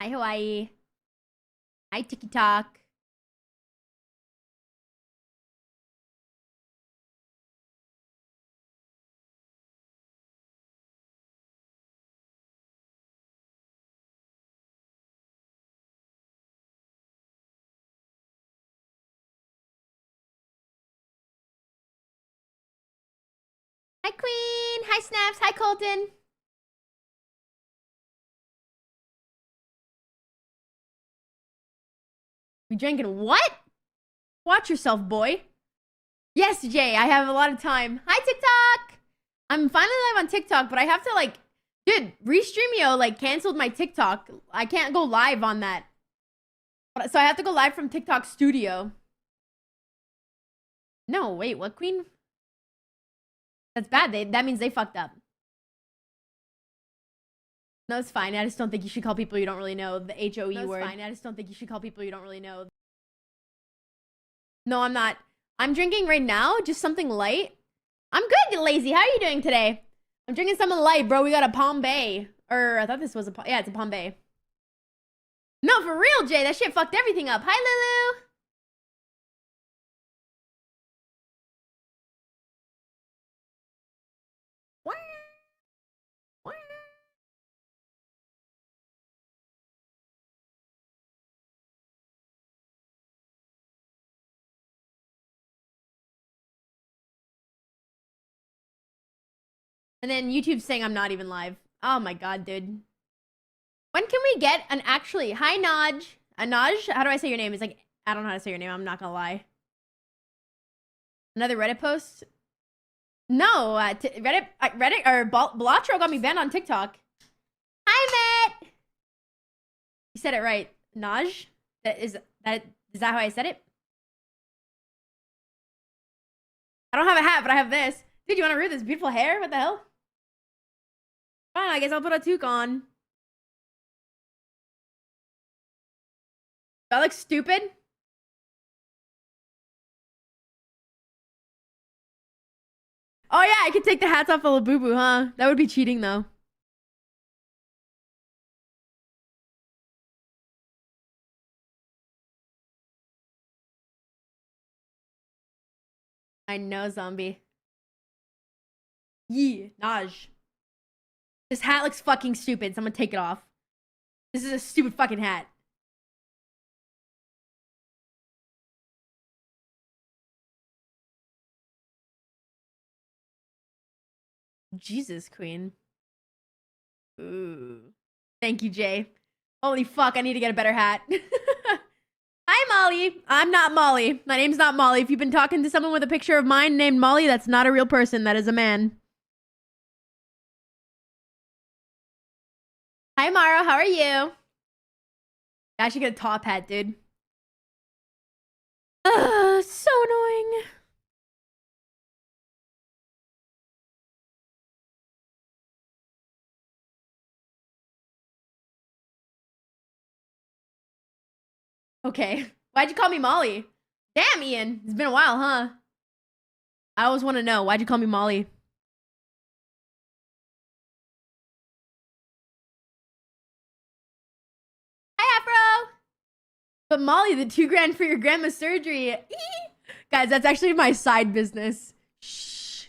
Hi, Hawaii. Hi, TikTok. Hi, Queen. Hi, Snaps. Hi, Colton. You drinking what? Watch yourself, boy. Yes, Jay. I have a lot of time. Hi, TikTok. I'm finally live on TikTok, but I have to dude, Restreamio canceled my TikTok. I can't go live on that. So I have to go live from TikTok Studio. No, wait, what, Queen? That's bad. That means they fucked up. No, it's fine. I just don't think you should call people you don't really know the HOE word. No, it's fine. I just don't think you should call people you don't really know. No, I'm not. I'm drinking right now, just something light. I'm good, Lazy. How are you doing today? I'm drinking something light, bro. We got a Palm Bay. Or I thought this was yeah, it's a Palm Bay. No, for real, Jay. That shit fucked everything up. Hi, Lulu. And then YouTube's saying I'm not even live. Oh my god, dude. When can we get an actually... Hi, Naj. Naj? How do I say your name? It's like... I don't know how to say your name. I'm not gonna lie. Another Reddit post? No. Reddit or Blotro got me banned on TikTok. Hi, Matt. You said it right. Naj? Is that how I said it? I don't have a hat, but I have this. Dude, you want to root this beautiful hair? What the hell? Fine, I guess I'll put a toque on. That looks stupid. Oh yeah, I could take the hats off of Labubu, huh? That would be cheating though. I know, zombie. Yee, Naj. This hat looks fucking stupid, so I'm gonna take it off. This is a stupid fucking hat. Jesus, Queen. Ooh. Thank you, Jay. Holy fuck, I need to get a better hat. Hi, Molly. I'm not Molly. My name's not Molly. If you've been talking to someone with a picture of mine named Molly, that's not a real person. That is a man. Hi, Mara. How are you? I should get a top hat, dude. Ugh, so annoying. Okay. Why'd you call me Molly? Damn, Ian. It's been a while, huh? I always want to know. Why'd you call me Molly? Hi, Afro. But Molly, the $2,000 for your grandma's surgery. Guys, that's actually my side business. Shh.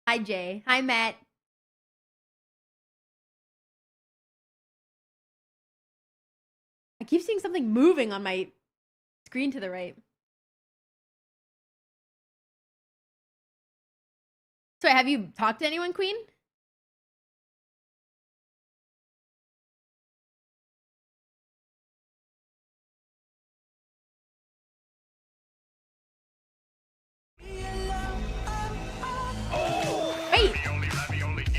Hi, Jay. Hi, Matt. I keep seeing something moving on my screen to the right. So, have you talked to anyone, Queen? Wait.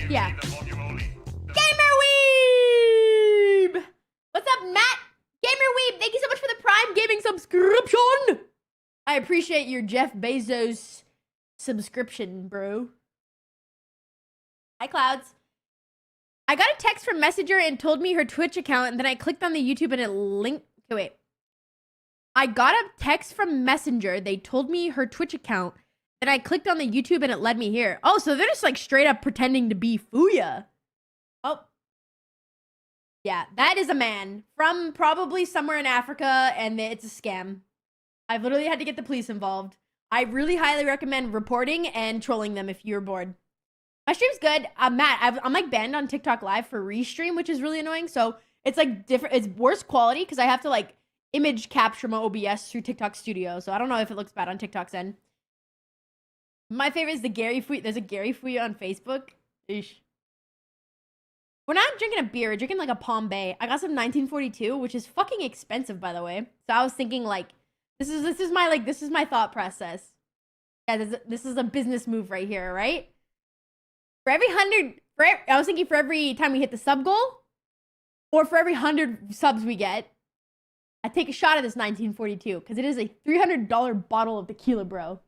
Yeah. Gamer Weeb! What's up, Matt? Gamer Weeb, thank you so much for the Prime Gaming subscription! I appreciate your Jeff Bezos subscription, bro. Hi, Clouds. I got a text from Messenger and told me her Twitch account, and then I clicked on the YouTube and it linked... Okay, wait. I got a text from Messenger. They told me her Twitch account, Then I clicked on the YouTube and it led me here. Oh, so they're just like straight up pretending to be Fuya. Oh. Yeah, that is a man from probably somewhere in Africa, and it's a scam. I've literally had to get the police involved. I really highly recommend reporting and trolling them if you're bored. My stream's good. Matt, I'm like banned on TikTok Live for restream, which is really annoying. So it's like different. It's worse quality because I have to like image capture my OBS through TikTok Studio. So I don't know if it looks bad on TikTok's end. My favorite is the Gary Fuya. There's a Gary Fuya on Facebook. Eesh. We're not drinking a beer. We're drinking like a Palm Bay. I got some 1942, which is fucking expensive, by the way. So I was thinking like, this is my thought process. Yeah, this is a business move right here, right? For every 100, I was thinking for every time we hit the sub goal, or for every 100 subs we get, I take a shot of this 1942 because it is a $300 bottle of tequila, bro.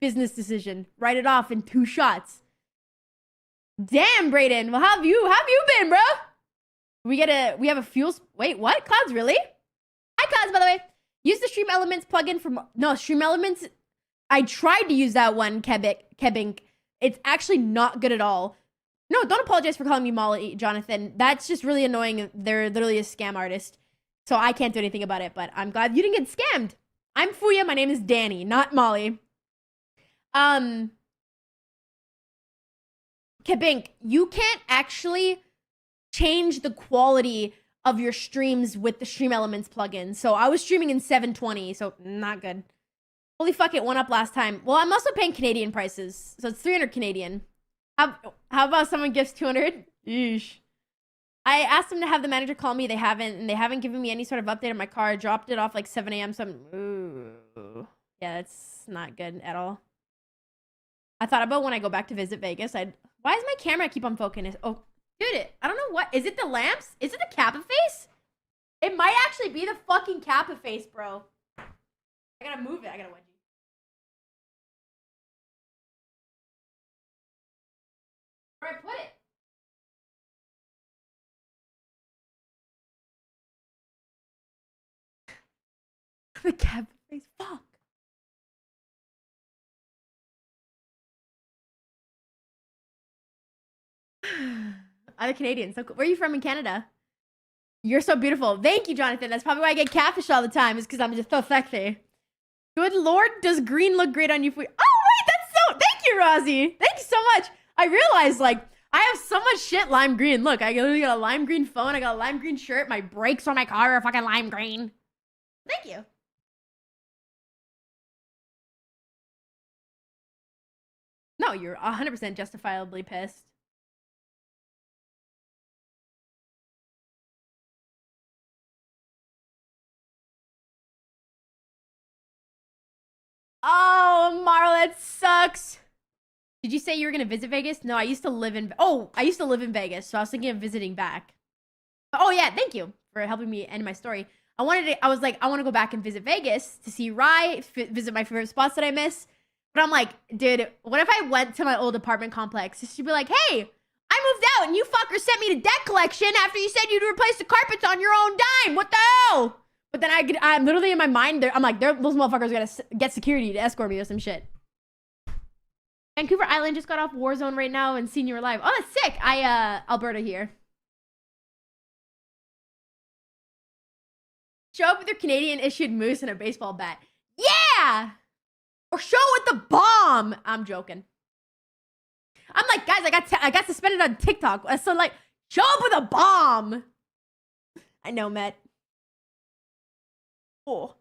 Business decision. Write it off in 2 shots. Damn, Brayden. Well, how have you been, bro? We have a fuel. Wait, what? Clouds, really? Hi, Clouds, by the way. Use the Stream Elements plugin from Stream Elements. I tried to use that one, Kebink. It's actually not good at all. No, don't apologize for calling me Molly, Jonathan. That's just really annoying. They're literally a scam artist. So I can't do anything about it, but I'm glad you didn't get scammed. I'm Fuya. My name is Danny, not Molly. Kebink, you can't actually change the quality of your streams with the Stream Elements plugin. So I was streaming in 720, so not good. Holy fuck, it went up last time. Well, I'm also paying Canadian prices, so it's 300 Canadian. How about someone gifts 200? Yeesh. I asked them to have the manager call me. They haven't given me any sort of update on my car. I dropped it off like 7 a.m. So ooh. Yeah, that's not good at all. I thought about when I go back to visit Vegas, why does my camera keep on focusing? Oh, dude, I don't know what. Is it the lamps? Is it the Kappa face? It might actually be the fucking Kappa face, bro. I gotta move it. I gotta wedgie. Where I put it? The Kappa face. Fuck. Other Canadians. So cool. Where are you from in Canada? You're so beautiful. Thank you, Jonathan. That's probably why I get catfish all the time, is because I'm just so sexy. Good Lord, does green look great on you? Oh, wait, that's so... Thank you, Rosie. Thank you so much. I realized, like, I have so much shit lime green. Look, I literally got a lime green phone. I got a lime green shirt. My brakes on my car are fucking lime green. Thank you. No, you're 100% justifiably pissed. Oh, Marla, that sucks. Did you say you were going to visit Vegas? No, I used to live in Vegas, so I was thinking of visiting back. Oh, yeah, thank you for helping me end my story. I want to go back and visit Vegas to see Rye, visit my favorite spots that I miss. But I'm like, dude, what if I went to my old apartment complex? She'd be like, hey, I moved out and you fuckers sent me to debt collection after you said you'd replace the carpets on your own dime. What the hell? But then I'm literally in my mind, I'm like, those motherfuckers gotta get security to escort me or some shit. Vancouver Island just got off Warzone right now and seen you live. Oh, that's sick. Alberta here. Show up with your Canadian issued moose and a baseball bat. Yeah! Or show with the bomb. I'm joking. I'm like, guys, I got suspended on TikTok. So like, show up with a bomb. I know, Matt. Oh.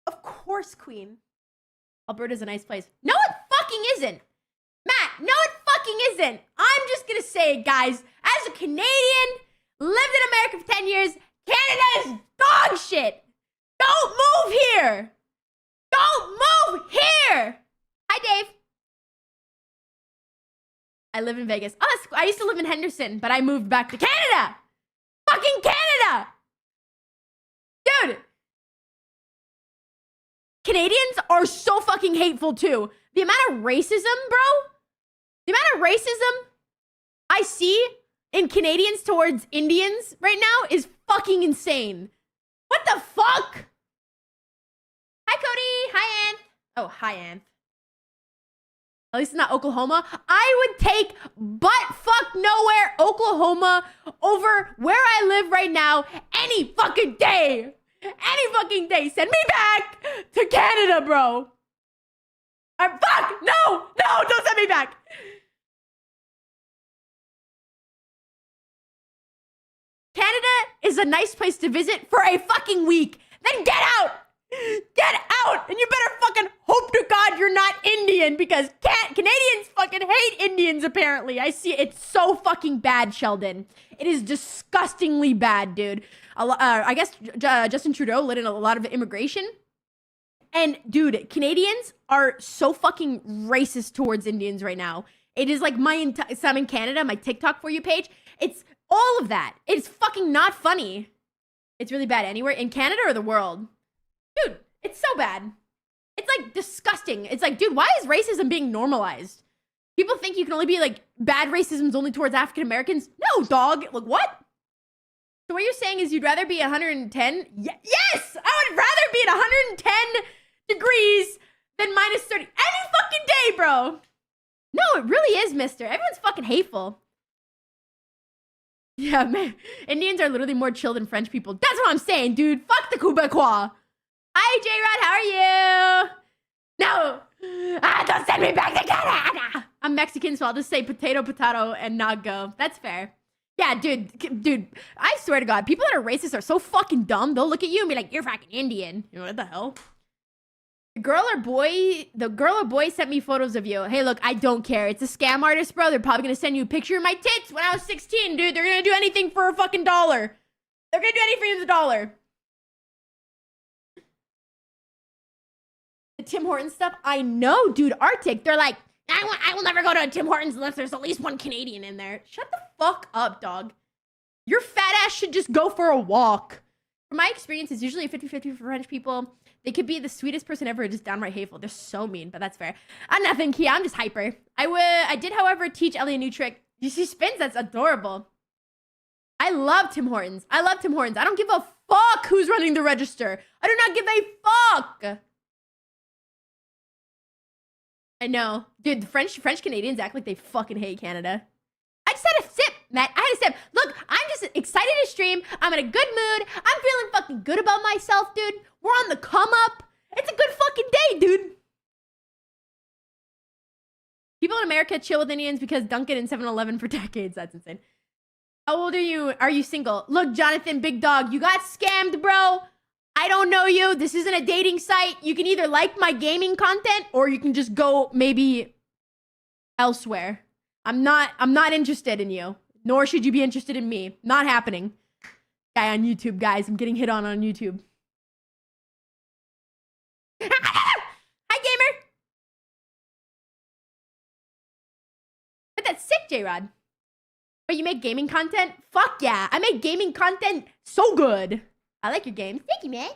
Of course, Queen. Alberta's a nice place. No, it fucking isn't. Matt, no, it fucking isn't. I'm just gonna say, guys, as a Canadian, lived in America for 10 years, Canada is dog shit. Don't move here. Don't move here. Hi, Dave. I live in Vegas. Oh, I used to live in Henderson, but I moved back to Canada. Fucking Canada. Dude. Canadians are so fucking hateful, too. The amount of racism, bro. The amount of racism I see in Canadians towards Indians right now is fucking insane. What the fuck? Hi, Cody. Hi, Ann. Oh, hi, Anth. At least it's not Oklahoma. I would take butt fuck nowhere Oklahoma over where I live right now any fucking day. Any fucking day. Send me back to Canada, bro. Fuck! No! No! Don't send me back! Canada is a nice place to visit for a fucking week. Then get out! Get out! And you better fucking hope to God you're not Indian, because Canadians fucking hate Indians, apparently. I see it's so fucking bad, Sheldon. It is disgustingly bad, dude. I guess Justin Trudeau let in a lot of immigration. And, dude, Canadians are so fucking racist towards Indians right now. It is like so I'm in Canada, my TikTok For You page. It's all of that. It's fucking not funny. It's really bad anywhere. In Canada or the world? Dude, it's so bad. It's like disgusting. It's like, dude, why is racism being normalized? People think you can only be like, bad racism's only towards African Americans. No, dog. Like, what? So what you're saying is you'd rather be 110? Yes! I would rather be at 110 degrees than minus 30 any fucking day, bro. No, it really is, mister. Everyone's fucking hateful. Yeah, man. Indians are literally more chill than French people. That's what I'm saying, dude. Fuck the Quebecois. Hi, J-Rod. How are you? No. Don't send me back to Canada. I'm Mexican, so I'll just say potato, potato, and not go. That's fair. Yeah, dude, I swear to God, people that are racist are so fucking dumb. They'll look at you and be like, you're fucking Indian. You know, what the hell? The girl or boy sent me photos of you. Hey, look, I don't care. It's a scam artist, bro. They're probably gonna send you a picture of my tits when I was 16, dude. They're gonna do anything for a fucking dollar. They're gonna do anything for the dollar. The Tim Hortons stuff, I know, dude. Arctic, they're like, I will never go to a Tim Hortons unless there's at least one Canadian in there. Shut the fuck up, dog. Your fat ass should just go for a walk. From my experience, it's usually a 50-50 for French people. They could be the sweetest person ever, just downright hateful. They're so mean, but that's fair. I'm nothing, Kia. I'm just hyper. I did, however, teach Ellie a new trick. You see spins? That's adorable. I love Tim Hortons. I don't give a fuck who's running the register. I do not give a fuck. I know. Dude, the French Canadians act like they fucking hate Canada. I just had a sip, Matt. I had a sip. Look, I'm just excited to stream. I'm in a good mood. I'm feeling fucking good about myself, dude. We're on the come up. It's a good fucking day, dude. People in America chill with Indians because Dunkin' and 7-Eleven for decades. That's insane. How old are you? Are you single? Look, Jonathan, big dog, you got scammed, bro. I don't know you. This isn't a dating site. You can either like my gaming content or you can just go maybe elsewhere. I'm not interested in you. Nor should you be interested in me. Not happening. Guy on YouTube, guys. I'm getting hit on YouTube. Hi, gamer. But that's sick, J-Rod. But you make gaming content? Fuck yeah. I make gaming content so good. I like your games. Thank you, man.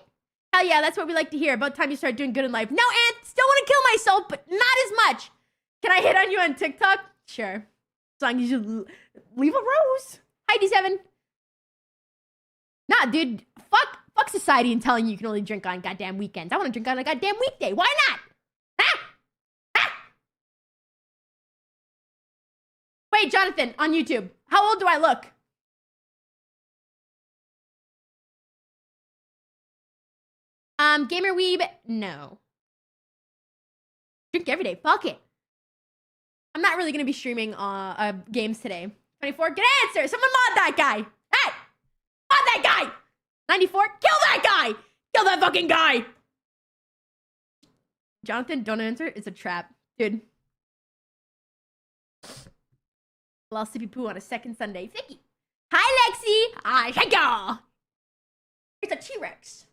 Hell yeah, that's what we like to hear. About time you start doing good in life. No, Ant, still want to kill myself, but not as much. Can I hit on you on TikTok? Sure. As long as you leave a rose. Hi, D7. Nah, dude. Fuck society and telling you can only drink on goddamn weekends. I want to drink on a goddamn weekday. Why not? Huh? Huh? Wait, Jonathan, on YouTube. How old do I look? Gamer Weeb, no. Drink every day. Fuck it. I'm not really gonna be streaming games today. 24, good answer. Someone mod that guy. Hey, mod that guy. 94, kill that guy. Kill that fucking guy. Jonathan, don't answer. It's a trap, dude. I'll sippy poo on a second Sunday. Vicky. Hi, Lexi. Hi, thank y'all. It's a T-Rex.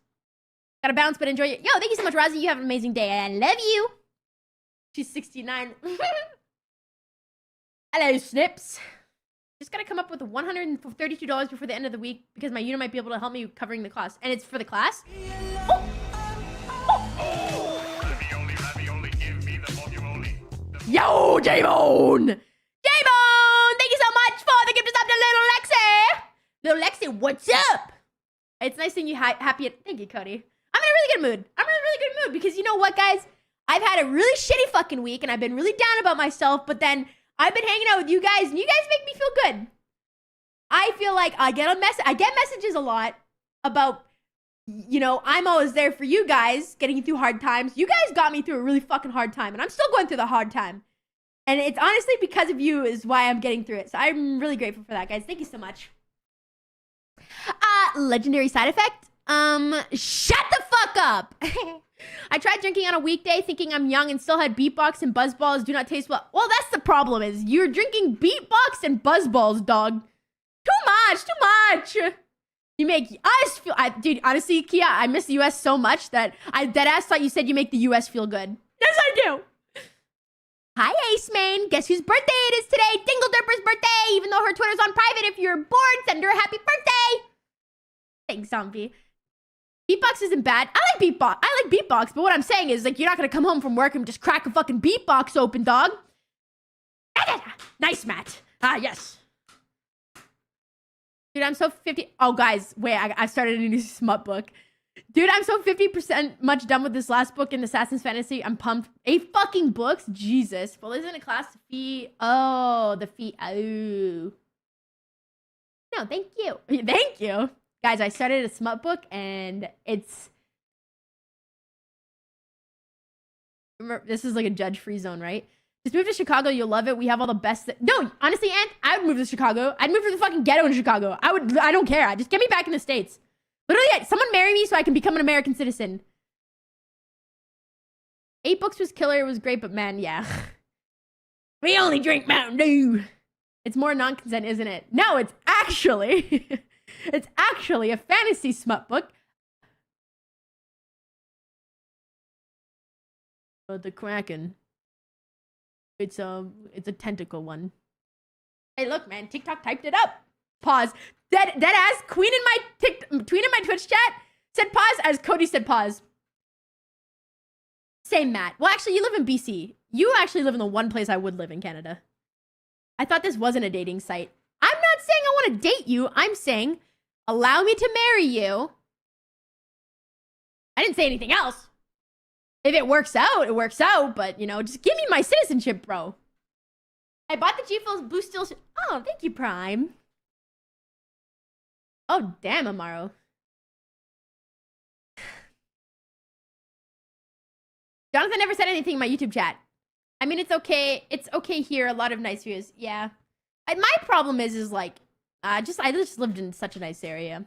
Gotta bounce, but enjoy it. Yo, thank you so much, Rozzy. You have an amazing day. I love you. She's 69. Hello, Snips. Just gotta come up with $132 before the end of the week because my unit might be able to help me covering the cost. And it's for the class? Oh. Yo, J-Bone! J-Bone! Thank you so much for the gift of to Little Lexi! Little Lexi, what's up? It's nice seeing you happy. Thank you, Cody. I'm in a really good mood. I'm in a really good mood because you know what, guys? I've had a really shitty fucking week and I've been really down about myself, but then I've been hanging out with you guys and you guys make me feel good. I feel like I get messages a lot about, you know, I'm always there for you guys, getting you through hard times. You guys got me through a really fucking hard time and I'm still going through the hard time. And it's honestly because of you is why I'm getting through it. So I'm really grateful for that, guys. Thank you so much. Legendary side effect? Shut the fuck up. I tried drinking on a weekday thinking I'm young and still had beatbox and buzzballs do not taste well. Well, that's the problem is you're drinking beatbox and buzzballs, dog. Too much. You make us feel, dude, honestly, Kia, I miss the US so much that I deadass thought you said you make the US feel good. Yes, I do. Hi, Ace Main. Guess whose birthday it is today? Dingle Derper's birthday. Even though her Twitter's on private, if you're bored, send her a happy birthday. Thanks, Zombie. Beatbox isn't bad. I like beatbox, but what I'm saying is, like, you're not gonna come home from work and just crack a fucking beatbox open, dog. Nice, Matt. Yes. Dude, I'm so 50. Oh, guys, wait, I started a new smut book. Dude, I'm so 50% much done with this last book in Assassin's Fantasy. I'm pumped. 8 fucking books? Jesus. Well, isn't it class fee? Oh, the fee. Oh. No, thank you. Thank you. Guys, I started a smut book and it's... Remember, this is like a judge-free zone, right? Just move to Chicago, you'll love it. We have all the best... No, honestly, Ant, I would move to Chicago. I'd move to the fucking ghetto in Chicago. I don't care. Just get me back in the States. Literally, someone marry me so I can become an American citizen. 8 books was killer. It was great, but man, yeah. We only drink Mountain Dew. It's more non-consent, isn't it? No, it's actually... it's actually a fantasy smut book. The Kraken. It's a tentacle one. Hey, look, man. TikTok typed it up. Pause. Dead ass. Queen in my Twitch chat said pause as Cody said pause. Same, Matt. Well, actually, you live in BC. You actually live in the one place I would live in Canada. I thought this wasn't a dating site. I'm not saying I want to date you. I'm saying allow me to marry you. I didn't say anything else. If it works out, it works out. But, you know, just give me my citizenship, bro. I bought the G-Fuels boost still. Oh, thank you, Prime. Oh, damn, Amaro. Jonathan never said anything in my YouTube chat. I mean, it's okay. It's okay here. A lot of nice views. Yeah. My problem is like, I just lived in such a nice area.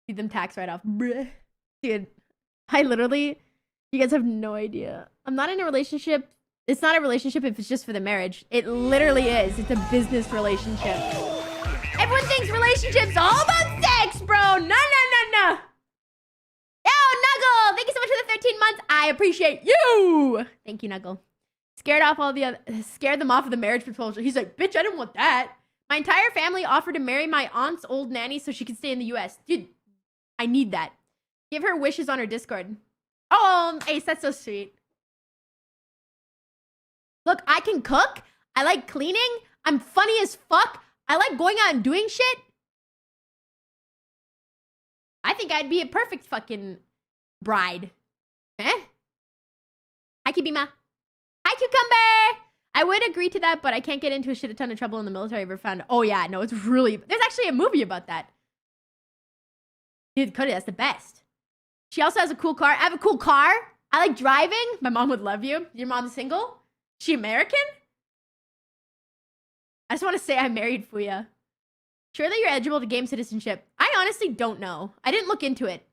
See them tax right off. Bruh. Dude, I literally, you guys have no idea. I'm not in a relationship. It's not a relationship if it's just for the marriage. It literally is. It's a business relationship. Everyone thinks relationships all about sex, bro. No. Yo, Nuggle, thank you so much for the 13 months. I appreciate you. Thank you, Nuggle. Scared them off of the marriage proposal. He's like, bitch, I didn't want that. My entire family offered to marry my aunt's old nanny so she could stay in the US. Dude, I need that. Give her wishes on her Discord. Oh, Ace, that's so sweet. Look, I can cook. I like cleaning. I'm funny as fuck. I like going out and doing shit. I think I'd be a perfect fucking bride. Eh? Hi, Kibima. Hi, Cucumber. I would agree to that, but I can't get into a shit ton of trouble in the military I've ever found. Oh, yeah. No, it's really... There's actually a movie about that. Dude, Cody, that's the best. She also has a cool car. I have a cool car. I like driving. My mom would love you. Your mom's single? She American? I just want to say I married Fuya. Surely you're eligible to game citizenship. I honestly don't know. I didn't look into it.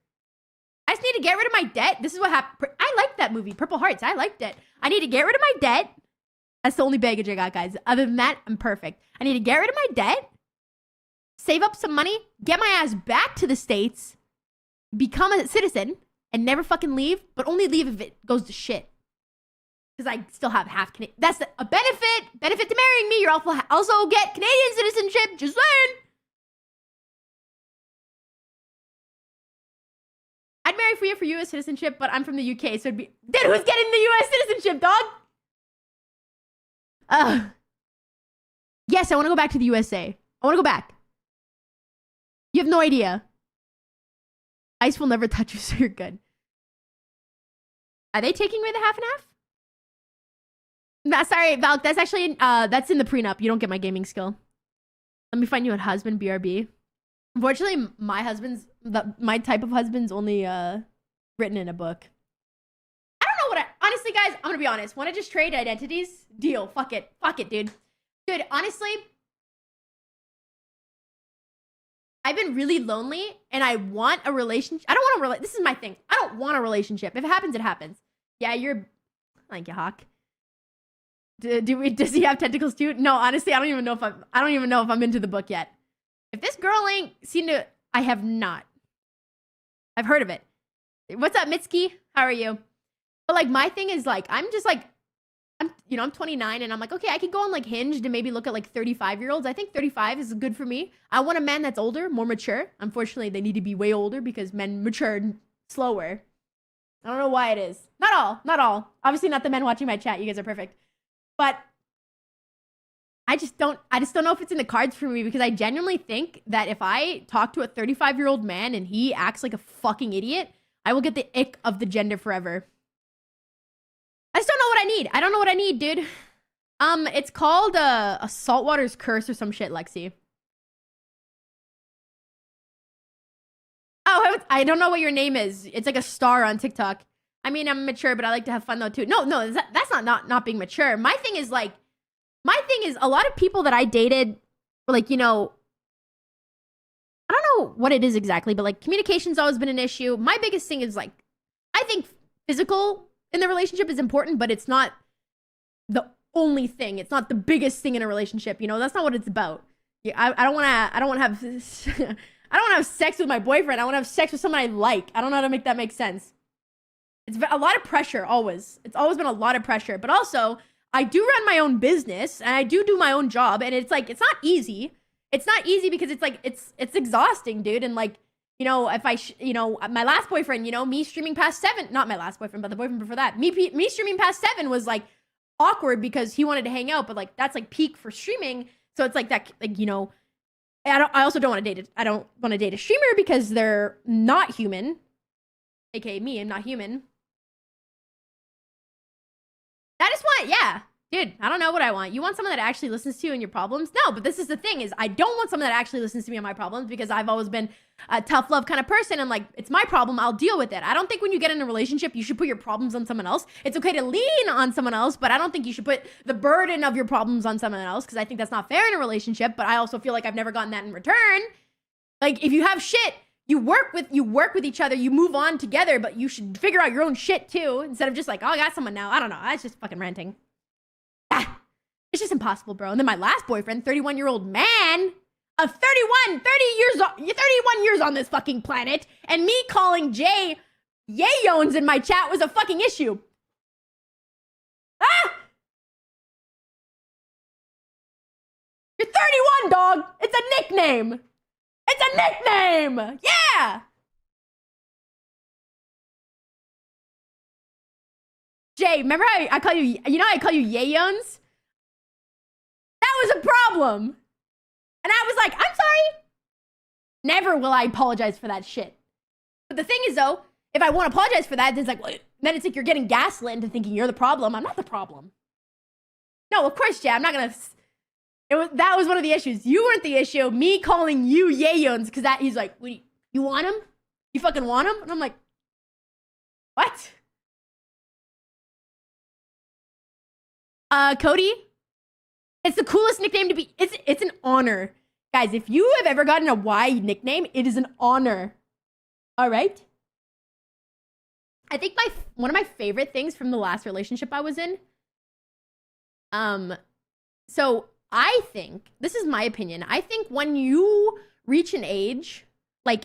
I just need to get rid of my debt. This is what happened. I liked that movie, Purple Hearts. I liked it. I need to get rid of my debt. That's the only baggage I got, guys. Other than that, I'm perfect. I need to get rid of my debt, save up some money, get my ass back to the States, become a citizen, and never fucking leave, but only leave if it goes to shit. Because I still have half Canadian. That's a benefit. Benefit to marrying me. You're also get Canadian citizenship. Just saying. I'd marry for U.S. citizenship, but I'm from the UK, so it'd be... Dude, who's getting the U.S. citizenship, dog? Yes, I want to go back to the USA. I want to go back. You have no idea. Ice will never touch you, so you're good. Are they taking away the half and half? Sorry, Valk, that's actually, that's in the prenup. You don't get my gaming skill. Let me find you a husband, BRB. Unfortunately, my type of husband's only, written in a book. I don't know honestly, guys, I'm gonna be honest. Want to just trade identities? Deal. Fuck it. Fuck it, dude. Dude, honestly, I've been really lonely and I want a relationship. I don't want this is my thing. I don't want a relationship. If it happens, it happens. Yeah, thank you, Hawk. Does he have tentacles too? No, honestly, I don't even know if I'm into the book yet. If this girl ain't seen to, I have not. I've heard of it. What's up, Mitski? How are you? But like, my thing is like, I'm 29 and I'm like, okay, I can go on like Hinge and maybe look at like 35-year-olds. I think 35 is good for me. I want a man that's older, more mature. Unfortunately, they need to be way older because men mature slower. I don't know why it is. Not all. Obviously not the men watching my chat. You guys are perfect. But I just don't know if it's in the cards for me because I genuinely think that if I talk to a 35-year-old man and he acts like a fucking idiot, I will get the ick of the gender forever. I just don't know what I need. I don't know what I need, dude. It's called a Saltwater's Curse or some shit, Lexi. Oh, I don't know what your name is. It's like a star on TikTok. I mean, I'm mature, but I like to have fun though too. No, that's not being mature. My thing is a lot of people that I dated were like, I don't know what it is exactly, but like communication's always been an issue. My biggest thing is like, I think physical in the relationship is important, but it's not the only thing. It's not the biggest thing in a relationship. That's not what it's about. Yeah, I don't want to have, I don't want to have sex with my boyfriend. I want to have sex with someone I like. I don't know how to make that make sense. It's a lot of pressure, always. It's always been a lot of pressure. But also, I do run my own business, and I do my own job, and it's like, it's not easy. It's not easy because it's like, it's exhausting, dude. And like, if my last boyfriend, me streaming past 7, not my last boyfriend, but the boyfriend before that, me streaming past 7 was like awkward because he wanted to hang out, but like, that's like peak for streaming. So it's like that, like, I also don't want to date it. I don't want to date a streamer because they're not human. AKA me, I'm not human. I just want, yeah. Dude, I don't know what I want. You want someone that actually listens to you and your problems? No, but this is the thing is I don't want someone that actually listens to me and my problems because I've always been a tough love kind of person and like, it's my problem, I'll deal with it. I don't think when you get in a relationship, you should put your problems on someone else. It's okay to lean on someone else, but I don't think you should put the burden of your problems on someone else because I think that's not fair in a relationship, but I also feel like I've never gotten that in return. Like, if you have shit, you work with each other, you move on together, but you should figure out your own shit too, instead of just like, oh, I got someone now. I don't know. That's just fucking ranting. It's just impossible, bro. And then my last boyfriend, 31-year-old man, 31 years on this fucking planet, and me calling Jay Yayones in my chat was a fucking issue. Ah! You're 31, dog. It's a nickname. It's a nickname! Yeah! Jay, remember how I call you, I call you Yayones? That was a problem. And I was like, I'm sorry. Never will I apologize for that shit. But the thing is though, if I won't apologize for that, then it's like you're getting gaslit into thinking you're the problem. I'm not the problem. No, of course, Jay, I'm not gonna... that was one of the issues. You weren't the issue. Me calling you Yayones because he's like, wait, you want him? You fucking want him? And I'm like, what? Cody, it's the coolest nickname to be. It's an honor, guys. If you have ever gotten a Y nickname, it is an honor. All right. I think one of my favorite things from the last relationship I was in. So. I think, this is my opinion, I think when you reach an age, like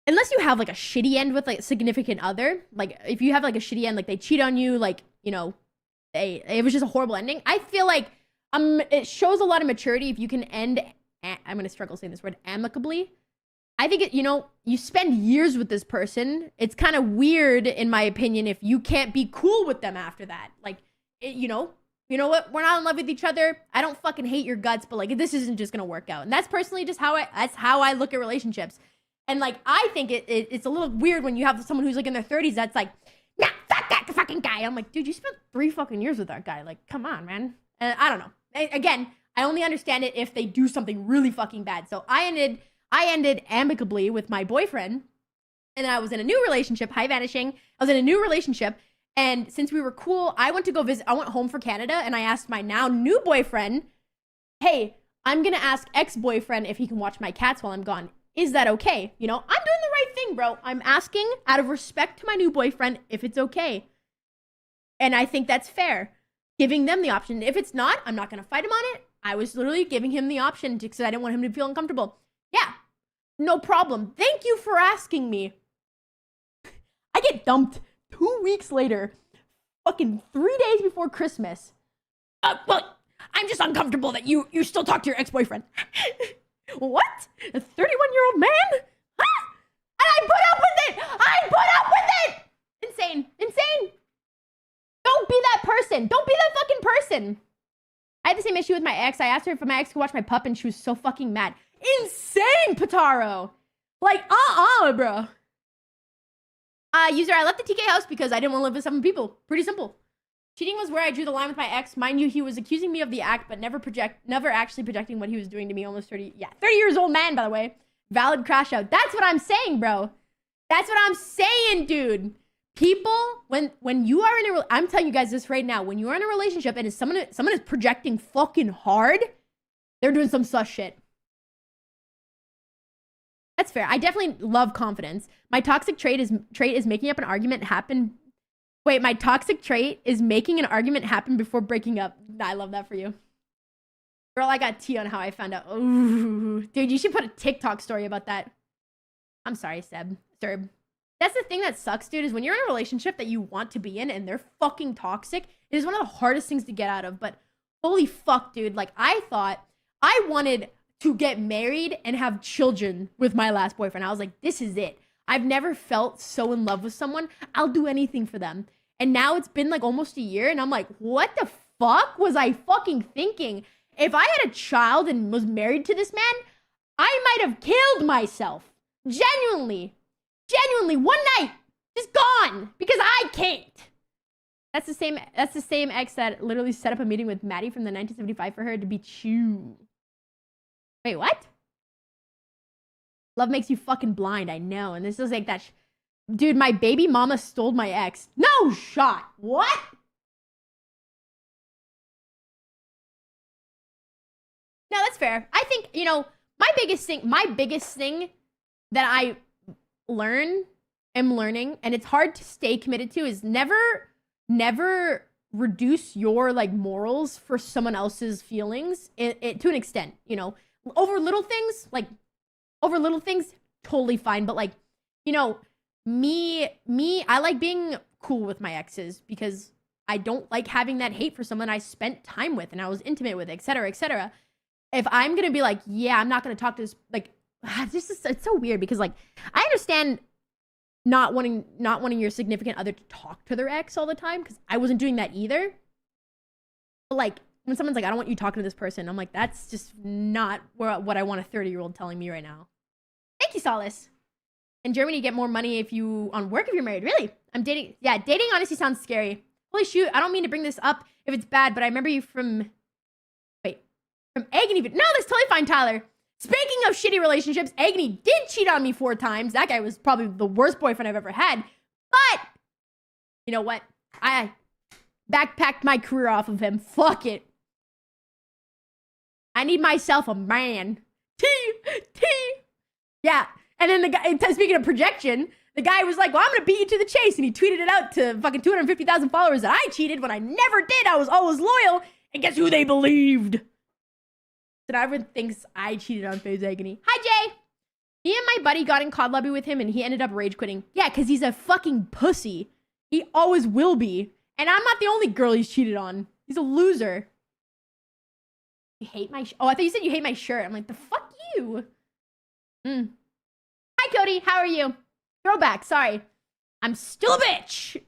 unless you have like a shitty end with like a significant other, like if you have like a shitty end, like they cheat on you, like, it was just a horrible ending. I feel like it shows a lot of maturity if you can end, I'm going to struggle saying this word, amicably. I think, you spend years with this person. It's kind of weird, in my opinion, if you can't be cool with them after that. Like, you know what? We're not in love with each other. I don't fucking hate your guts, but like, this isn't just gonna work out. And that's personally just how I look at relationships. And like, I think it's a little weird when you have someone who's like in their 30s that's like, nah, fuck guy. I'm like, dude, you spent 3 fucking years with that guy. Like, come on, man. And I don't know. Again, I only understand it if they do something really fucking bad. So I ended amicably with my boyfriend. And then I was in a new relationship. Hi, Vanishing. I was in a new relationship. And since we were cool, I went to go visit. I went home for Canada. And I asked my now new boyfriend, hey, I'm going to ask ex-boyfriend if he can watch my cats while I'm gone. Is that okay? You know, I'm doing the right thing, bro. I'm asking out of respect to my new boyfriend if it's okay. And I think that's fair. Giving them the option. If it's not, I'm not going to fight him on it. I was literally giving him the option because I didn't want him to feel uncomfortable. Yeah, no problem. Thank you for asking me. I get dumped 2 weeks later, fucking 3 days before Christmas. Well, I'm just uncomfortable that you still talk to your ex-boyfriend. What? A 31-year-old man? Huh? And I put up with it! I put up with it! Insane. Insane. Don't be that person. Don't be that fucking person. I had the same issue with my ex. I asked her if my ex could watch my pup and she was so fucking mad. Insane, Pataro. Like, bro. User, I left the TK house because I didn't want to live with 7 people. Pretty simple. Cheating was where I drew the line with my ex. Mind you, he was accusing me of the act, but never actually projecting what he was doing to me. Almost 30 years old man, by the way. Valid crash out. That's what I'm saying, bro. That's what I'm saying, dude. People, when you are in a, I'm telling you guys this right now, when you are in a relationship and someone is projecting fucking hard, they're doing some sus shit. That's fair. I definitely love confidence. My toxic trait is making up an argument happen. Wait, my toxic trait is making an argument happen before breaking up. I love that for you. Girl, I got tea on how I found out. Ooh, dude, you should put a TikTok story about that. I'm sorry, Serb. That's the thing that sucks, dude, is when you're in a relationship that you want to be in and they're fucking toxic, it is one of the hardest things to get out of. But holy fuck, dude. Like, I thought I wanted to get married and have children with my last boyfriend. I was like, this is it. I've never felt so in love with someone. I'll do anything for them. And now it's been like almost a year and I'm like, what the fuck was I fucking thinking? If I had a child and was married to this man, I might have killed myself. Genuinely, one night, just gone because I can't. That's the same ex that literally set up a meeting with Maddie from the 1975 for her to be chew. Wait, what? Love makes you fucking blind, I know. And this is like that. Dude, my baby mama stole my ex. No shot. What? No, that's fair. I think, you know, my biggest thing that I am learning, and it's hard to stay committed to, is never reduce your like morals for someone else's feelings to an extent, you know, over little things, totally fine. But like, you know, I like being cool with my exes because I don't like having that hate for someone I spent time with and I was intimate with, etc., etc. If I'm gonna be like, yeah, I'm not gonna talk to this, like, it's so weird because like I understand not wanting your significant other to talk to their ex all the time because I wasn't doing that either. But like when someone's like, I don't want you talking to this person, I'm like, that's just not what I want a 30-year-old telling me right now. Thank you, Solace. In Germany, you get more money if you're married. Really? I'm dating. Yeah, dating honestly sounds scary. Holy shoot, I don't mean to bring this up if it's bad, but I remember you from Agony. No, that's totally fine, Tyler. Speaking of shitty relationships, Agony did cheat on me 4 times. That guy was probably the worst boyfriend I've ever had. But, you know what? I backpacked my career off of him. Fuck it. I need myself a man. T. Yeah. And then the guy, speaking of projection, the guy was like, well, I'm going to beat you to the chase. And he tweeted it out to fucking 250,000 followers that I cheated when I never did. I was always loyal. And guess who they believed? So now everyone thinks I cheated on FaZe Agony. Hi, Jay. Me and my buddy got in COD lobby with him and he ended up rage quitting. Yeah, because he's a fucking pussy. He always will be. And I'm not the only girl he's cheated on. He's a loser. You hate my oh, I thought you said you hate my shirt. I'm like, the fuck you? Hi, Cody. How are you? Throwback. Sorry. I'm still a bitch.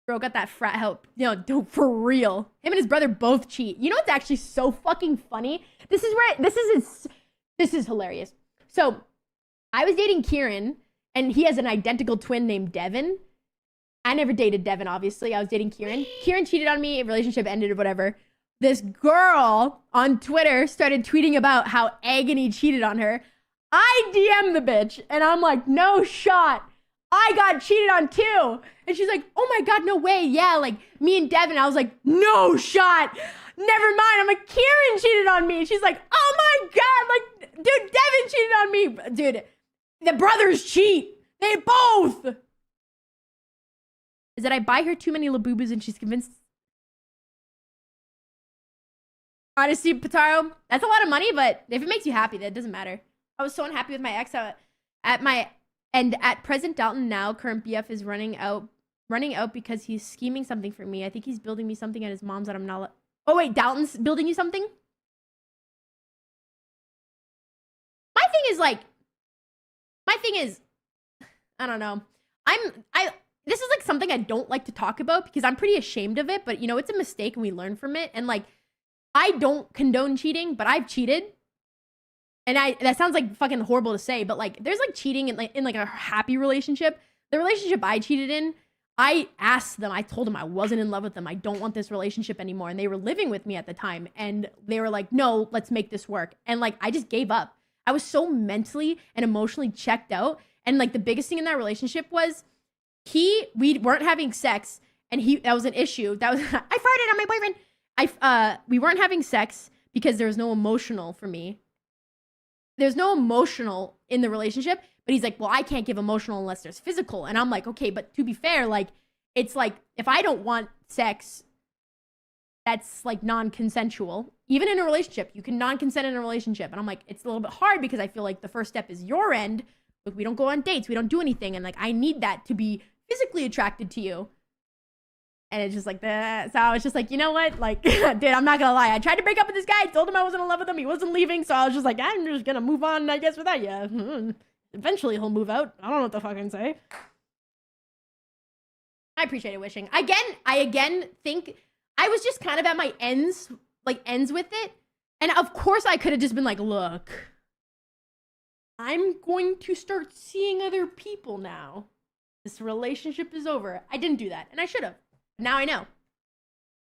Bro got that frat help. You know, dude, for real. Him and his brother both cheat. You know what's actually so fucking funny? This is hilarious. So, I was dating Kieran, and he has an identical twin named Devin. I never dated Devin, obviously. I was dating Kieran. Kieran cheated on me, relationship ended or whatever. This girl on Twitter started tweeting about how Agony cheated on her. I DM the bitch, and I'm like, no shot. I got cheated on too. And she's like, oh my God, no way. Yeah, like me and Devin. I was like, no shot. Never mind. I'm like, Kieran cheated on me. She's like, oh my God. Like, dude, Devin cheated on me. Dude, the brothers cheat. They both. Is that I buy her too many Labubus and she's convinced. Honestly, Pataro, that's a lot of money, but if it makes you happy, that doesn't matter. I was so unhappy with my ex at present, Dalton now, current BF is running out because he's scheming something for me. I think he's building me something at his mom's that I'm not. Oh wait, Dalton's building you something? My thing is, I don't know. This is like something I don't like to talk about because I'm pretty ashamed of it, but you know, it's a mistake and we learn from it. And like, I don't condone cheating, but I've cheated. And that sounds like fucking horrible to say, but like there's like cheating in like a happy relationship. The relationship I cheated in, I asked them, I told them I wasn't in love with them. I don't want this relationship anymore. And they were living with me at the time. And they were like, no, let's make this work. And like, I just gave up. I was so mentally and emotionally checked out. And like the biggest thing in that relationship was we weren't having sex. And that was an issue. That was, I farted on my boyfriend. We weren't having sex because there was no emotional for me. There's no emotional in the relationship, but he's like, well, I can't give emotional unless there's physical. And I'm like, okay, but to be fair, like, it's like, if I don't want sex, that's like non-consensual. Even in a relationship, you can non-consent in a relationship. And I'm like, it's a little bit hard because I feel like the first step is your end. Like, we don't go on dates. We don't do anything. And like, I need that to be physically attracted to you. And it's just like that. So I was just like, you know what? Like, dude, I'm not gonna lie. I tried to break up with this guy. I told him I wasn't in love with him. He wasn't leaving. So I was just like, I'm just gonna move on, I guess, without you. Eventually he'll move out. I don't know what the fuck I can say. I appreciate it, wishing. I again think I was just kind of at my ends with it. And of course I could have just been like, look, I'm going to start seeing other people now. This relationship is over. I didn't do that. And I should have. Now I know.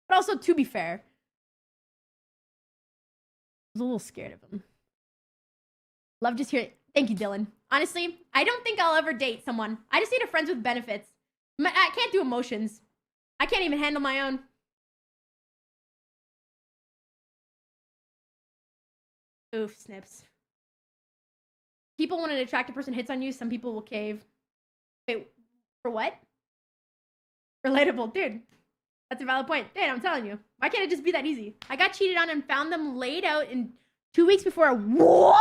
But also, to be fair, I was a little scared of him. Love just hearing. Thank you, Dylan. Honestly, I don't think I'll ever date someone. I just need a friends with benefits. I can't do emotions. I can't even handle my own. Oof, snips. People, when an attractive person hits on you, some people will cave. Wait, for what? Relatable, dude. That's a valid point. Dude, I'm telling you. Why can't it just be that easy? I got cheated on and found them laid out in 2 weeks before whoa!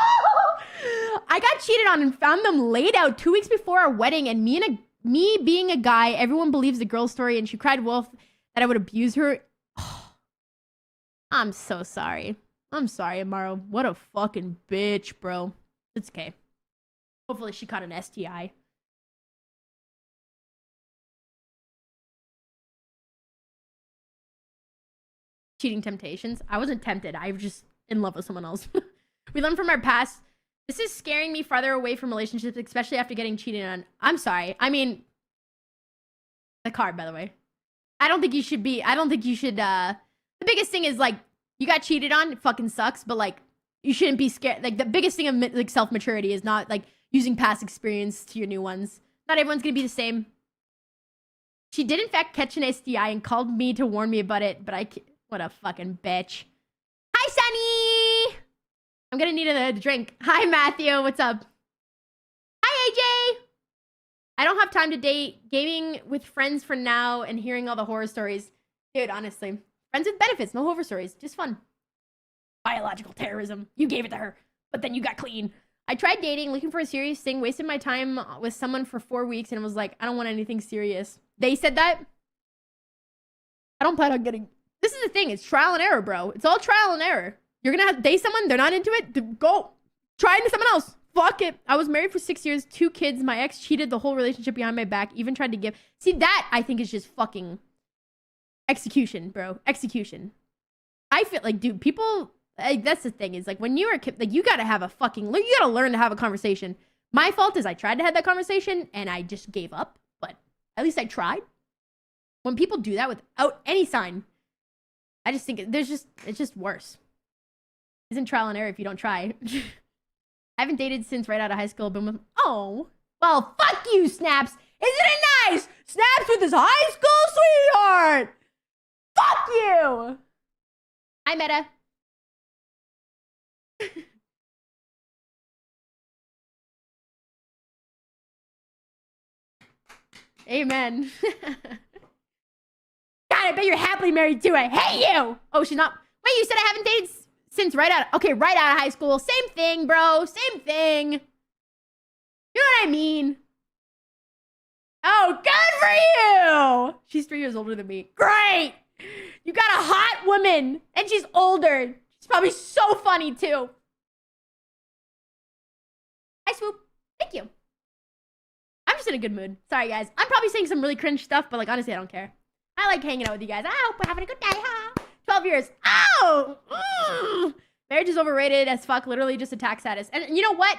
I got cheated on and found them laid out 2 weeks before our wedding, and me being a guy, everyone believes the girl's story, and she cried wolf that I would abuse her. Oh, I'm so sorry. I'm sorry, Amaro. What a fucking bitch, bro. It's okay. Hopefully she caught an STI. Cheating temptations. I wasn't tempted. I was just in love with someone else. We learn from our past. This is scaring me farther away from relationships, especially after getting cheated on. I'm sorry. I mean, the card, by the way. I don't think you should, the biggest thing is, like, you got cheated on, it fucking sucks, but, like, you shouldn't be scared. Like, the biggest thing of, like, self-maturity is not, like, using past experience to your new ones. Not everyone's gonna be the same. She did, in fact, catch an STI and called me to warn me about it, but what a fucking bitch. Hi, Sunny! I'm gonna need a drink. Hi, Matthew. What's up? Hi, AJ! I don't have time to date. Gaming with friends for now and hearing all the horror stories. Dude, honestly. Friends with benefits. No horror stories. Just fun. Biological terrorism. You gave it to her, but then you got clean. I tried dating, looking for a serious thing, wasted my time with someone for 4 weeks, and was like, I don't want anything serious. They said that? I don't plan on getting... This is the thing. It's trial and error, bro. It's all trial and error. You're gonna have to date someone. They're not into it. Go. Try into someone else. Fuck it. I was married for 6 years. 2 kids. My ex cheated the whole relationship behind my back. Even tried to give... See, that, I think, is just fucking... execution, bro. Execution. I feel like, dude, people... Like, that's the thing. Is like, when you're a kid... Like, you gotta have a fucking... Like, you gotta learn to have a conversation. My fault is I tried to have that conversation, and I just gave up. But at least I tried. When people do that without any sign, I just think it's just worse. Isn't trial and error if you don't try. I haven't dated since right out of high school. Been with, oh, well, fuck you, Snaps. Isn't it nice? Snaps with his high school sweetheart. Fuck you. Hi, Meta. Amen. God, I bet you're happily married too. I hate you. Oh, she's not. Wait, you said I haven't dated since right out. Okay, right out of high school. Same thing, bro. Same thing. You know what I mean? Oh, good for you. She's 3 years older than me. Great. You got a hot woman, and she's older. She's probably so funny too. Hi, Swoop. Thank you. I'm just in a good mood. Sorry, guys. I'm probably saying some really cringe stuff, but like honestly, I don't care. I like hanging out with you guys. I hope we're having a good day, huh? 12 years. Oh! Marriage is overrated as fuck. Literally just a tax status. And you know what?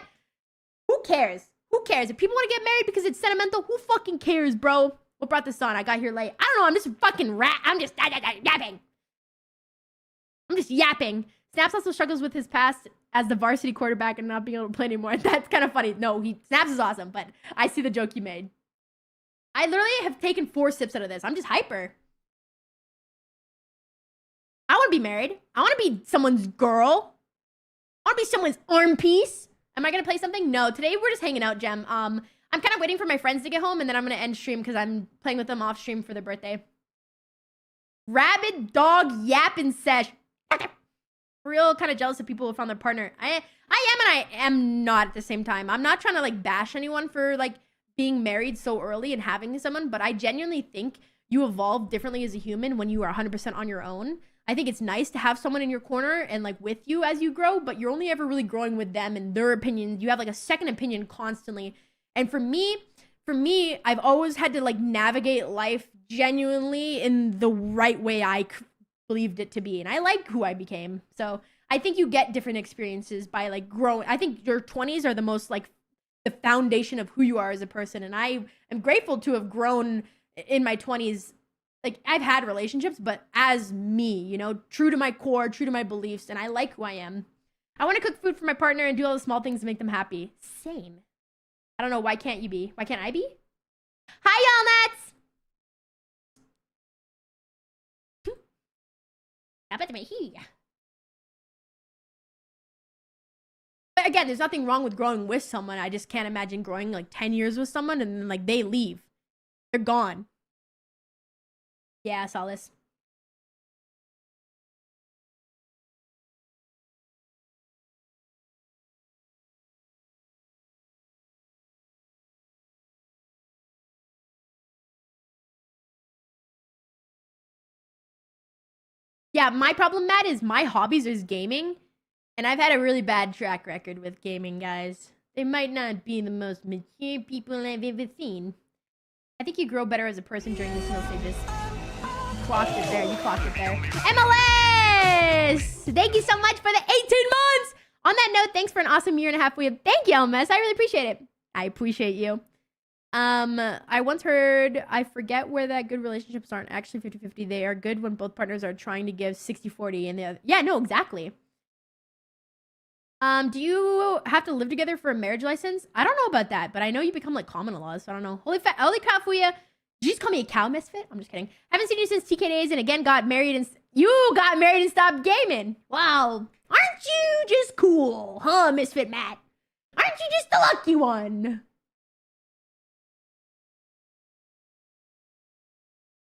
Who cares? Who cares? If people want to get married because it's sentimental, who fucking cares, bro? What brought this on? I got here late. I don't know. I'm just fucking I'm just yapping. I'm just yapping. Snaps also struggles with his past as the varsity quarterback and not being able to play anymore. That's kind of funny. No, Snaps is awesome, but I see the joke you made. I literally have taken 4 sips out of this. I'm just hyper. I want to be married. I want to be someone's girl. I want to be someone's arm piece. Am I going to play something? No, today we're just hanging out, Gem. I'm kind of waiting for my friends to get home, and then I'm going to end stream because I'm playing with them off stream for their birthday. Rabid dog yapping sesh. Real kind of jealous of people who found their partner. I am and I am not at the same time. I'm not trying to like bash anyone for like being married so early and having someone, but I genuinely think you evolve differently as a human when you are 100% on your own. I think it's nice to have someone in your corner and like with you as you grow, but you're only ever really growing with them and their opinions. You have like a second opinion constantly. And for me, I've always had to like navigate life genuinely in the right way I believed it to be. And I like who I became. So I think you get different experiences by like growing. I think your 20s are the most like the foundation of who you are as a person. And I am grateful to have grown in my 20s. Like I've had relationships, but as me, you know, true to my core, true to my beliefs. And I like who I am. I want to cook food for my partner and do all the small things to make them happy. Same. I don't know. Why can't you be? Why can't I be? Hi, y'all nuts. But again, there's nothing wrong with growing with someone. I just can't imagine growing like 10 years with someone and then like they leave. They're gone. Yeah, I saw this. Yeah, my problem, Matt, is my hobbies is gaming. And I've had a really bad track record with gaming, guys. They might not be the most mature people I've ever seen. I think you grow better as a person during the snow stages. You clocked it there. You clocked it there. MLS! Thank you so much for the 18 months! On that note, thanks for an awesome year and a half. Thank you, MLS. I really appreciate it. I appreciate you. I once heard, I forget where that good relationships aren't actually 50-50. They are good when both partners are trying to give 60-40 and the other. Yeah, no, exactly. Do you have to live together for a marriage license? I don't know about that, but I know you become like common law, so I don't know. Holy cow, Fuya. Did you just call me a cow misfit? I'm just kidding. Haven't seen you since TK days and again got married and you got married and stopped gaming. Wow. Aren't you just cool, huh, Misfit Matt? Aren't you just the lucky one?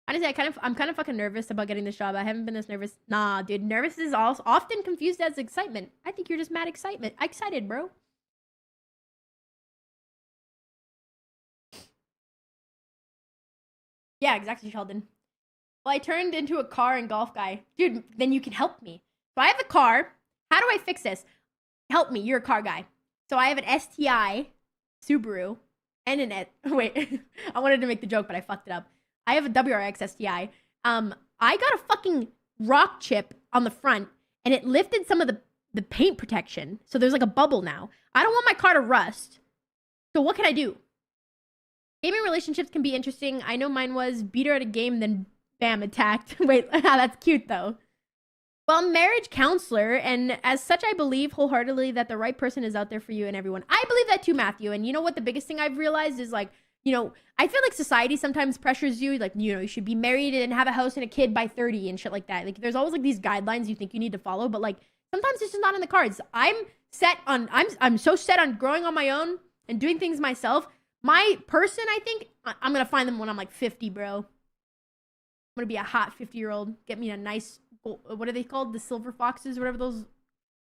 Honestly, I'm kind of fucking nervous about getting this job. I haven't been this nervous. Nah, dude, nervous is also often confused as excitement. I think you're just mad excited, bro. Yeah, exactly, Sheldon. Well, I turned into a car and golf guy. Dude, then you can help me. So I have a car. How do I fix this? Help me, you're a car guy. So I have an STI, Subaru, and an wait, I wanted to make the joke, but I fucked it up. I have a WRX STI. I got a fucking rock chip on the front, and it lifted some of the paint protection. So there's like a bubble now. I don't want my car to rust. So what can I do? Gaming relationships can be interesting. I know mine was beat her at a game, then bam, attacked. Wait, that's cute though. Well, marriage counselor, and as such, I believe wholeheartedly that the right person is out there for you and everyone. I believe that too, Matthew. And you know what? The biggest thing I've realized is like, you know, I feel like society sometimes pressures you, like, you know, you should be married and have a house and a kid by 30 and shit like that. Like, there's always like these guidelines you think you need to follow, but like sometimes it's just not in the cards. I'm so set on growing on my own and doing things myself. My person, I think, I'm gonna find them when I'm like 50, bro. I'm gonna be a hot 50-year-old. Get me a nice, what are they called? The silver foxes, whatever those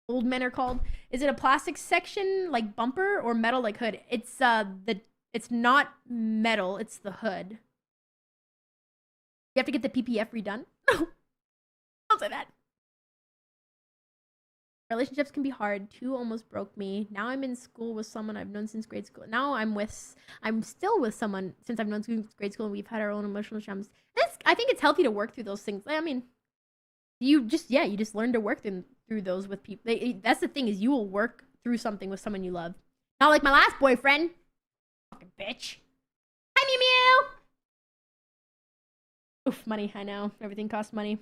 old men are called. Is it a plastic section like bumper or metal like hood? It's it's not metal, it's the hood. You have to get the PPF redone. No, don't say that. Relationships can be hard. 2 almost broke me. Now I'm in school with someone I've known since grade school. Now I'm still with someone since I've known since grade school, and we've had our own emotional traumas. I think it's healthy to work through those things. I mean, you just learn to work through those with people. That's the thing, is you will work through something with someone you love. Not like my last boyfriend. Fucking bitch. Hi, Mew Mew. Oof, money. I know. Everything costs money.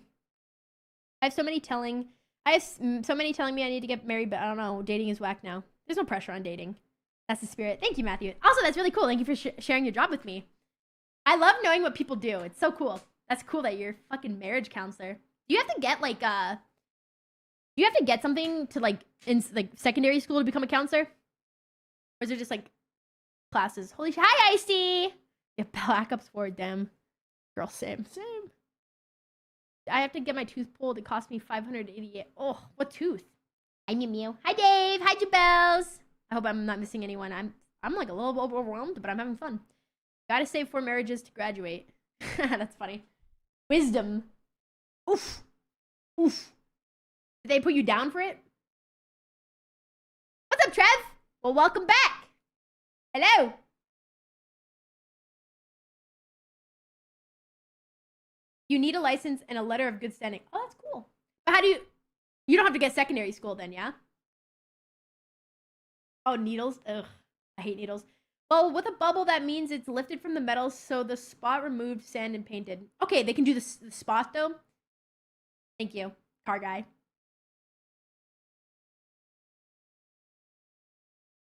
I have so many telling me I need to get married, but I don't know. Dating is whack now. There's no pressure on dating. That's the spirit. Thank you, Matthew. Also, that's really cool. Thank you for sharing your job with me. I love knowing what people do. It's so cool. That's cool that you're a fucking marriage counselor. Do you have to get like do you have to get something to like in like secondary school to become a counselor? Or is it just like classes? Holy shit. Hi, Icy. Yeah, backups for them. Girl, same. I have to get my tooth pulled. It cost me $588. Oh, what tooth? Hi, Mew Mew. Hi, Dave. Hi, Jabels. I hope I'm not missing anyone. I'm like a little overwhelmed, but I'm having fun. Gotta save 4 marriages to graduate. That's funny. Wisdom. Oof. Oof. Did they put you down for it? What's up, Trev? Well, welcome back. Hello. You need a license and a letter of good standing. Oh, that's cool. But how do you don't have to get secondary school then, yeah? Oh, needles. Ugh. I hate needles. Well, with a bubble, that means it's lifted from the metal, so the spot removed, sand, and painted. Okay, they can do the spot, though. Thank you, car guy.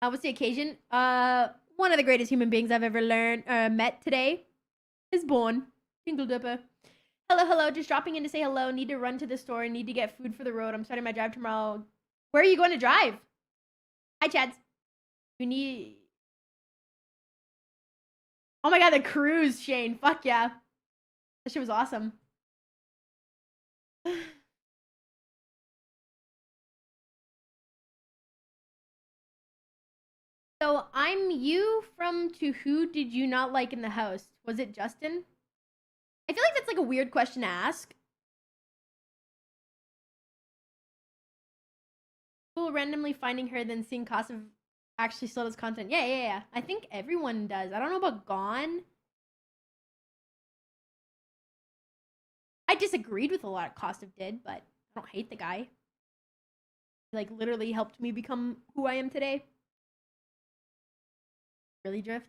What's the occasion? One of the greatest human beings I've ever met today is born. Jingle dipper. Hello, just dropping in to say hello. Need to run to the store. Need to get food for the road. I'm starting my drive tomorrow. Where are you going to drive? Hi, Chads. You need... Oh my god, the cruise, Shane. Fuck yeah. That shit was awesome. So, I'm you from To Who Did You Not Like in the House? Was it Justin? I feel like that's like a weird question to ask. People randomly finding her, then seeing Kossov actually still does content. Yeah. I think everyone does. I don't know about Gone. I disagreed with a lot Kossov did, but I don't hate the guy. He like literally helped me become who I am today. Really, Drift?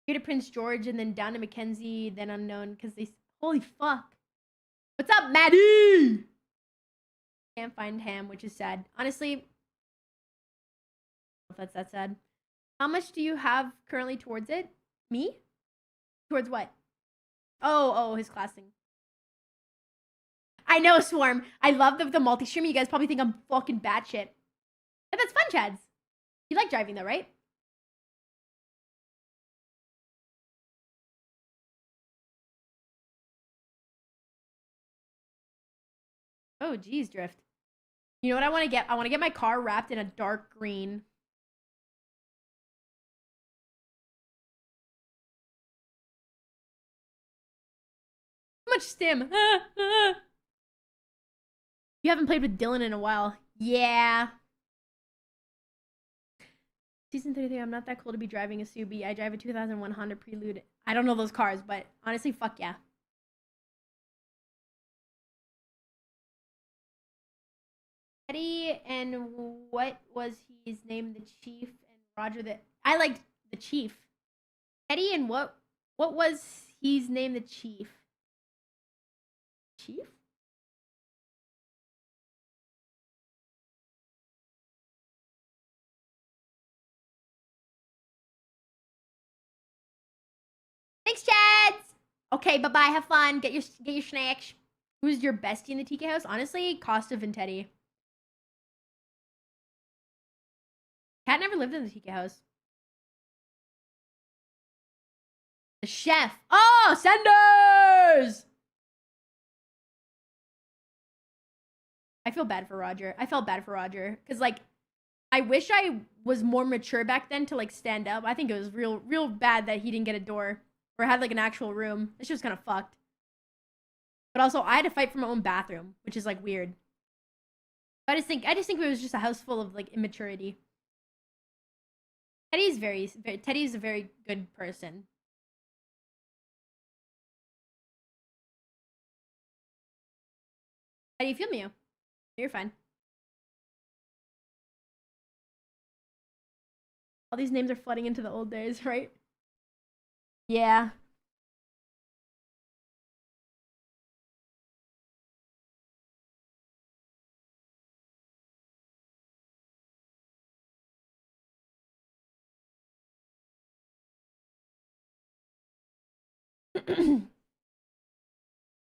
Here to Prince George and then down to Mackenzie, then unknown, because they... Holy fuck. What's up, Maddie? Can't find Ham, which is sad. Honestly, if that's that sad. How much do you have currently towards it? Me? Towards what? Oh, his class thing. I know, Swarm. I love the multi-stream. You guys probably think I'm fucking batshit. But that's fun, Chads. You like driving though, right? Oh, geez, Drift. You know what I want to get? I want to get my car wrapped in a dark green. Too much stim. You haven't played with Dylan in a while. Yeah. Season 33, I'm not that cool to be driving a Subi. I drive a 2001 Honda Prelude. I don't know those cars, but honestly, fuck yeah. Eddie, and what was his name? The Chief and Roger. I liked The chief. Teddy and what was his name? The chief. Chief? Thanks, Chads. Okay, bye-bye. Have fun. Get your snacks. Who's your bestie in the TK house? Honestly, Kostov and Teddy. Cat never lived in the TK house. The chef. Oh, Senders! I feel bad for Roger. I felt bad for Roger. Because, like, I wish I was more mature back then to, like, stand up. I think it was real bad that he didn't get a door. Or had, like, an actual room. This shit was kind of fucked. But also, I had to fight for my own bathroom. Which is, like, weird. I just think it was just a house full of, like, immaturity. Teddy's Teddy's a very good person. How do you feel, Mio? You're fine. All these names are flooding into the old days, right? Yeah.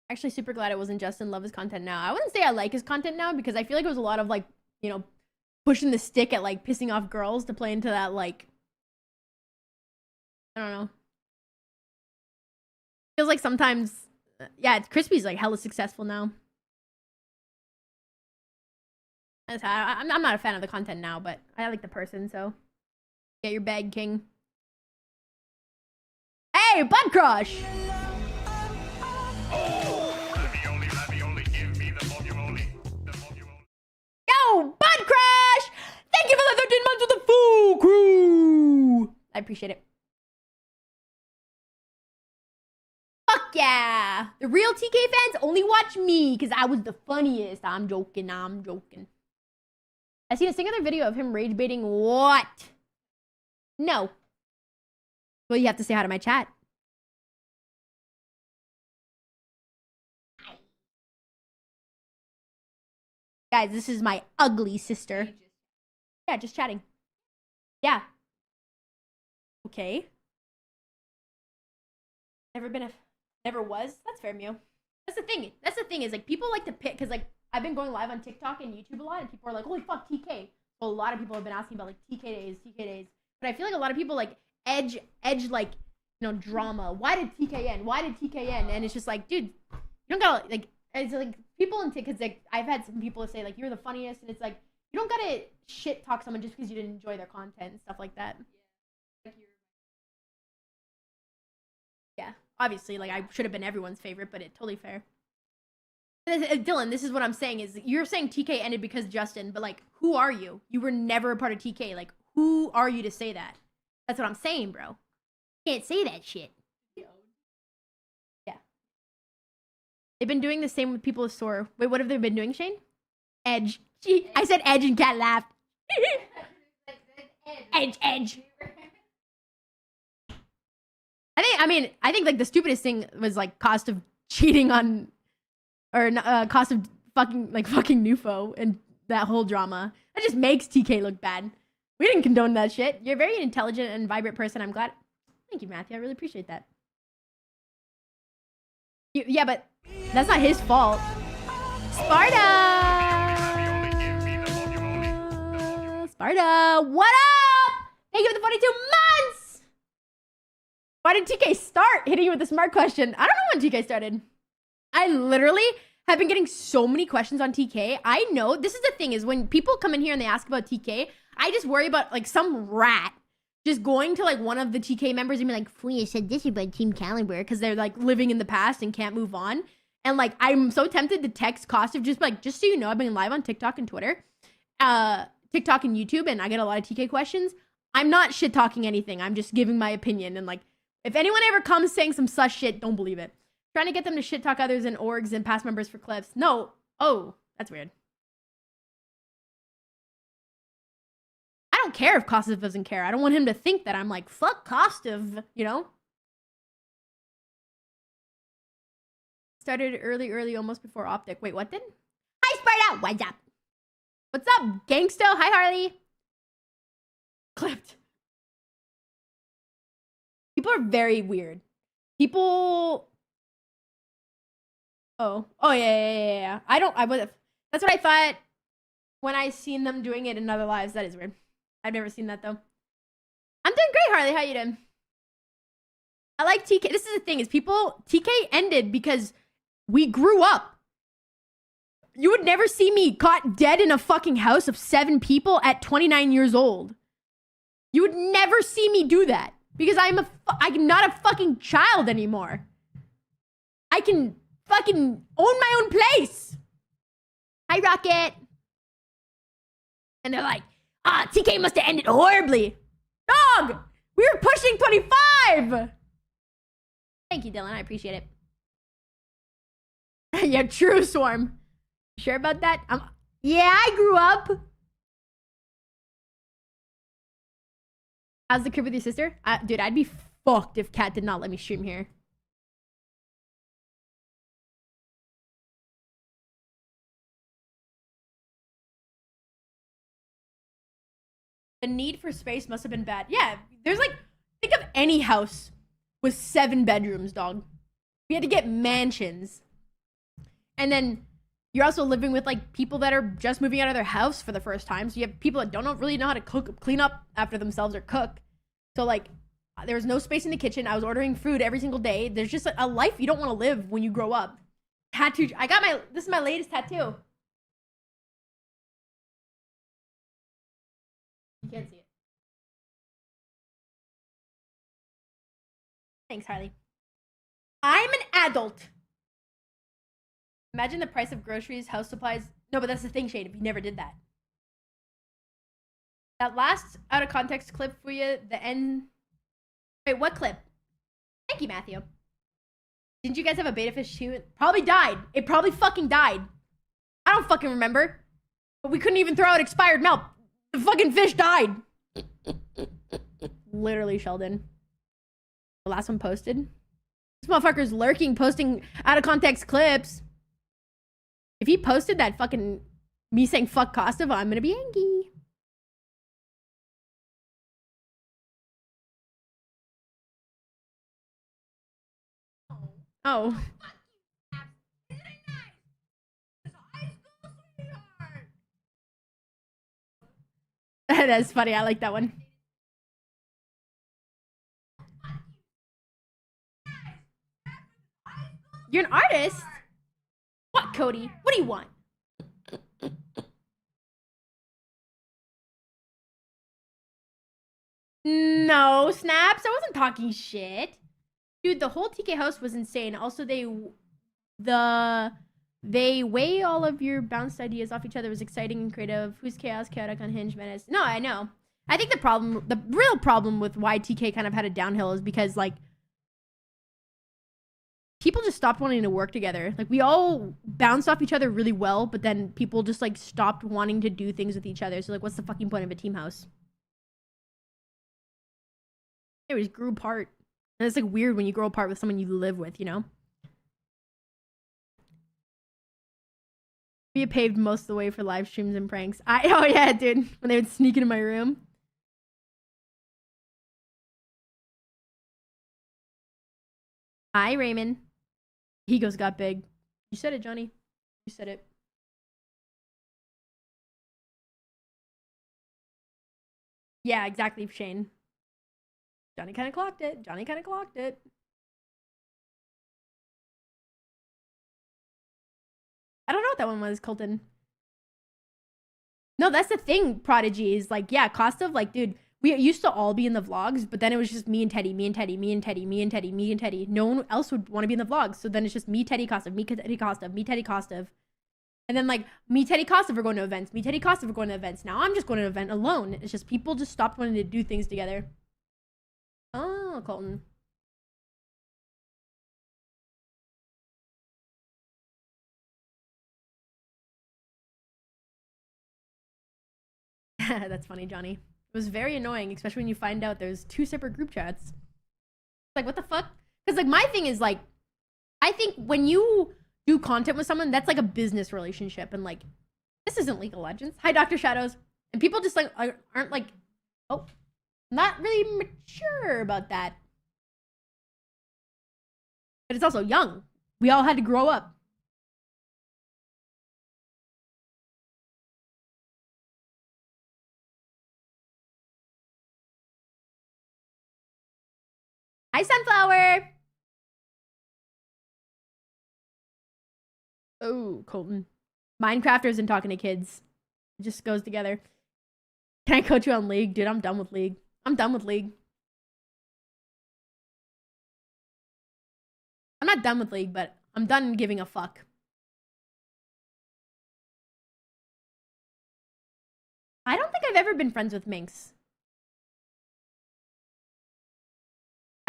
Actually super glad it wasn't Justin. Love his content now. I wouldn't say I like his content now because I feel like it was a lot of, like, you know, pushing the stick at, like, pissing off girls to play into that, like, I don't know. Feels like sometimes, yeah, Crispy's, like, hella successful now. I'm not a fan of the content now, but I like the person, so. Get your bag, king. Hey, Bud Crush! Yo, Bud Crush! Thank you for the 13 months with the full crew! I appreciate it. Fuck yeah! The real TK fans only watch me because I was the funniest. I'm joking. I seen a singular video of him rage baiting. What? No. Well, you have to say hi to my chat. Guys, this is my ugly sister. Yeah, just chatting. Yeah. Okay. Never was. That's fair, Mew. That's the thing. That's the thing is, like, people like to pick, because, like, I've been going live on TikTok and YouTube a lot, and people are like, holy fuck, TK. Well, a lot of people have been asking about, like, TK days. But I feel like a lot of people, like, edge, like, you know, drama. Why did TK end? And it's just like, dude, you don't gotta, like, it's like, people in because, like, I've had some people say, like, you're the funniest, and it's like, you don't gotta shit talk someone just because you didn't enjoy their content and stuff like that. Yeah, obviously, like, I should have been everyone's favorite, but it's totally fair. Dylan, this is what I'm saying is, you're saying TK ended because Justin, but, like, who are you? You were never a part of TK. Like, who are you to say that? That's what I'm saying, bro. You can't say that shit. Yeah. They've been doing the same with people with sore. Wait, what have they been doing, Shane? Edge. Gee, I said edge and Cat laughed. Edge. I think like the stupidest thing was like cost of cheating on, or cost of fucking Nufo and that whole drama. That just makes TK look bad. We didn't condone that shit. You're a very intelligent and vibrant person. I'm glad. Thank you, Matthew. I really appreciate that. Yeah, but that's not his fault. Sparta, what up? Thank you for the 42 months. Why did TK start hitting you with the smart question? I don't know when TK started. I literally have been getting so many questions on TK. I know, this is the thing, is when people come in here and they ask about TK, I just worry about, like, some rat just going to, like, one of the TK members and be like, Fuya said this about Team Caliber, because they're, like, living in the past and can't move on. And, like, I'm so tempted to text Kostov, just so you know, I've been live on TikTok and Twitter, TikTok and YouTube, and I get a lot of TK questions. I'm not shit-talking anything. I'm just giving my opinion. And, like, if anyone ever comes saying some sus shit, don't believe it. Trying to get them to shit-talk others and orgs and past members for clips. No. Oh, that's weird. I don't care if Kostov doesn't care. I don't want him to think that I'm like, fuck Kostov, you know? Started early, almost before Optic. Wait, what then? Hi, Sparta! What's up? What's up, Gangsto? Hi, Harley. Clipped. People are very weird. People... Oh, yeah. That's what I thought when I seen them doing it in other lives. That is weird. I've never seen that, though. I'm doing great, Harley. How you doing? I like TK. This is the thing, is TK ended because we grew up. You would never see me caught dead in a fucking house of 7 people at 29 years old. You would never see me do that because I'm not a fucking child anymore. I can fucking own my own place. Hi, Rocket. And they're like, TK must have ended horribly. Dog, we were pushing 25. Thank you, Dylan. I appreciate it. Yeah, true, Swarm. You sure about that? Yeah, I grew up. How's the crib with your sister? Dude, I'd be fucked if Kat did not let me stream here. The need for space must have been bad. Yeah, there's like, think of any house with 7 bedrooms, dog. We had to get mansions. And then you're also living with like people that are just moving out of their house for the first time. So you have people that don't really know how to clean up after themselves or cook. So like, there was no space in the kitchen. I was ordering food every single day. There's just a life you don't want to live when you grow up. Tattoo. This is my latest tattoo. You can't see it. Thanks, Harley. I'm an adult. Imagine the price of groceries, house supplies. No, but that's the thing, Shade, if you never did that. That last out of context clip for you, the end. Wait, what clip? Thank you, Matthew. Didn't you guys have a beta fish too? It probably died. It probably fucking died. I don't fucking remember. But we couldn't even throw out expired milk. The fucking fish died. Literally, Sheldon. The last one posted. This motherfucker's lurking, posting out of context clips. If he posted that fucking me saying fuck Kostov, I'm gonna be angry. Oh. That's funny. I like that one. You're an artist? What, Cody? What do you want? No, Snaps. I wasn't talking shit. Dude, the whole TK house was insane. Also, they weigh all of your bounced ideas off each other. It was exciting and creative. Who's chaos, chaotic, unhinged, menace? No, I know. I think the real problem with why TK kind of had a downhill is because, like, people just stopped wanting to work together. Like, we all bounced off each other really well, but then people just, like, stopped wanting to do things with each other. So, like, what's the fucking point of a team house? It just grew apart. And it's, like, weird when you grow apart with someone you live with, you know? We had paved most of the way for live streams and pranks. Oh, yeah, dude. When they would sneak into my room. Hi, Raymond. Egos got big. You said it, Johnny. You said it. Yeah, exactly, Shane. Johnny kind of clocked it. Johnny kind of clocked it. I don't know what that one was, Colton. No, that's the thing, Prodigy, is like, yeah, Kostov, like, dude, we used to all be in the vlogs, but then it was just me and Teddy, me and Teddy, me and Teddy, me and Teddy, me and Teddy. No one else would want to be in the vlogs. So then it's just me, Teddy, Kostov, me, Teddy, Kostov, me, Teddy, Kostov. And then, like, me, Teddy, Kostov are going to events. Me, Teddy, Kostov are going to events. Now I'm just going to an event alone. It's just people just stopped wanting to do things together. Oh, Colton. That's funny, Johnny. It was very annoying, especially when you find out there's 2 separate group chats. Like, what the fuck? Because, like, my thing is, like, I think when you do content with someone, that's like a business relationship. And, like, this isn't League of Legends. Hi, Dr. Shadows. And people just, like, aren't, like, oh, not really mature about that. But it's also young. We all had to grow up. Hi, Sunflower. Oh, Colton. Minecrafters and talking to kids. It just goes together. Can I coach you on League? Dude, I'm done with League. I'm done with League. I'm not done with League, but I'm done giving a fuck. I don't think I've ever been friends with Minx.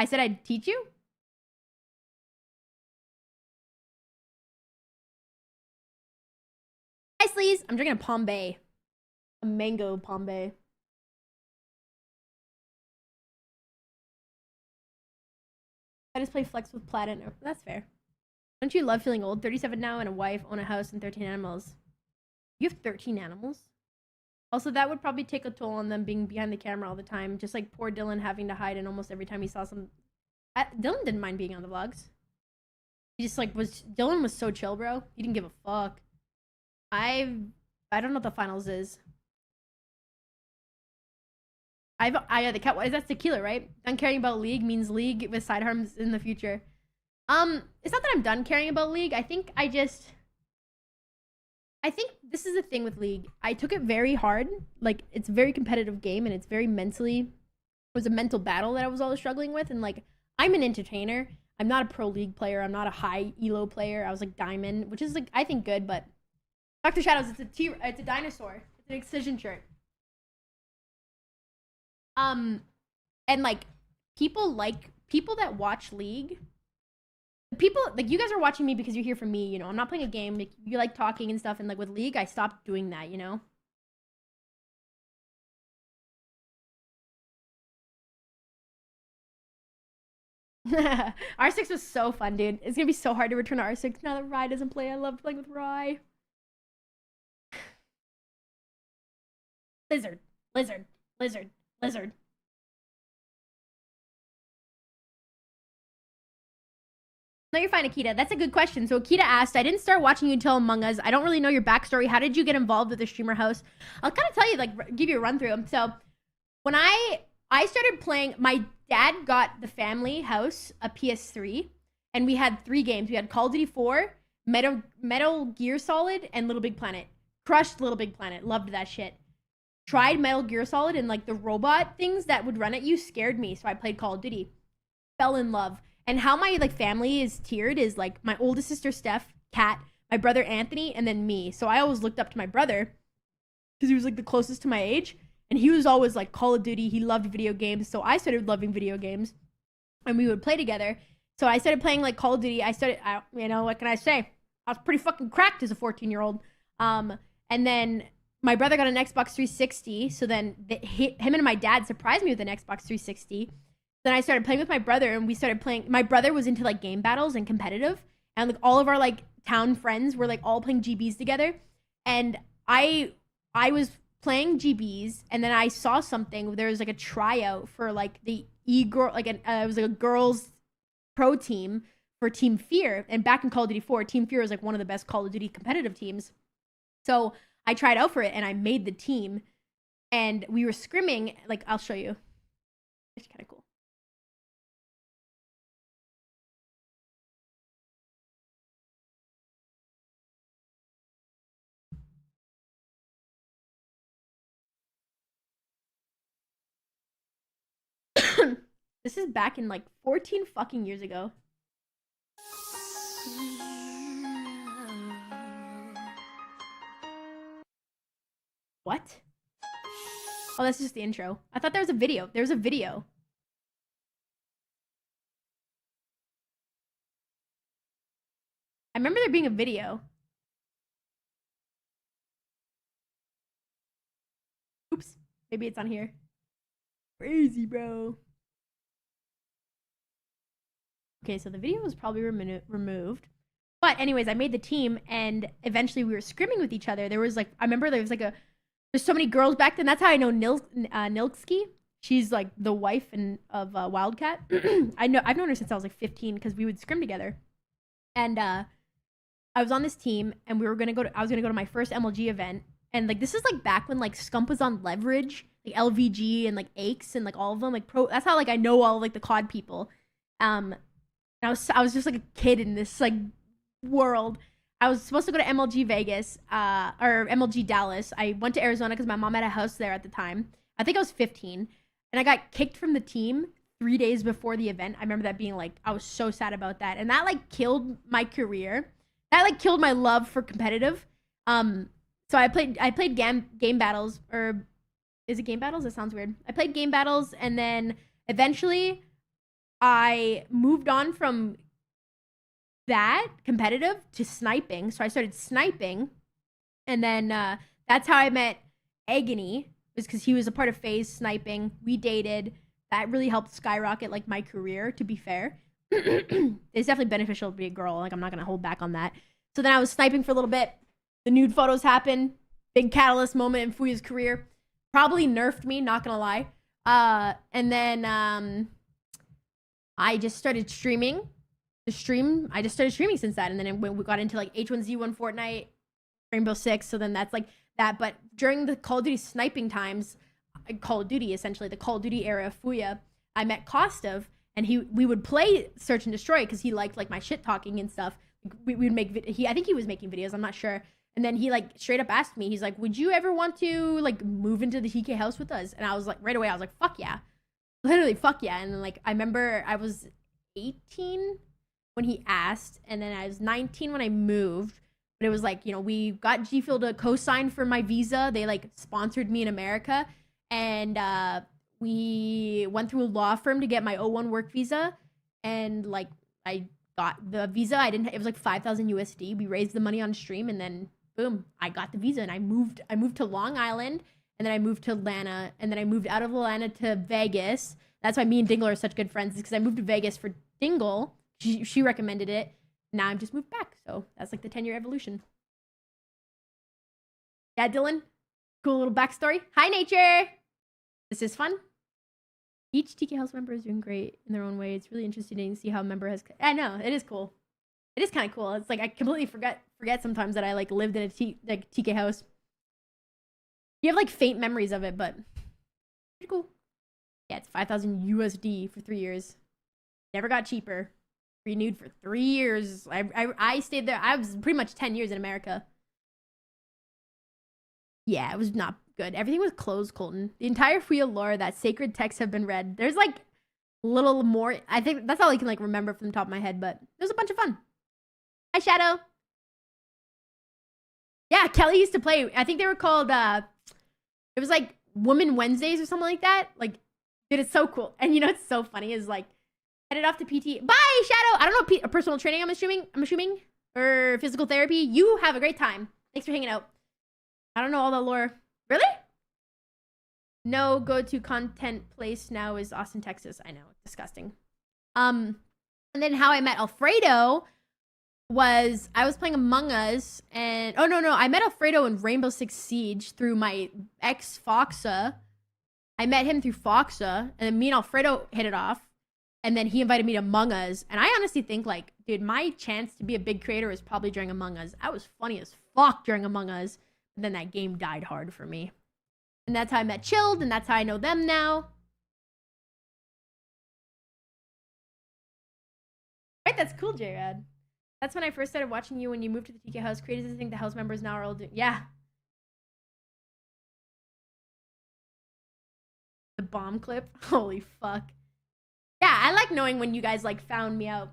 I said I'd teach you? Hi, Sleaze. I'm drinking a Pombe. A mango Pombe. I just play Flex with Platinum. That's fair. Don't you love feeling old? 37 now and a wife, own a house, and 13 animals. You have 13 animals? Also, that would probably take a toll on them being behind the camera all the time. Just like poor Dylan having to hide in almost every time he saw some... Dylan didn't mind being on the vlogs. He just like was... Dylan was so chill, bro. He didn't give a fuck. I don't know what the finals is. The cat. What is that? Tequila, right? Done caring about League means League with sidearms in the future. It's not that I'm done caring about League. I think this is the thing with League. I took it very hard. Like, it's a very competitive game, and it's very mentally... It was a mental battle that I was always struggling with, and, like, I'm an entertainer. I'm not a pro League player. I'm not a high elo player. I was, like, diamond, which is, like, I think good, but... Dr. Shadows, it's a dinosaur. It's an excision shirt. And, like, people that watch League... People, like, you guys are watching me because you're here for me, you know? I'm not playing a game. Like, you like talking and stuff, and, like, with League, I stopped doing that, you know? R6 was so fun, dude. It's gonna be so hard to return to R6 now that Rye doesn't play. I loved playing with Rye. Lizard. Lizard. Lizard. Lizard. No, you're fine, Akita. That's a good question. So Akita asked, I didn't start watching you until Among Us. I don't really know your backstory. How did you get involved with the streamer house? I'll kind of tell you, like, give you a run through. So when I started playing, my dad got the family house a PS3, and we had 3 games. We had Call of Duty 4, Metal Gear Solid, and Little Big Planet. Crushed Little Big Planet. Loved that shit. Tried Metal Gear Solid, and, like, the robot things that would run at you scared me, so I played Call of Duty. Fell in love. And how my, like, family is tiered is, like, my oldest sister, Steph, Kat, my brother, Anthony, and then me. So I always looked up to my brother because he was, like, the closest to my age. And he was always, like, Call of Duty. He loved video games. So I started loving video games. And we would play together. So I started playing, like, Call of Duty. You know, what can I say? I was pretty fucking cracked as a 14-year-old. And then my brother got an Xbox 360. So then him and my dad surprised me with an Xbox 360. Then I started playing with my brother, and we started playing. My brother was into, like, game battles and competitive, and, like, all of our, like, town friends were, like, all playing GBs together. And I was playing GBs, and then I saw something. There was, like, a tryout for, like, the e-girl, like, it was like a girls pro team for Team Fear. And back in Call of Duty 4, Team Fear was, like, one of the best Call of Duty competitive teams. So I tried out for it, and I made the team, and we were scrimming. Like, I'll show you. It's kind of cool. This is back in, like, 14 fucking years ago. What? Oh, that's just the intro. I thought there was a video. There's a video. I remember there being a video. Oops. Maybe it's on here. Crazy, bro. Okay, so the video was probably removed. But anyways, I made the team, and eventually we were scrimming with each other. There was like, I remember there was like there's so many girls back then. That's how I know Nilski. She's like the wife of Wildcat. I've known her since I was like 15 because we would scrim together. And I was on this team, and I was gonna go to my first MLG event. And like this is like back when like Scump was on Leverage, like LVG and like Aches and like all of them, like pro. That's how like I know all of, like the COD people. And I was just like a kid in this like world. I was supposed to go to MLG Vegas, or MLG Dallas. I went to Arizona because my mom had a house there at the time. I think I was 15, and I got kicked from the team 3 days before the event. I remember that being like, I was so sad about that, and that like killed my career. That like killed my love for competitive. So I played game battles, or is it game battles? That sounds weird. I played game battles, and then eventually I moved on from that competitive to sniping. So I started sniping, and then that's how I met Agony, was because he was a part of FaZe sniping. We dated. That really helped skyrocket like my career, to be fair. It's definitely beneficial to be a girl. Like, I'm not gonna hold back on that. So then I was sniping for a little bit. The nude photos happened. Big catalyst moment in Fuya's career. Probably nerfed me, not gonna lie. And then I just started streaming. I just started streaming since that. And then when we got into like H1Z1 Fortnite, Rainbow Six, so then that's like that. But during the Call of Duty sniping times, Call of Duty, essentially the Call of Duty era of Fuya, I met Kostov, and we would play Search and Destroy because he liked like my shit talking and stuff. We would make I think he was making videos, I'm not sure. And then he like straight up asked me, he's like, would you ever want to like move into the TK house with us? And I was like, right away I was like, fuck yeah, literally fuck yeah. And then like I remember I was 18 when he asked, and then I was 19 when I moved. But it was like, you know, we got G Fuel to co-sign for my visa. They like sponsored me in America, and we went through a law firm to get my O1 work visa, and like I got the visa. It was like 5,000 USD. We raised the money on stream, and then boom, I got the visa, and I moved to Long Island, and then I moved to Atlanta, and then I moved out of Atlanta to Vegas. That's why me and Dingle are such good friends, because I moved to Vegas for Dingle. She recommended it. Now I've just moved back. So that's like the 10-year evolution. Yeah, Dylan. Cool little backstory. Hi, nature. This is fun. Each TK House member is doing great in their own way. It's really interesting to see how a member has... I know, it is cool. It is kind of cool. It's like I completely forget sometimes that I like lived in a TK House. You have like faint memories of it, but pretty cool. Yeah, it's 5,000 USD for 3 years. Never got cheaper. Renewed for 3 years. I stayed there. I was pretty much 10 years in America. Yeah, it was not good. Everything was closed, Colton. The entire Fuya lore, that sacred texts have been read. There's like little more. I think that's all I can like remember from the top of my head, but it was a bunch of fun. Hi, Shadow. Yeah, Kelly used to play. I think they were called it was like Woman Wednesdays or something like that. Like, dude, it's so cool. And you know what's so funny is like, headed off to PT. Bye, Shadow. I don't know, personal training, I'm assuming, or physical therapy. You have a great time. Thanks for hanging out. I don't know all the lore. Really? No go-to content place now is Austin, Texas. I know, disgusting. And then how I met Alfredo was I was playing Among Us, and oh no, I met Alfredo in Rainbow Six Siege through my ex Foxa. I met him through Foxa, and then me and Alfredo hit it off. And then he invited me to Among Us. And I honestly think, like, dude, my chance to be a big creator is probably during Among Us. I was funny as fuck during Among Us. And then that game died hard for me. And that's how I met Chilled, and that's how I know them now. Right, that's cool, J-Rad. That's when I first started watching you when you moved to the TK house. Crazy to think the house members now are all doing... Yeah. The bomb clip? Holy fuck. Yeah, I like knowing when you guys, like, found me out.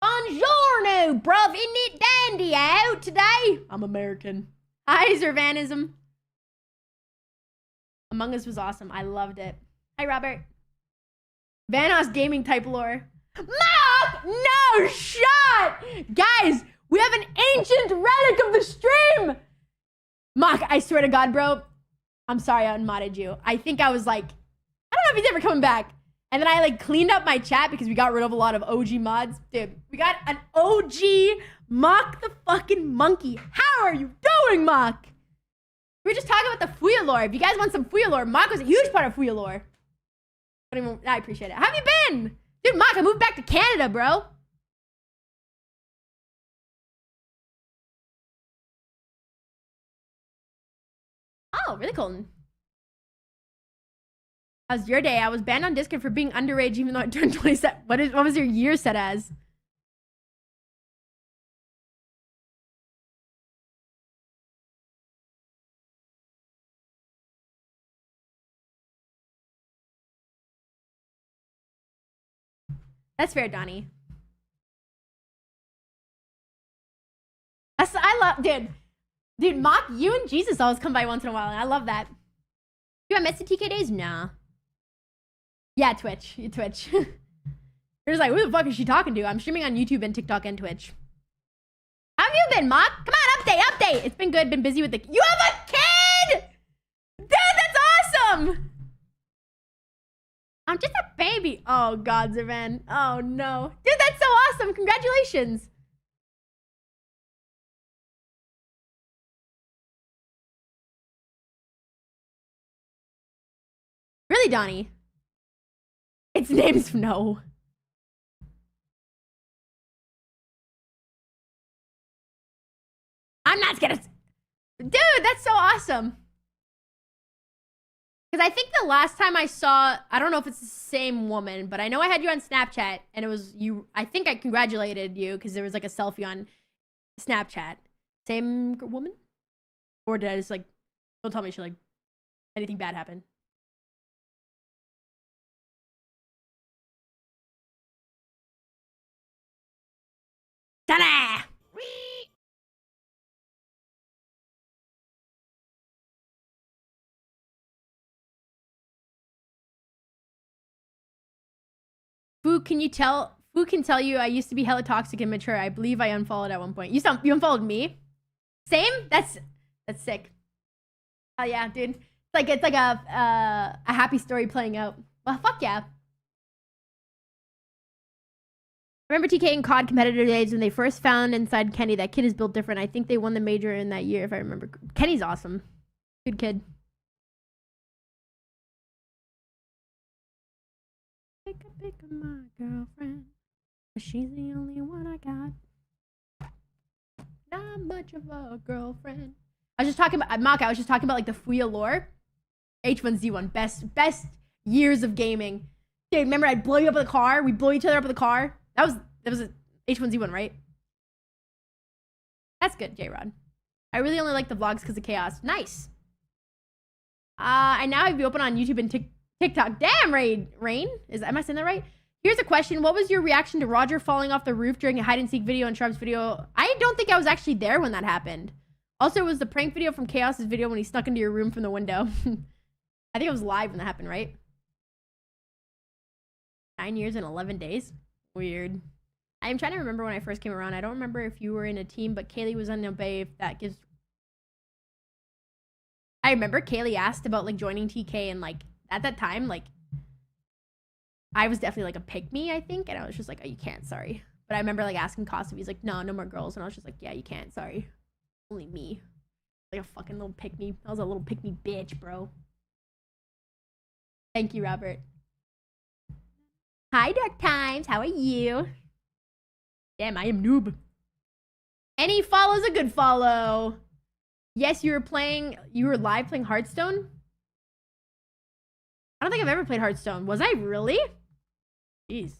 Buongiorno, bruv. Isn't it dandy out today? I'm American. Hi, Zervanism. Among Us was awesome. I loved it. Hi, Robert. Vanoss gaming type lore. Mark! No shot! Guys, we have an ancient relic of the stream! Mark, I swear to God, bro. I'm sorry I unmodded you. I think I was, like... don't know if he's ever coming back. And then I like cleaned up my chat because we got rid of a lot of OG mods. Dude, we got an OG Mock the fucking monkey. How are you doing, Mock? We were just talking about the Fuya lore. If you guys want some Fuya lore, Mock was a huge part of Fuya lore. I appreciate it. How have you been? Dude, Mock, I moved back to Canada, bro. Oh, really, Colton? How's your day? I was banned on Discord for being underage even though I turned 27. What was your year set as? That's fair, Donnie. I love, dude, Mock, you and Jesus always come by once in a while, and I love that. Do I miss the TK days? Nah. Yeah, Twitch. Twitch. You're just like, who the fuck is she talking to? I'm streaming on YouTube and TikTok and Twitch. How have you been, Mock? Come on, update. It's been good. Been busy with the... You have a kid! Dude, that's awesome! I'm just a baby. Oh, God, Zervan. Oh, no. Dude, that's so awesome. Congratulations. Really, Donnie? Its name's no. I'm not scared of... Dude, that's so awesome. Because I think the last time I saw... I don't know if it's the same woman, but I know I had you on Snapchat, and it was you... I think I congratulated you, because there was like a selfie on Snapchat. Same woman? Or did I just like... Don't tell me she like... Anything bad happened. Ta-da! Fu can tell you I used to be hella toxic and mature. I believe I unfollowed at one point. You unfollowed me? Same? That's sick. Oh yeah, dude. It's like a happy story playing out. Well, fuck yeah. Remember TK and COD competitor days when they first found inside Kenny. That kid is built different. I think they won the major in that year, if I remember. Kenny's awesome. Good kid. Pick up my girlfriend. She's the only one I got. Not much of a girlfriend. I was just talking about Mock. I was just talking about like the Fuya lore. H1Z1, best years of gaming. Dude, remember I'd blow you up with a car? We blow each other up with a car. That was a H1Z1, right? That's good, J-Rod. I really only like the vlogs because of chaos. Nice. I now have you open on YouTube and TikTok. Damn, Rain. Am I saying that right? Here's a question. What was your reaction to Roger falling off the roof during a hide-and-seek video and Sharp's video? I don't think I was actually there when that happened. Also, it was the prank video from Chaos's video when he snuck into your room from the window. I think it was live when that happened, right? 9 years and 11 days? Weird. I'm trying to remember when I first came around. I don't remember if you were in a team, but Kaylee was on Obey, if that gives... I remember Kaylee asked about, like, joining TK, and, like, at that time, like, I was definitely, like, a pick-me, I think, and I was just like, oh, you can't, sorry. But I remember, like, asking Costa, he's like, no more girls, and I was just like, yeah, you can't, sorry. Only me. Like a fucking little pick-me. I was a little pick-me bitch, bro. Thank you, Robert. Hi, Dark Times. How are you? Damn, I am noob. Any follow's a good follow. Yes, you were live playing Hearthstone? I don't think I've ever played Hearthstone. Was I really? Jeez.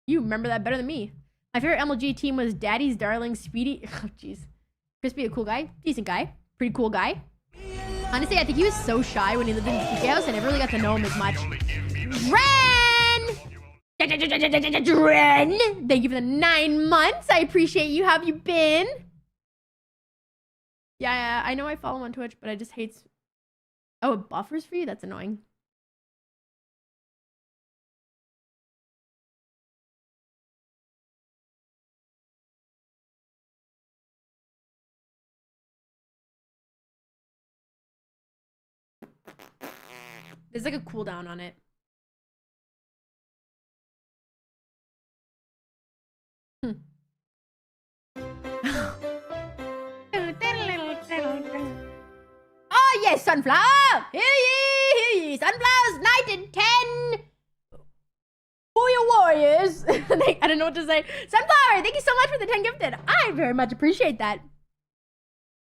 You remember that better than me. My favorite MLG team was Daddy's Darling Speedy. Oh, jeez. Crispy, a cool guy. Decent guy. Pretty cool guy. Honestly, I think he was so shy when he lived in the TK house. I never really got to know him as much. Dren! Thank you for the 9 months. I appreciate you. How have you been? Yeah, I know I follow him on Twitch, but I just hate... Oh, it buffers for you? That's annoying. There's like a cooldown on it. Hey, Sunflower! Hear ye, hear ye! Sunflower's night in 10! For your warriors! I don't know what to say. Sunflower, thank you so much for the 10 gifted. I very much appreciate that.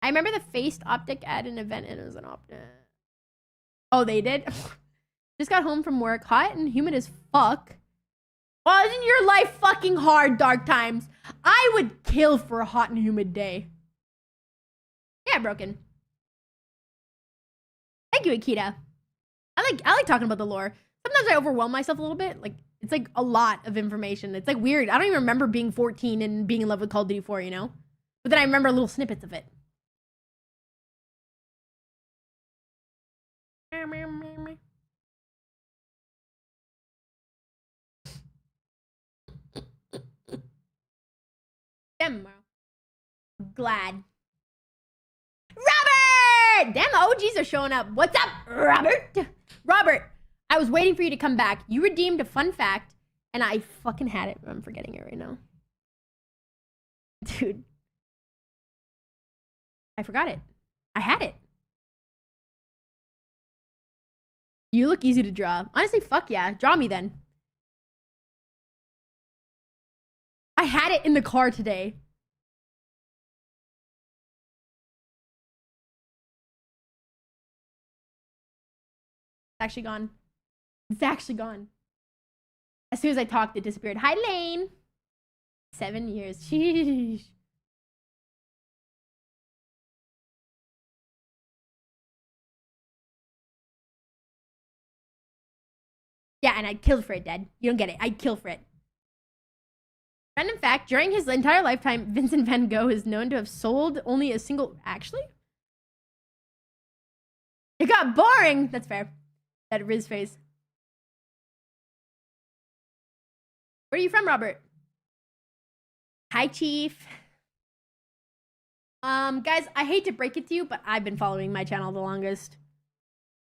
I remember the faced optic at an event and it was an optic. Oh, they did? Just got home from work, hot and humid as fuck. Oh, isn't your life fucking hard, Dark Times? I would kill for a hot and humid day. Yeah, broken. Thank you, Akita. I like talking about the lore. Sometimes I overwhelm myself a little bit. Like, it's like a lot of information. It's like weird. I don't even remember being 14 and being in love with Call of Duty 4, you know? But then I remember little snippets of it. Damn, glad. Robert! Damn, the OGs are showing up. What's up, Robert? Robert, I was waiting for you to come back. You redeemed a fun fact, and I fucking had it. I'm forgetting it right now. Dude. I forgot it. I had it. You look easy to draw. Honestly, fuck yeah. Draw me then. I had it in the car today. It's actually gone. It's actually gone. As soon as I talked, it disappeared. Hi, Lane. 7 years. Sheesh. Yeah, and I'd kill for it, Dad. You don't get it. I'd kill for it. Random fact, during his entire lifetime, Vincent van Gogh is known to have sold only a single... Actually? It got boring! That's fair. That Riz face. Where are you from, Robert? Hi, Chief. Guys, I hate to break it to you, but I've been following my channel the longest.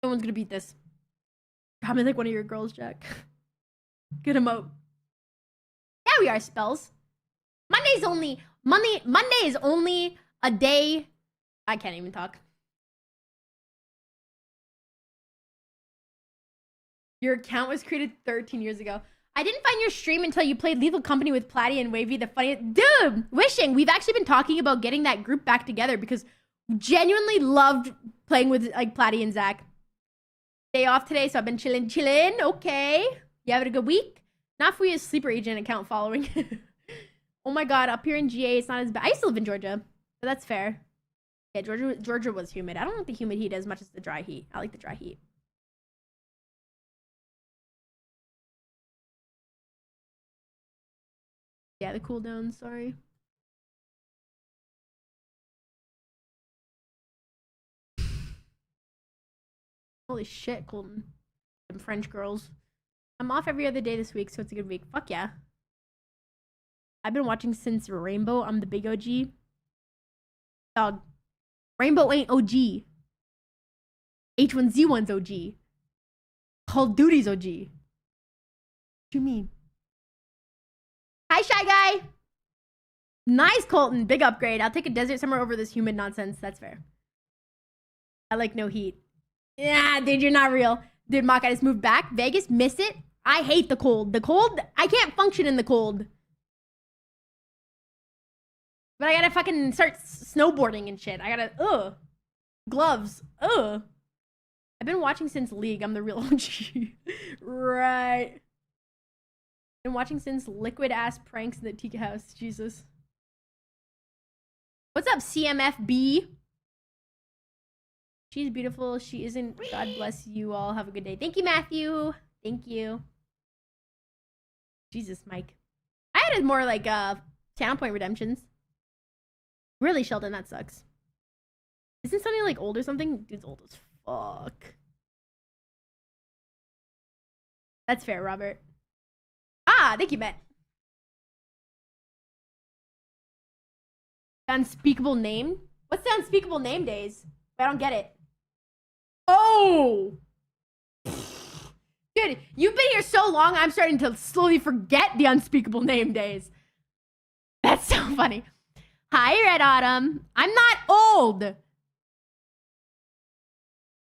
Someone's gonna beat this. Probably like one of your girls, Jack. Good emote. Yeah, we are, Spells. Monday is only a day. I can't even talk. Your account was created 13 years ago. I didn't find your stream until you played Lethal Company with Platty and Wavy. The funniest... Dude! Wishing! We've actually been talking about getting that group back together because we genuinely loved playing with, like, Platty and Zach. Day off today, so I've been chilling. Okay. You having a good week? Not for your sleeper agent account following. Oh my god, up here in GA, it's not as bad. I used to live in Georgia, but that's fair. Yeah, Georgia was humid. I don't like the humid heat as much as the dry heat. I like the dry heat. Yeah, the cooldown, sorry. Holy shit, Colton. Them French girls. I'm off every other day this week, so it's a good week. Fuck yeah. I've been watching since Rainbow. I'm the big OG. Dog. Rainbow ain't OG. H1Z1's OG. Call of Duty's OG. What do you mean? Hi, Shy Guy. Nice, Colton. Big upgrade. I'll take a desert summer over this humid nonsense. That's fair. I like no heat. Yeah, dude, you're not real. Dude, Mock, I just moved back. Vegas, miss it. I hate the cold. The cold, I can't function in the cold. But I gotta fucking start snowboarding and shit. I gotta, gloves, I've been watching since League. I'm the real OG. Right. Been watching since liquid ass pranks in the Tika house. Jesus. What's up, CMFB? She's beautiful. She isn't. God bless you all. Have a good day. Thank you, Matthew. Thank you. Jesus, Mike. I had more like channel point redemptions. Really, Sheldon, that sucks. Isn't something like old or something? Dude's old as fuck. That's fair, Robert. Ah, thank you, Bet. The unspeakable name? What's the unspeakable name days? I don't get it. Oh! Dude, you've been here so long, I'm starting to slowly forget the unspeakable name days. That's so funny. Hi, Red Autumn. I'm not old.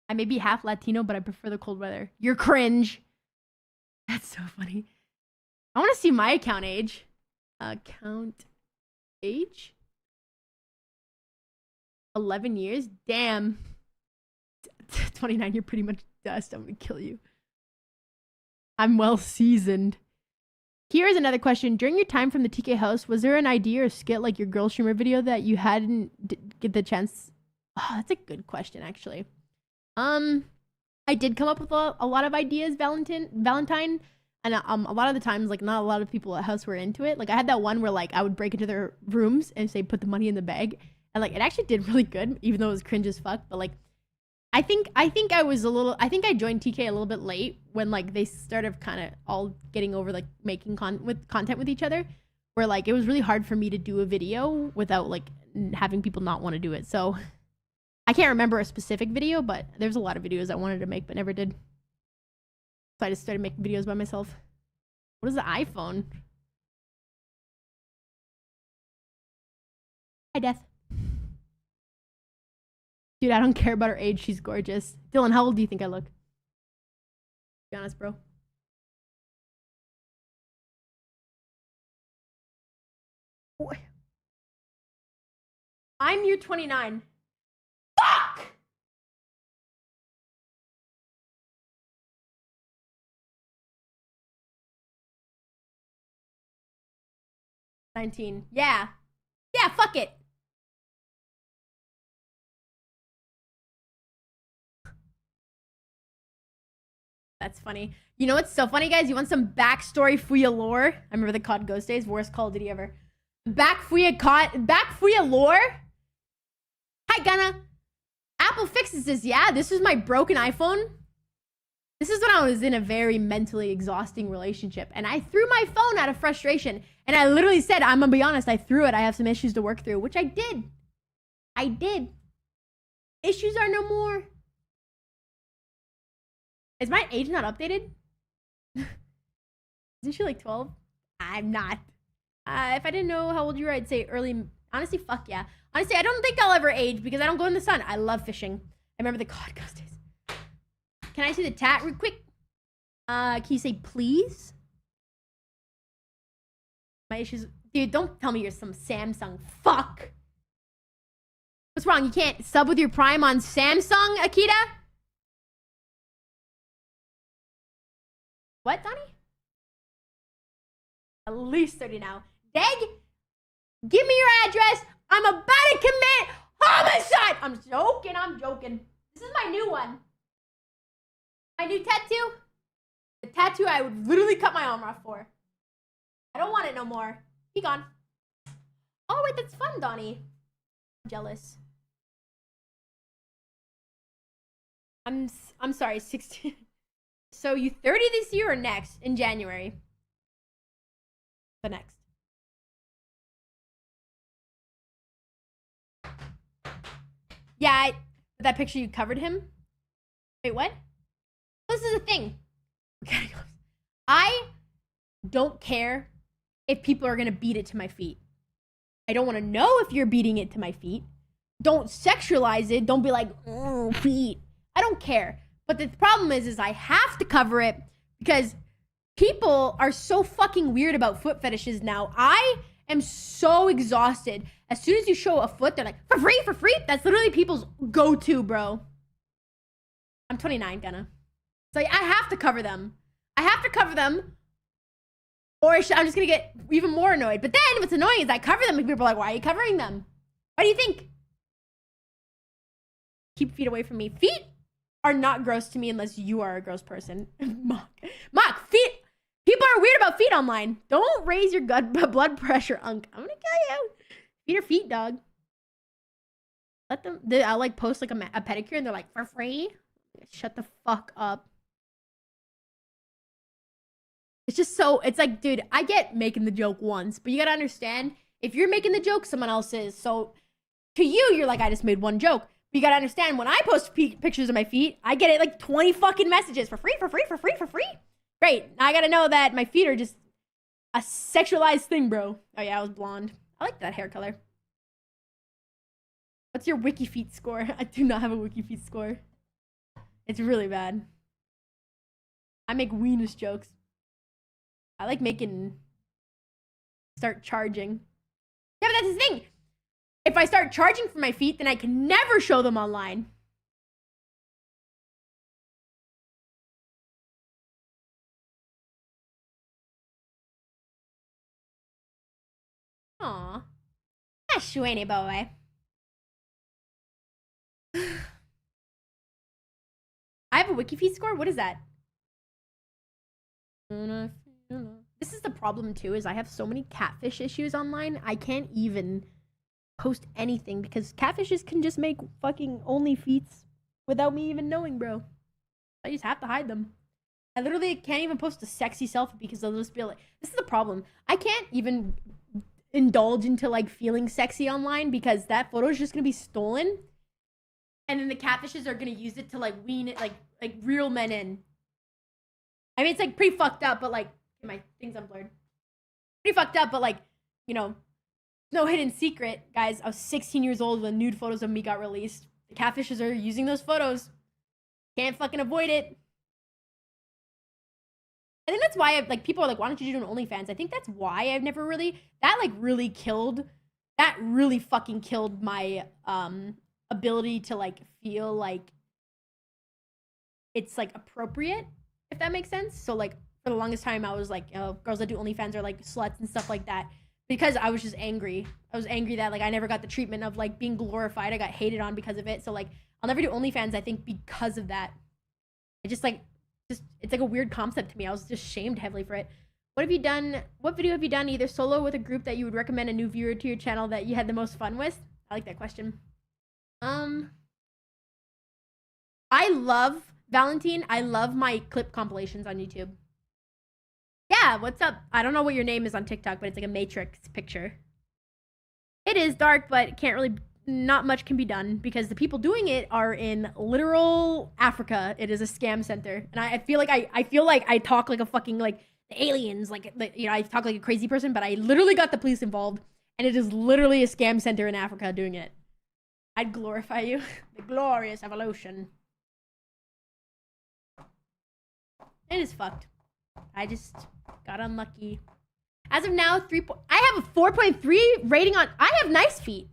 I may be half Latino, but I prefer the cold weather. You're cringe. That's so funny. I want to see my account age. Account age? 11 years? Damn. 29, you're pretty much dust. I'm gonna kill you. I'm well seasoned. Here's another question. During your time from the TK house, was there an idea or skit like your girl streamer video that you hadn't get the chance? Oh, that's a good question, actually. I did come up with a lot of ideas, Valentine, and a lot of the times, like, not a lot of people at house were into it. Like, I had that one where, like, I would break into their rooms and say, put the money in the bag, and, like, it actually did really good, even though it was cringe as fuck. But, like, I think I joined TK a little bit late when, like, they started kind of all getting over, like, making content with each other, where, like, it was really hard for me to do a video without, like, having people not want to do it. So I can't remember a specific video, but there's a lot of videos I wanted to make but never did. So I just started making videos by myself. What is the iPhone? Hi, Death. Dude, I don't care about her age. She's gorgeous. Dylan, how old do you think I look? Be honest, bro. Boy. I'm year 29. Fuck! Yeah. Yeah, fuck it. That's funny. You know what's so funny, guys? You want some backstory Fuya lore? I remember the COD Ghost days. Worst Call of Duty ever. Back Fuya lore? Hi, Gunna. Apple fixes this. Yeah, this was my broken iPhone. This is when I was in a very mentally exhausting relationship. And I threw my phone out of frustration. And I literally said, I'm gonna be honest, I threw it. I have some issues to work through, which I did. I did. Issues are no more. Is my age not updated? Isn't she like 12? I'm not. If I didn't know how old you were, I'd say early. Honestly, fuck yeah. Honestly, I don't think I'll ever age because I don't go in the sun. I love fishing. I remember the COD Ghost days. Can I see the tat real quick? Can you say please? My issues. Dude, don't tell me you're some Samsung. Fuck. What's wrong? You can't sub with your Prime on Samsung, Akita? What, Donnie? At least 30 now. Deg, give me your address. I'm about to commit homicide. I'm joking. This is my new one. My new tattoo. The tattoo I would literally cut my arm off for. I don't want it no more. Be gone. Oh, wait, that's fun, Donnie. I'm jealous. I'm sorry, 16. So you 30 this year or next? In January? The next. Yeah, that picture you covered him? Wait, what? This is a thing. Okay. I don't care if people are gonna beat it to my feet. I don't want to know if you're beating it to my feet. Don't sexualize it. Don't be like, oh, feet. I don't care. But the problem is I have to cover it because people are so fucking weird about foot fetishes now. I am so exhausted. As soon as you show a foot, they're like, for free? That's literally people's go-to, bro. I'm 29, Gunna. So I have to cover them. Or I'm just gonna get even more annoyed. But then what's annoying is I cover them and people are like, why are you covering them? What do you think? Keep feet away from me. Feet are not gross to me unless you are a gross person. Mock, feet. People are weird about feet online. Don't raise your blood pressure, Unk. I'm gonna kill you. Feet are feet, dog. Let them. I'll like post like a pedicure and they're like, for free? Shut the fuck up. It's just so, it's like, dude, I get making the joke once, but you gotta understand, if you're making the joke, someone else is. So to you, you're like, I just made one joke. But you gotta understand, when I post pictures of my feet, I get it like 20 fucking messages for free. Great. Now I gotta know that my feet are just a sexualized thing, bro. Oh yeah, I was blonde. I like that hair color. What's your wiki feet score? I do not have a wiki feet score. It's really bad. I make weenus jokes. I like making... Start charging. Yeah, but that's the thing. If I start charging for my feet, then I can never show them online. Aw. That's sweetie boy. I have a Wikifeed score? What is that? This is the problem too, is I have so many catfish issues online, I can't even post anything because catfishes can just make fucking only feats without me even knowing, bro. I just have to hide them. I literally can't even post a sexy selfie because they'll just be like, this is the problem. I can't even indulge into like feeling sexy online because that photo is just gonna be stolen. And then the catfishes are gonna use it to like wean it, like reel men in. I mean, it's like pretty fucked up, but like, my things unblurred. Pretty fucked up, but like, you know, no hidden secret, guys. I was 16 years old when nude photos of me got released. The catfishes are using those photos. Can't fucking avoid it. I think that's why like people are like, why don't you do an OnlyFans? I think that's why I've never really really fucking killed my ability to like feel like it's like appropriate, if that makes sense. So like for the longest time I was like, oh, girls that do OnlyFans are like sluts and stuff like that. Because I was just angry. I was angry that like I never got the treatment of like being glorified. I got hated on because of it. So like I'll never do OnlyFans, I think, because of that. It just like it's like a weird concept to me. I was just shamed heavily for it. What have you done? What video have you done either solo or with a group that you would recommend a new viewer to your channel that you had the most fun with? I like that question. I love Valentine. I love my clip compilations on YouTube. Yeah, what's up? I don't know what your name is on TikTok, but it's like a matrix picture. It is dark, but can't really, not much can be done because the people doing it are in literal Africa. It is a scam center. And I feel like I talk like a fucking like the aliens, like you know, I talk like a crazy person, but I literally got the police involved and it is literally a scam center in Africa doing it. I'd glorify you. The glorious evolution. It is fucked. I just got unlucky. As of now, I have a 4.3 rating on. I have nice feet.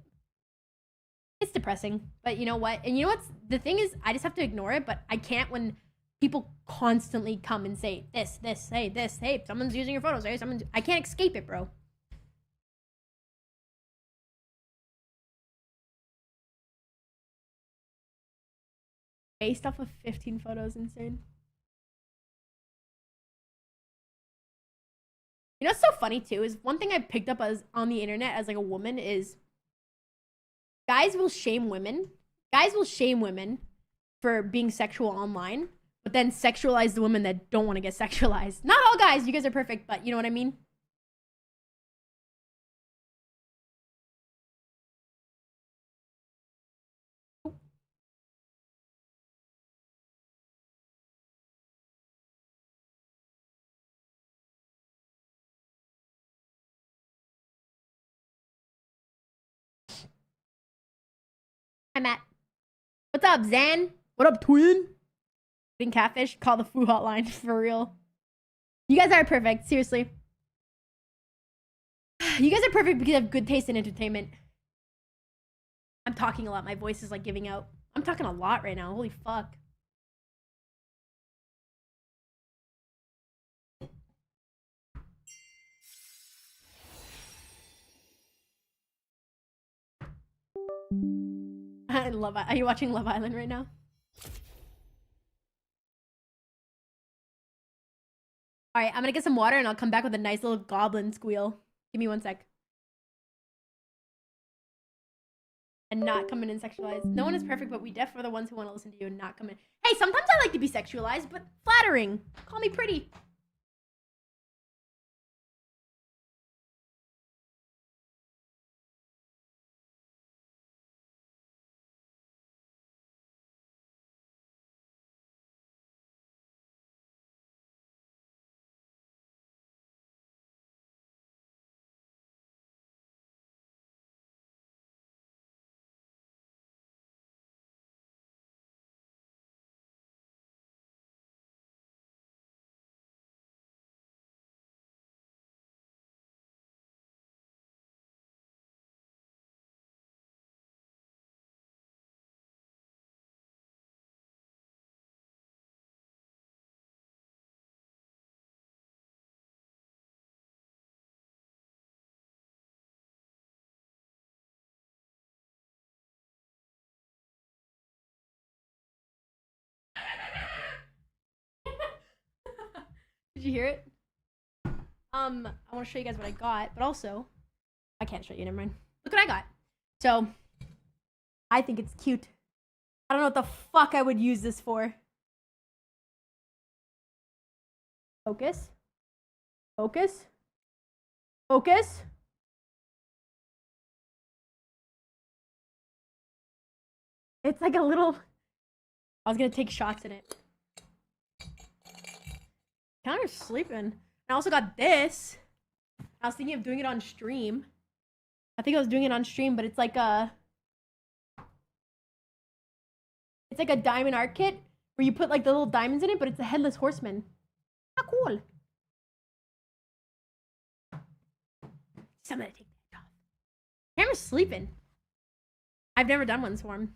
It's depressing, but you know what? And you know what's the thing is, I just have to ignore it. But I can't when people constantly come and say this, hey, this, hey, someone's using your photos, hey, someone's. I can't escape it, bro. Based off of 15 photos, insane. You know what's so funny too is one thing I picked up as on the internet as like a woman is guys will shame women. Guys will shame women for being sexual online, but then sexualize the women that don't want to get sexualized. Not all guys, you guys are perfect, but you know what I mean? Hi, Matt. What's up, Zan? What up, twin? Being catfish? Call the foo hotline for real. You guys are perfect, seriously. You guys are perfect because you have good taste in entertainment. I'm talking a lot. My voice is like giving out. I'm talking a lot right now. Holy fuck. I love it. Are you watching Love Island right now? All right, I'm gonna get some water and I'll come back with a nice little goblin squeal. Give me 1 sec. And not coming in sexualized. No one is perfect, but we definitely are the ones who want to listen to you and not come in. Hey, sometimes I like to be sexualized, but flattering. Call me pretty. Did you hear it? I want to show you guys what I got, but also, I can't show you, never mind. Look what I got. So, I think it's cute. I don't know what the fuck I would use this for. Focus. Focus. Focus. It's like a little... I was gonna take shots in it. Kind of sleeping. I also got this. I was thinking of doing it on stream. I think I was doing it on stream, but it's like a... It's like a diamond art kit where you put like the little diamonds in it, but it's a headless horseman. How cool. So I'm gonna take that off. Camera's sleeping. I've never done one swarm.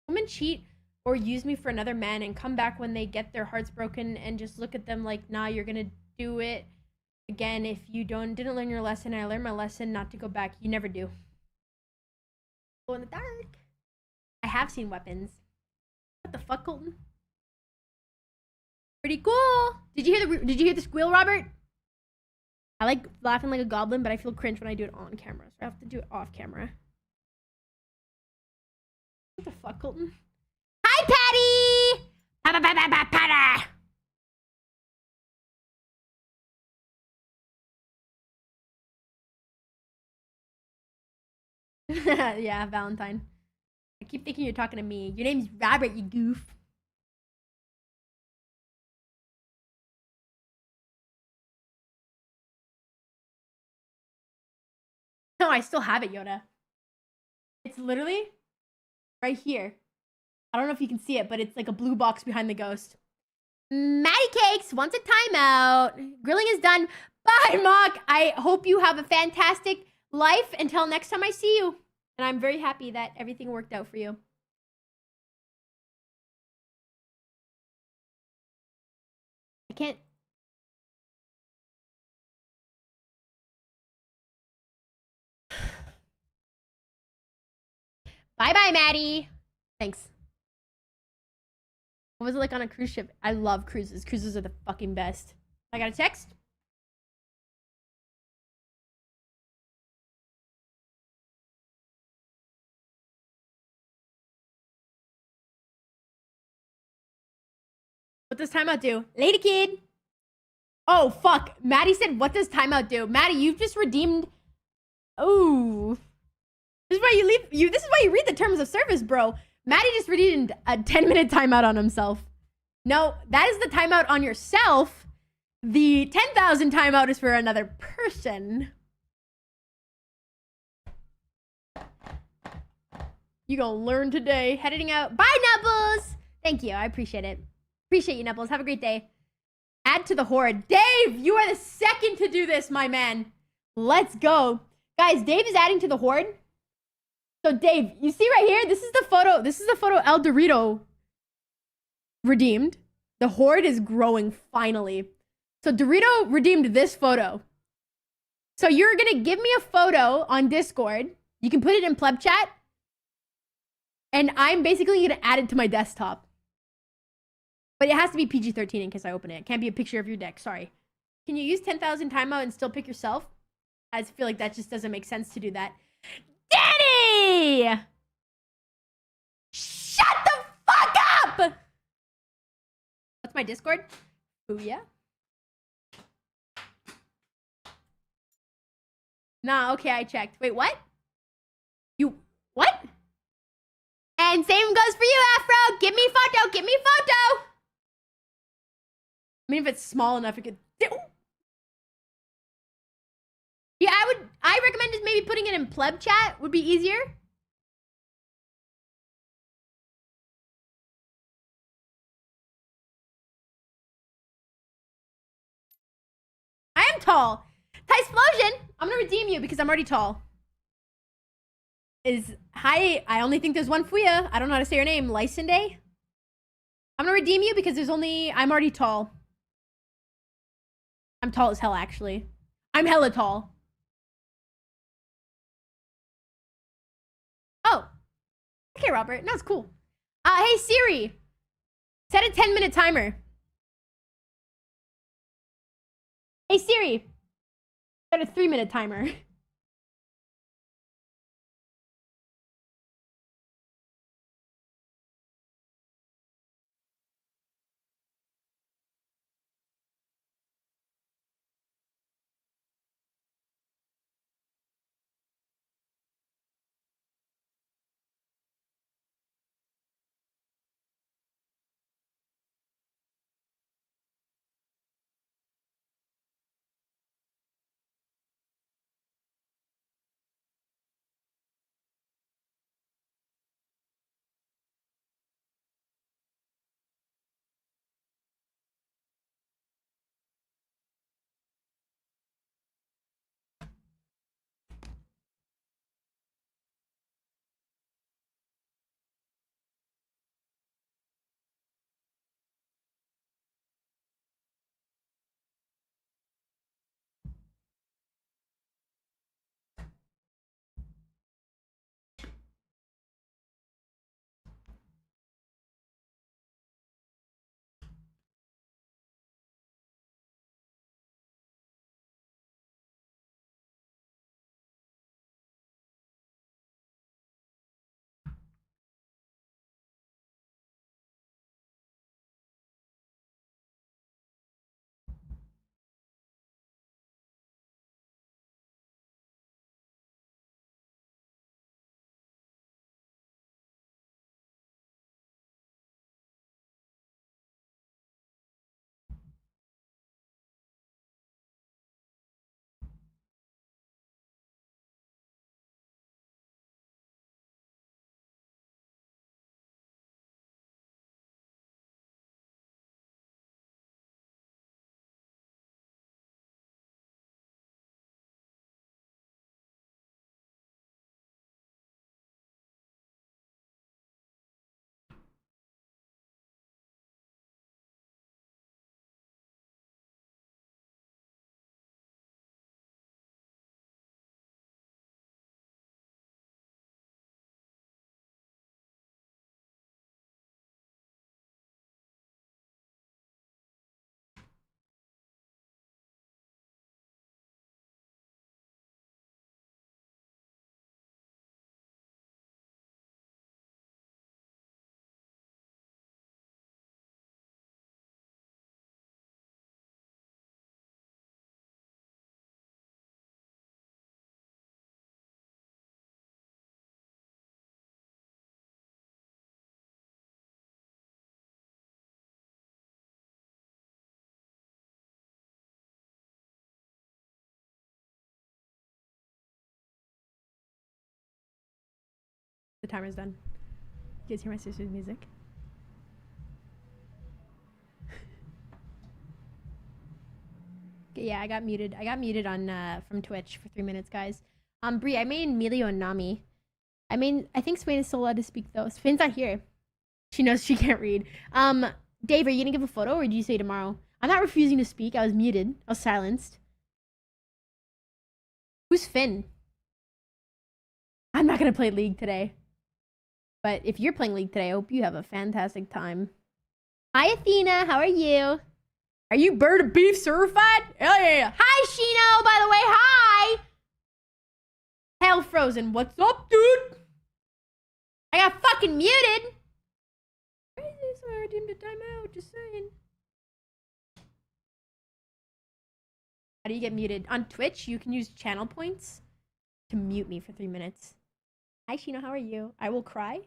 Women cheat or use me for another man and come back when they get their hearts broken and just look at them like, nah, you're gonna do it again if you didn't learn your lesson. I learned my lesson not to go back. You never do. Glow in the dark. I have seen weapons. What the fuck, Colton? Pretty cool. Did you hear the squeal, Robert? I like laughing like a goblin, but I feel cringe when I do it on camera, so I have to do it off camera. What the fuck, Colton? Hi, Patty! Yeah, Valentine. I keep thinking you're talking to me. Your name's Robert, you goof. No, I still have it, Yoda. It's literally right here. I don't know if you can see it, but it's like a blue box behind the ghost. Matty Cakes wants a timeout. Grilling is done. Bye, Mock. I hope you have a fantastic life until next time I see you. And I'm very happy that everything worked out for you. I can't... Bye-bye, Maddie. Thanks. What was it like on a cruise ship? I love cruises. Cruises are the fucking best. I got a text? What does timeout do? Lady kid. Oh, fuck. Maddie said, what does timeout do? Maddie, you've just redeemed... Oh. This is why you leave... This is why you read the terms of service, bro. Maddie just redeemed a 10-minute timeout on himself. No, that is the timeout on yourself. The 10,000 timeout is for another person. You gonna learn today. Heading out. Bye, Nubbles. Thank you. I appreciate it. Appreciate you, Nubbles. Have a great day. Add to the horde. Dave, you are the second to do this, my man. Let's go. Guys, Dave is adding to the horde. So, Dave, you see right here? This is the photo. This is the photo El Dorito redeemed. The horde is growing finally. So, Dorito redeemed this photo. So, you're going to give me a photo on Discord. You can put it in pleb chat. And I'm basically going to add it to my desktop. But it has to be PG-13 in case I open it. It can't be a picture of your deck. Sorry. Can you use 10,000 timeout and still pick yourself? I just feel like that just doesn't make sense to do that. Danny! Shut the fuck up! What's my Discord? Booyah. Nah, okay, I checked. Wait, what? You... What? And same goes for you, Afro. Give me photo. Give me photo. I mean, if it's small enough, it could... Yeah, I recommend just maybe putting it in pleb chat would be easier. I am tall. Tysplosion, I'm gonna redeem you because I'm already tall. Hi, I only think there's one Fuya. I don't know how to say your name. Lysende? I'm gonna redeem you because I'm already tall. I'm tall as hell, actually. I'm hella tall. Oh. Okay, Robert. That's cool. Hey, Siri. Set a 10-minute timer. Hey Siri, start a 3-minute timer. The timer's done. You guys hear my sister's music? Yeah, I got muted. I got muted on from Twitch for 3 minutes, guys. Bree, I made Emilio and Nami. I think Swain is still allowed to speak though. Swain's not here. She knows she can't read. Dave, are you gonna give a photo or did you say tomorrow? I'm not refusing to speak. I was muted. I was silenced. Who's Finn? I'm not gonna play League today. But if you're playing League today, I hope you have a fantastic time. Hi, Athena. How are you? Are you bird of beef certified? Hell yeah. Hi, Shino, by the way. Hi. Hell Frozen. What's up, dude? I got fucking muted. Why is this? I redeemed a timeout. Just saying. How do you get muted? On Twitch, you can use channel points to mute me for 3 minutes. Hi, Shino. How are you? I will cry.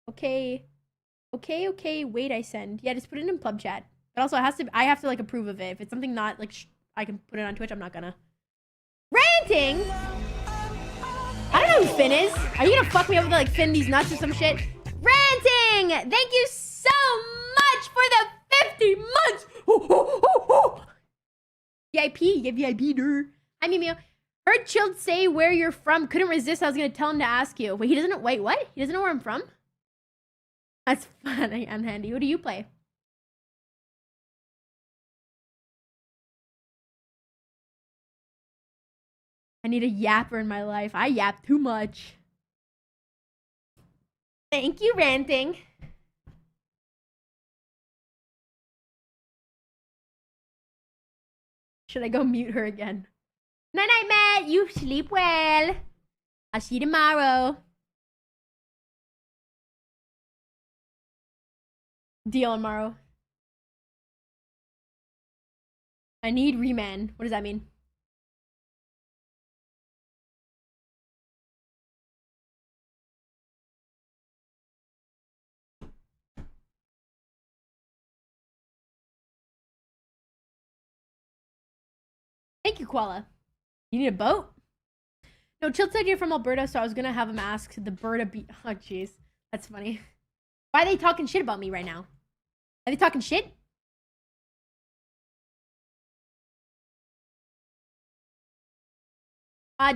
Okay. Okay. Wait, I send. Yeah, just put it in pub chat. But also, I have to like approve of it. If it's something not like I can put it on Twitch, I'm not gonna. Ranting. I don't know who Finn is. Are you gonna fuck me up with like Finn these nuts or some shit? Ranting. Thank you so much for the 50 months. VIP, get VIP, dude. Hi, Mimio. Heard Chilled say where you're from. Couldn't resist. I was gonna tell him to ask you. Wait, he doesn't know. Wait, what? He doesn't know where I'm from? That's fun. I'm handy. Who do you play? I need a yapper in my life. I yap too much. Thank you, Ranting. Should I go mute her again? Night night, Matt. You sleep well. I'll see you tomorrow. Deal tomorrow. I need reman. What does that mean? Thank you, Koala. You need a boat? No, Chilt said you're from Alberta, so I was gonna have him ask the Berta be. Oh, jeez. That's funny. Why are they talking shit about me right now? Are they talking shit?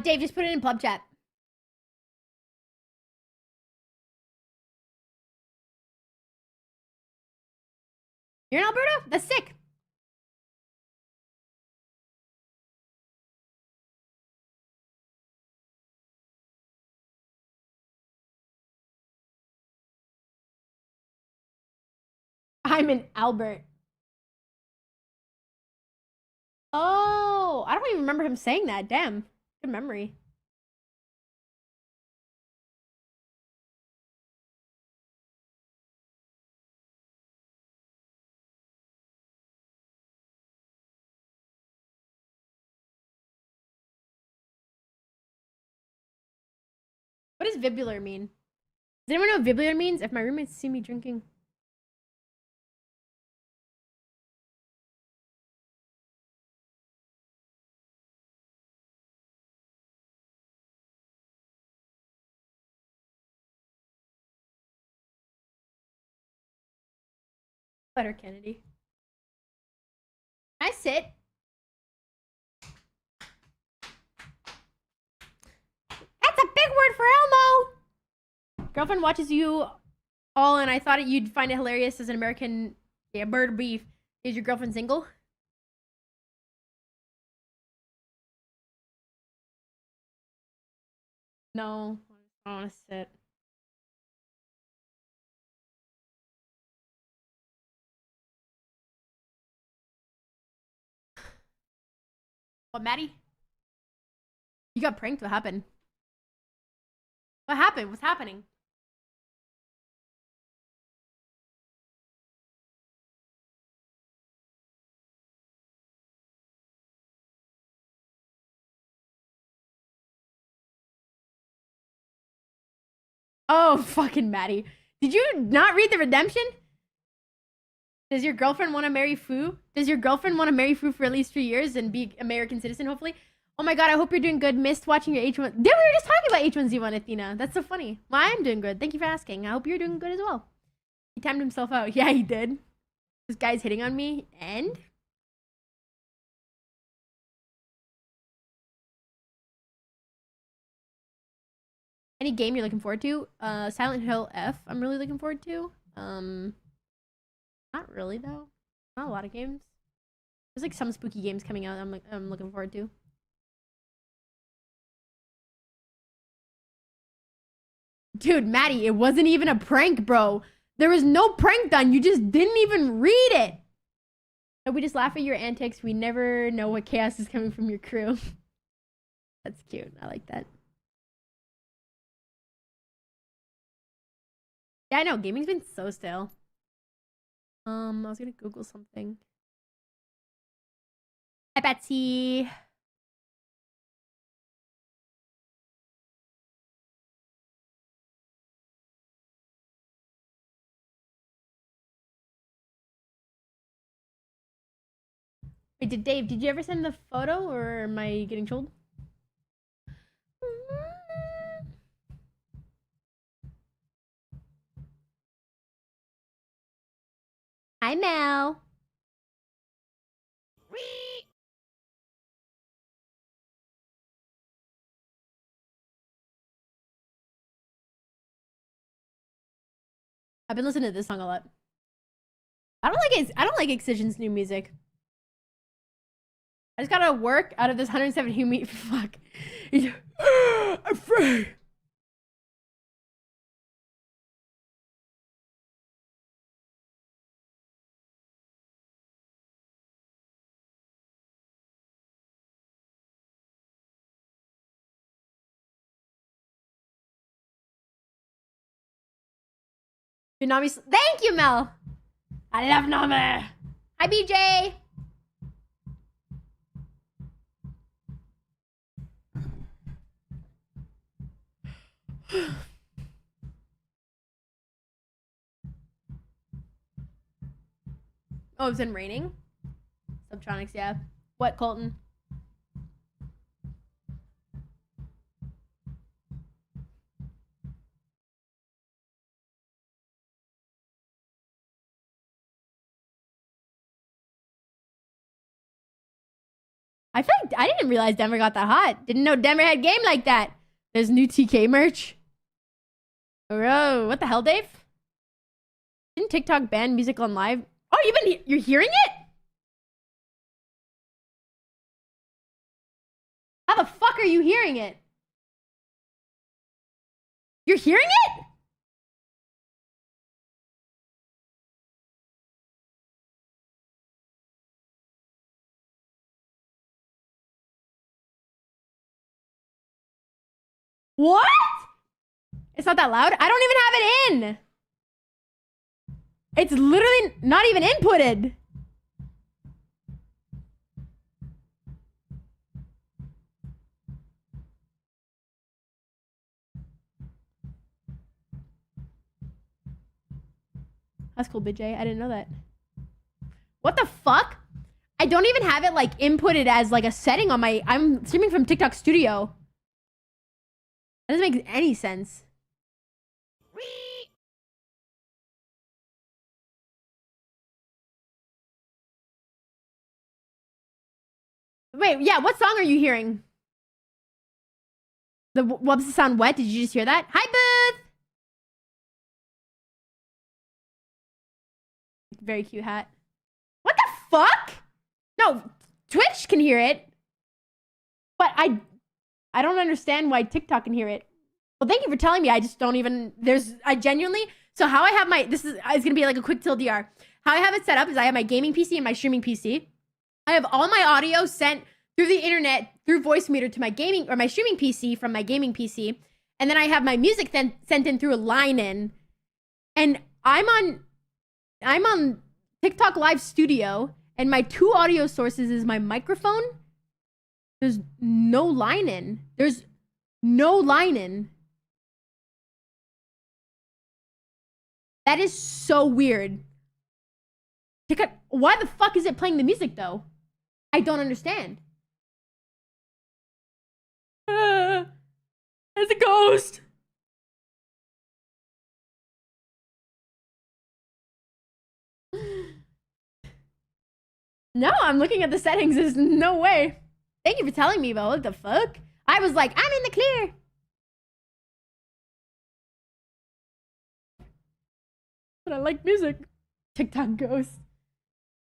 Dave, just put it in pub chat. You're in Alberta? That's sick. I'm in Albert. Oh, I don't even remember him saying that. Damn. Good memory. What does vibular mean? Does anyone know what vibular means? If my roommates see me drinking. Letter Kennedy. Can I sit? That's a big word for Elmo. Girlfriend watches you all, and I thought you'd find it hilarious as an American. Yeah, bird of beef. Is your girlfriend single? No, I don't want to sit. What, Maddie? You got pranked? What happened? What happened? What's happening? Oh, fucking Maddie. Did you not read the redemption? Does your girlfriend want to marry Fu? Does your girlfriend want to marry Fu for at least 3 years and be American citizen, hopefully? Oh my god, I hope you're doing good. Missed watching your H1. Yeah, we were just talking about H1Z1, Athena. That's so funny. Well, I am doing good. Thank you for asking. I hope you're doing good as well. He timed himself out. Yeah, he did. This guy's hitting on me. And? Any game you're looking forward to? Silent Hill F, I'm really looking forward to. Not really, though. Not a lot of games. There's like some spooky games coming out I'm looking forward to. Dude, Maddie, it wasn't even a prank, bro. There was no prank done. You just didn't even read it. No, we just laugh at your antics. We never know what chaos is coming from your crew. That's cute. I like that. Yeah, I know. Gaming's been so stale. I was gonna Google something. Hi, Betsy. Wait, did you ever send the photo or am I getting trolled? Hi, Mel. I've been listening to this song a lot. I don't like Excision's new music. I just gotta work out of this 107 humid. Fuck. I'm free. Thank you, Mel. I love Nami. Hi, BJ. Oh, it's been raining? Subtronics, yeah. What, Colton? I feel like I didn't realize Denver got that hot. Didn't know Denver had game like that. There's new TK merch. Bro, what the hell, Dave? Didn't TikTok ban music on live? Oh, you're hearing it? How the fuck are you hearing it? You're hearing it? What? It's not that loud? I don't even have it in. It's literally not even inputted. That's cool, BJ. I didn't know that. What the fuck? I don't even have it like inputted as like a setting on my... I'm streaming from TikTok Studio. That doesn't make any sense. Wait, yeah, what song are you hearing? What's the sound wet? Did you just hear that? Hi, Booth! Very cute hat. What the fuck? No, Twitch can hear it. But I don't understand why TikTok can hear it. Well, thank you for telling me. I just don't even... I genuinely... So how I have my... This is going to be like a quick TLDR. How I have it set up is I have my gaming PC and my streaming PC. I have all my audio sent through the internet, through voice meter to my gaming... Or my streaming PC from my gaming PC. And then I have my music then sent in through a line-in. And I'm on TikTok Live Studio. And my two audio sources is my microphone. There's no line-in. There's no line-in. That is so weird. Why the fuck is it playing the music, though? I don't understand. It's a ghost. No, I'm looking at the settings. There's no way. Thank you for telling me, but what the fuck? I was like, I'm in the clear. But I like music. TikTok ghost.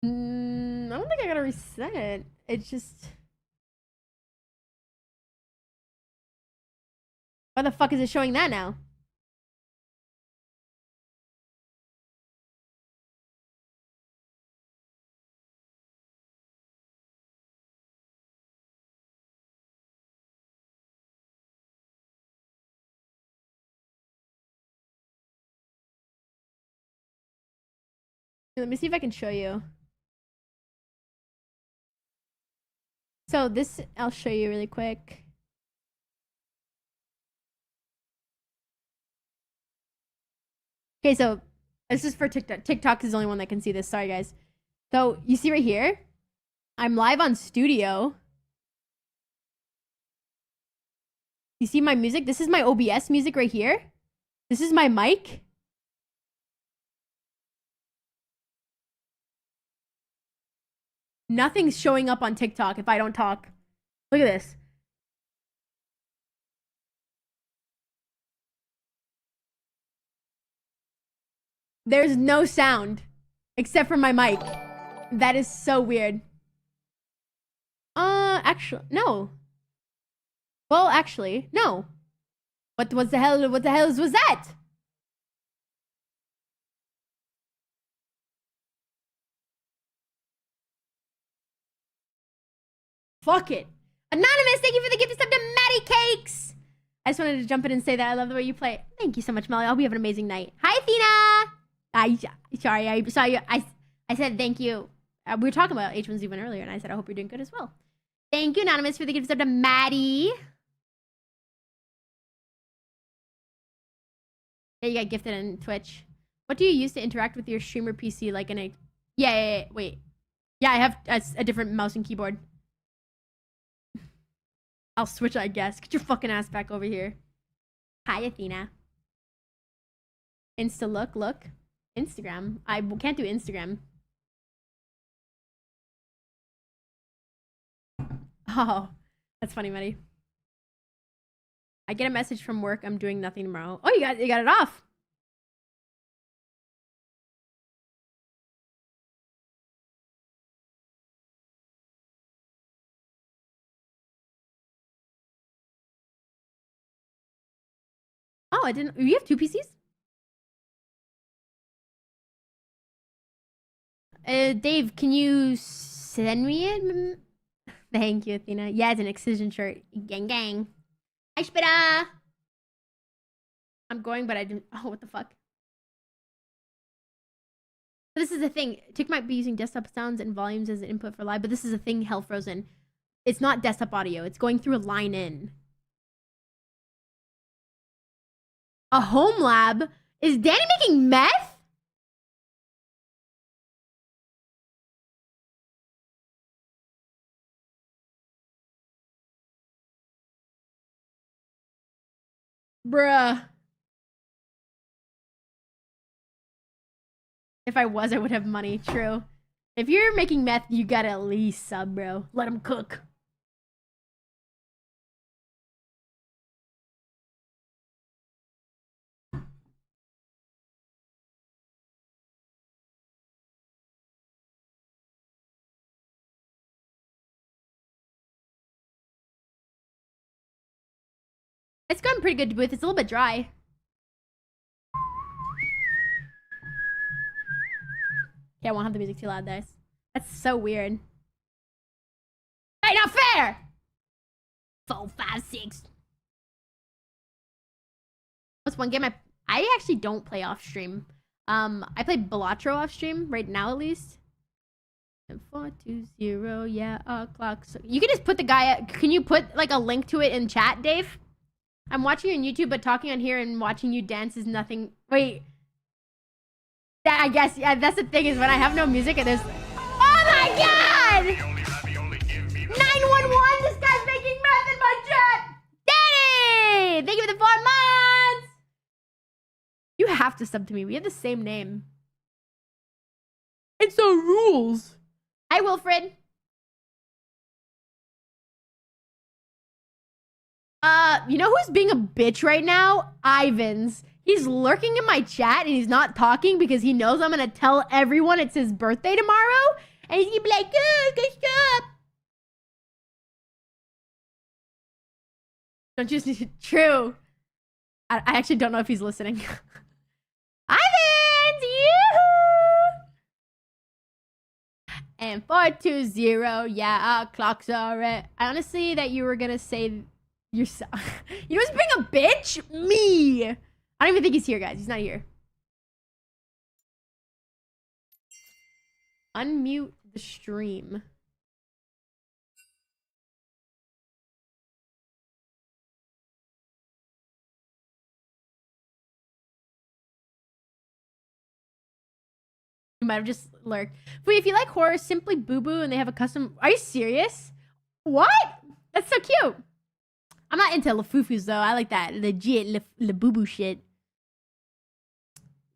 I don't think I gotta reset it. It's just... Why the fuck is it showing that now? Let me see if I can show you. So this, I'll show you really quick. Okay, so this is for TikTok. TikTok is the only one that can see this. Sorry, guys. So you see right here, I'm live on Studio. You see my music? This is my OBS music right here. This is my mic. Nothing's showing up on TikTok if I don't talk. Look at this. There's no sound except for my mic. That is so weird. Actually, no. Well, actually, no. What the hell was that? Fuck it. Anonymous, thank you for the gift of sub to Maddie Cakes. I just wanted to jump in and say that I love the way you play. Thank you so much, Molly. I hope you have an amazing night. Hi, Athena. Sorry, I saw you. I said thank you. We were talking about H1Z1 earlier, and I said I hope you're doing good as well. Thank you, Anonymous, for the gift sub to Maddie. Yeah, you got gifted in Twitch. What do you use to interact with your streamer PC? Like in a... Yeah, wait. Yeah, I have a different mouse and keyboard. I'll switch, I guess. Get your fucking ass back over here. Hi, Athena. Look. Instagram. I can't do Instagram. Oh, that's funny, Maddie. I get a message from work. I'm doing nothing tomorrow. Oh, you got it off. Oh, I didn't. You have 2 PCs? Dave, can you send me it? Thank you, Athena. Yeah, it's an Excision shirt. Gang, gang. Hi, Spida. I'm going, but I didn't. Oh, what the fuck? This is the thing. Tick might be using desktop sounds and volumes as an input for live, but this is the thing, Hell Frozen. It's not desktop audio. It's going through a line in. A home lab? Is Danny making meth? Bruh. If I was, I would have money. True. If you're making meth, you gotta at least sub, bro. Let him cook. It's gotten pretty good with. It's a little bit dry. Okay, I won't have the music too loud, guys. That's so weird. Hey, not fair! 4, 5, 6. What's one game I actually don't play off stream. I play Balatro off stream right now, at least. 420, yeah, o'clock. So you can just put the guy. Can you put like a link to it in chat, Dave? I'm watching you on YouTube, but talking on here and watching you dance is nothing. Wait. That, I guess, yeah, that's the thing is when I have no music and there's... Oh my god! 911, this guy's making meth in my chat! Danny! Thank you for the 4 months! You have to sub to me. We have the same name. It's the rules. Hi, Wilfred. You know who's being a bitch right now? Ivan's. He's lurking in my chat and he's not talking because he knows I'm gonna tell everyone it's his birthday tomorrow. And he's gonna be like, oh, good job. Don't you... True. I actually don't know if he's listening. Ivan's! Yoo-hoo! And 420, yeah, clocks are it. I honestly that you were gonna say yourself. You know who's being a bitch? Me. I don't even think he's here, guys. He's not here. Unmute the stream. You might have just lurked. Wait, if you like horror, Simply Boo Boo and they have a custom... Are you serious? What? That's so cute. I'm not into lafufus, though. I like that legit la-boo boo shit.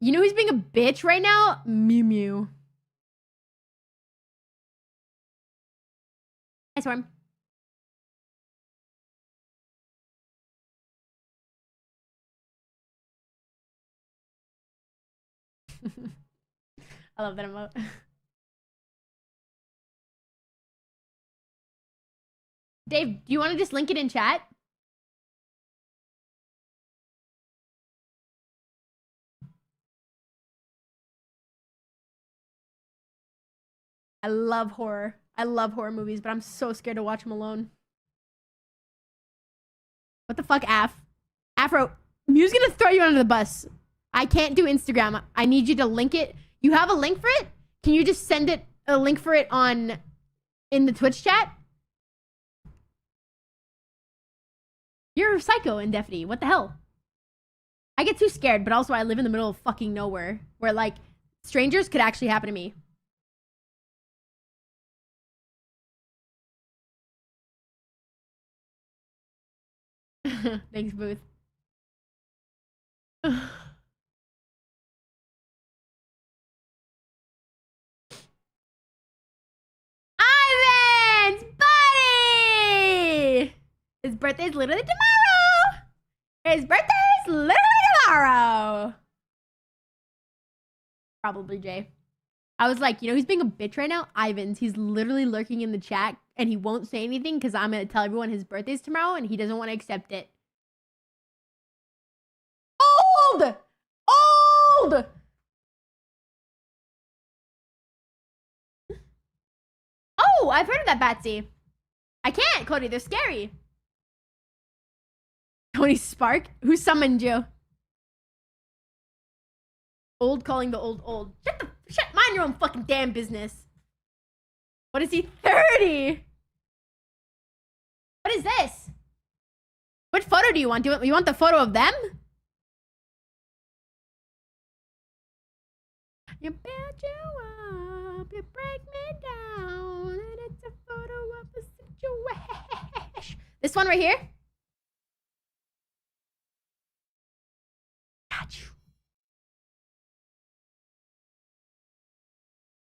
You know who's being a bitch right now? Mew Mew. Hi, Swarm. I love that emote. Dave, do you want to just link it in chat? I love horror. I love horror movies, but I'm so scared to watch them alone. What the fuck, Af? Afro, Mew's gonna throw you under the bus. I can't do Instagram. I need you to link it. You have a link for it? Can you just send it a link for it in the Twitch chat? You're a psycho, Indefinite. What the hell? I get too scared, but also I live in the middle of fucking nowhere where, like, strangers could actually happen to me. Thanks, Booth. Ivan's buddy! His birthday's literally tomorrow! His birthday's literally tomorrow! Probably Jay. I was like, you know, he's being a bitch right now. Ivan's. He's literally lurking in the chat and he won't say anything because I'm going to tell everyone his birthday's tomorrow and he doesn't want to accept it. Old! Old! Oh, I've heard of that, Batsy. I can't, Cody. They're scary. Tony Spark? Who summoned you? Old calling the old. Mind your own fucking damn business. What is he? 30? What is this? What photo do you want? You want the photo of them? You build you up, you break me down, and it's a photo of a situation. This one right here? Got you.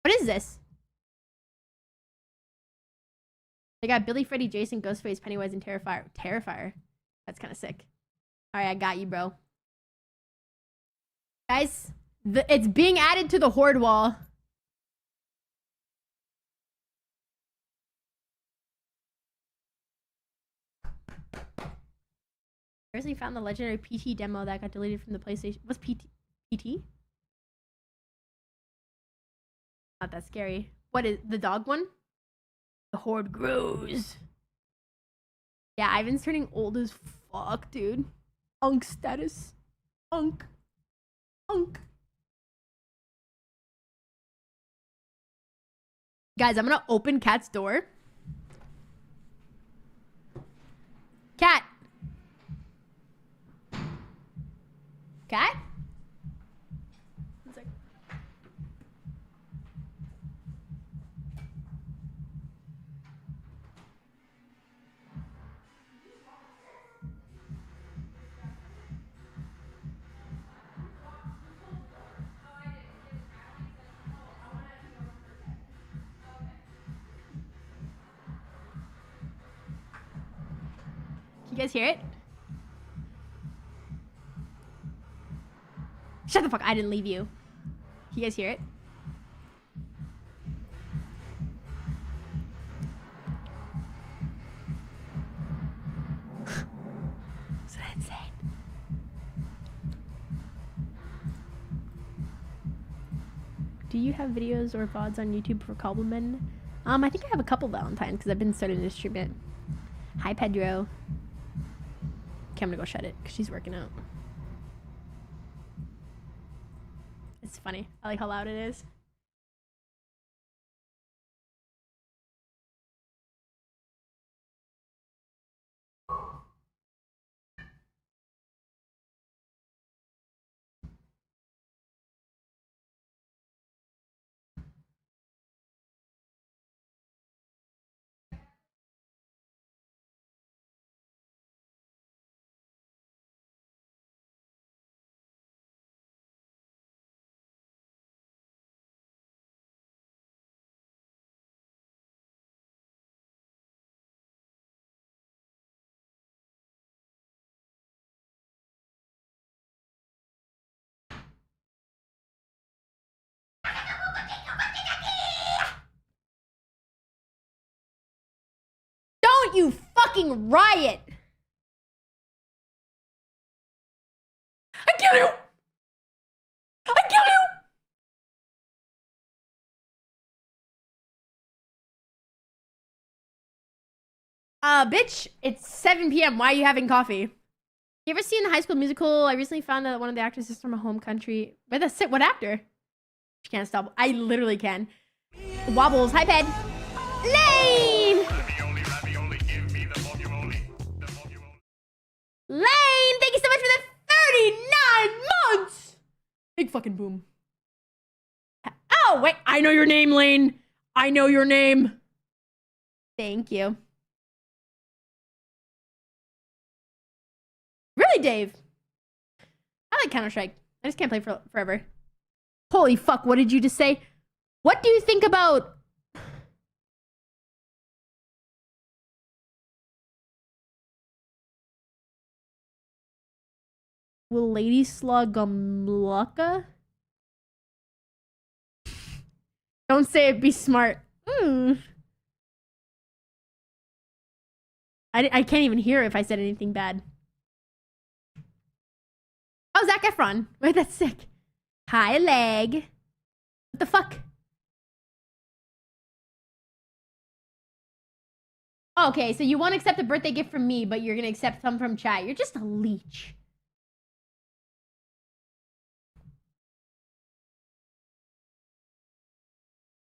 What is this? They got Billy, Freddy, Jason, Ghostface, Pennywise, and Terrifier. Terrifier. That's kind of sick. Alright, I got you, bro. Guys, it's being added to the Horde wall. Seriously found the legendary PT demo that got deleted from the PlayStation. What's PT? PT? Not that scary. What is the dog one? The Horde grows. Yeah, Ivan's turning old as fuck, dude. Unk status. Unk. Unk. Guys, I'm gonna open Cat's door. Cat. Cat? One sec. Can you guys hear it? Shut the fuck! I didn't leave you. Can you guys hear it? Is that insane? Do you have videos or VODs on YouTube for Cobbleman? I think I have a couple Valentines because I've been starting to stream it. Hi, Pedro. Okay, I'm gonna go shut it because she's working out. It's funny. I like how loud it is. Don't you fucking riot! I kill you! I kill you! Bitch, it's 7 p.m. Why are you having coffee? You ever seen the High School Musical? I recently found that one of the actors is from a home country. But that's it. What actor? She can't stop. I literally can. Wobbles. Hi, Ped. Lane! Lane, thank you so much for the 39 months! Big fucking boom. Oh, wait. I know your name, Lane. I know your name. Thank you. Really, Dave? I like Counter-Strike. I just can't play for forever. Holy fuck, what did you just say? What do you think about... Will Lady Slugumlucka? Don't say it, be smart. I can't even hear if I said anything bad. Oh, Zac Efron. Wait, that's sick. Hi, leg. What the fuck? Okay, so you won't accept a birthday gift from me, but you're gonna accept some from chat. You're just a leech.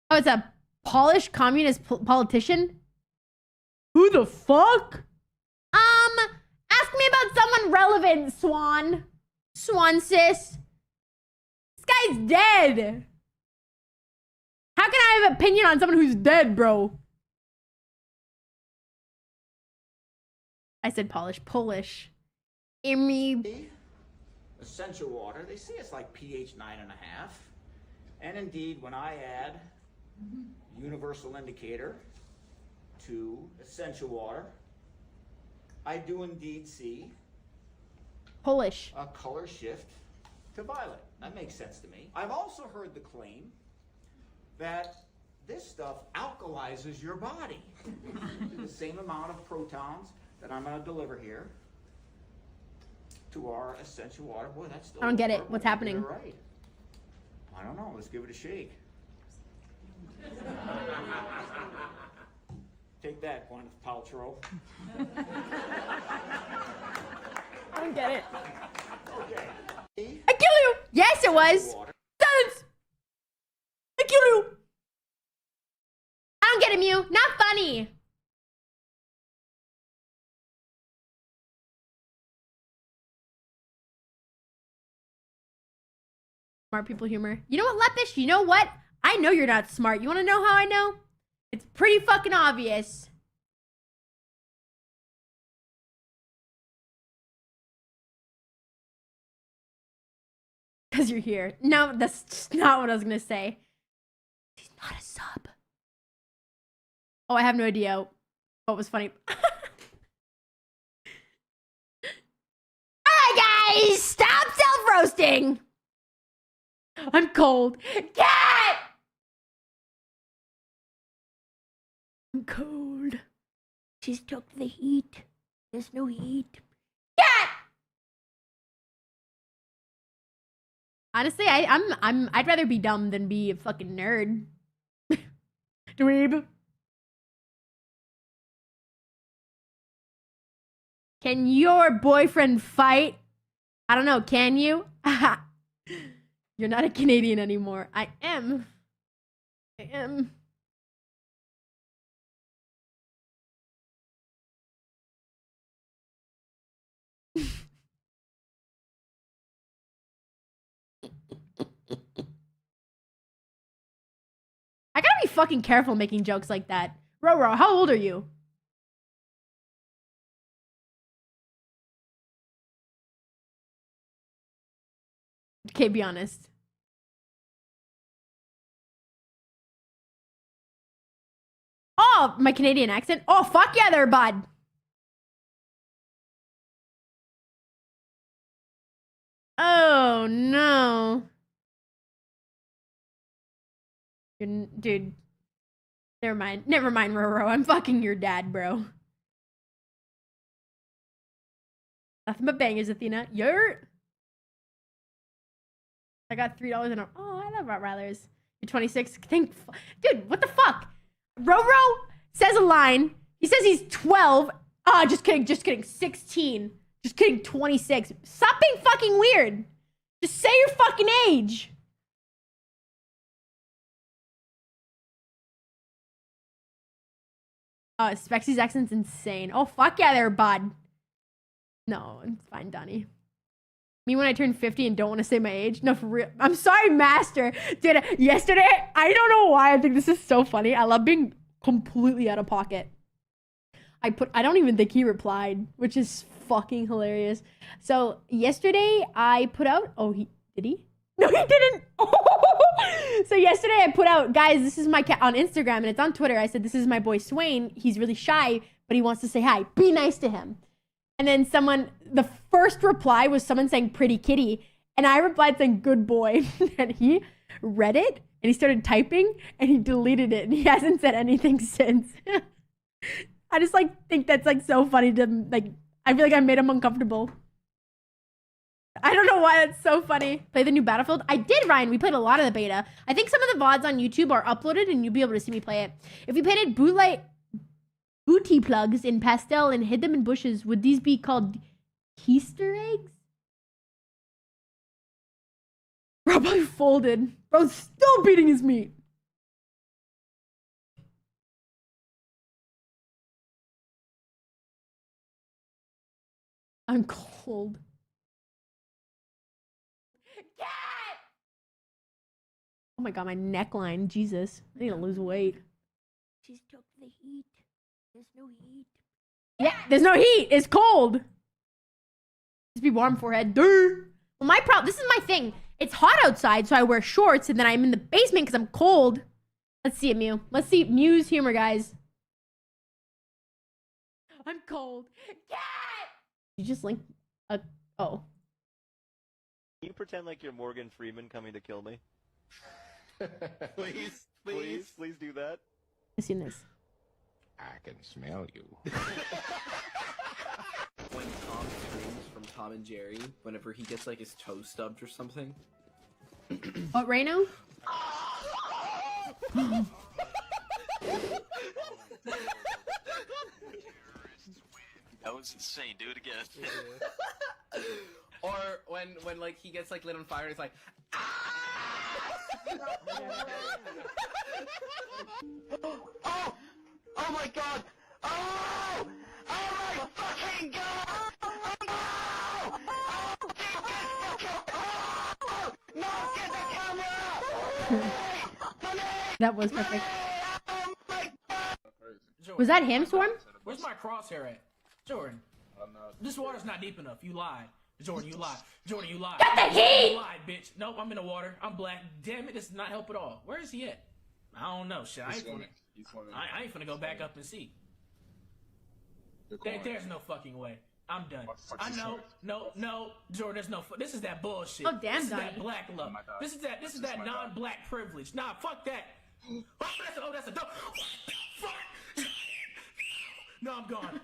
Oh, it's a Polish communist politician? Who the fuck? Ask me about someone relevant, Swan. Swan sis. This guy's dead. How can I have an opinion on someone who's dead, bro? I said Polish. Essential water. They say it's like pH 9.5. And indeed, when I add universal indicator to essential water, I do indeed see Polish. A color shift to violet. That makes sense to me. I've also heard the claim that this stuff alkalizes your body to the same amount of protons that I'm going to deliver here to our essential water. Boy, that's still... I don't get it. What's happening? You're right. I don't know. Let's give it a shake. Take that, Gwyneth Paltrow. I don't get it. Okay. I kill you! Yes, it was! Silence! I kill you! I don't get it, Mew. Not funny. Smart people humor. You know what, Lepish? You know what? I know you're not smart. You want to know how I know? It's pretty fucking obvious. Because you're here. No, that's just not what I was going to say. He's not a sub. Oh, I have no idea what was funny. Alright, guys! Stop self-roasting! I'm cold. Cat! I'm cold. She's took the heat. There's no heat. Cat! Honestly, I'd rather be dumb than be a fucking nerd. Dweeb. Can your boyfriend fight? I don't know, can you? You're not a Canadian anymore. I am. I am. I gotta be fucking careful making jokes like that. Roro, how old are you? Okay, be honest. Oh, my Canadian accent? Oh, fuck yeah there, bud. Oh, no. Dude. Never mind, Roro. I'm fucking your dad, bro. Nothing but bangers, Athena. Yurt. I got $3 in a... Oh, I love Rottweilers. You're 26. Dude, what the fuck? Roro says a line. He says he's 12. Ah, just kidding. 16. Just kidding, 26. Stop being fucking weird. Just say your fucking age. Spexy's accent's insane. Oh, fuck yeah, there, bud. No, it's fine, Donnie. Me when I turn 50 and don't want to say my age? No, for real. I'm sorry, Master. Dude, yesterday, I don't know why I think this is so funny. I love being completely out of pocket. I don't even think he replied, which is fucking hilarious. So yesterday I put out, did he? No, he didn't. So yesterday I put out, guys, this is my cat on Instagram and it's on Twitter. I said, this is my boy Swain. He's really shy, but he wants to say hi. Be nice to him. And then the first reply was someone saying pretty kitty. And I replied saying good boy. And he read it and he started typing and he deleted it and he hasn't said anything since. I just think that's so funny to I feel like I made him uncomfortable. I don't know why that's so funny. Play the new Battlefield? I did, Ryan. We played a lot of the beta. I think some of the VODs on YouTube are uploaded and you'll be able to see me play it. If we painted booty plugs in pastel and hid them in bushes, would these be called Easter eggs? Bro, probably folded. Bro's still beating his meat. I'm cold. Cat! Oh my god, my neckline. Jesus. I need to lose weight. She's took the heat. There's no heat. Yeah, there's no heat. It's cold. Just be warm, forehead. Duh. Well, this is my thing. It's hot outside, so I wear shorts, and then I'm in the basement because I'm cold. Let's see it, Mew. Let's see Mew's humor, guys. I'm cold. Cat! You just link a... Oh. Can you pretend like you're Morgan Freeman coming to kill me? Please do that. I've seen this. I can smell you. When Tom screams from Tom and Jerry, whenever he gets his toe stubbed or something. What, Reno? That was insane. Do it again. Or when he gets lit on fire and it's like, Oh my god! Oh! Oh my fucking god! Oh! Oh! No, get the camera! That was perfect. Oh my god! Was that him, Swarm? Where's my crosshair at? Jordan. This water's not deep enough. You lied. Jordan, you lied. Jordan, you lied. Got the heat! You lied, bitch. Nope, I'm in the water. I'm black. Damn it, this does not help at all. Where is he at? I don't know. Shit, I ain't finna go back up and see. There's no fucking way. I'm done. I know. No. Jordan, there's no. This is that bullshit. Oh, damn, This is Donnie. that black love. This is that non-black privilege. Nah, fuck that. That's a dope. Fuck. No,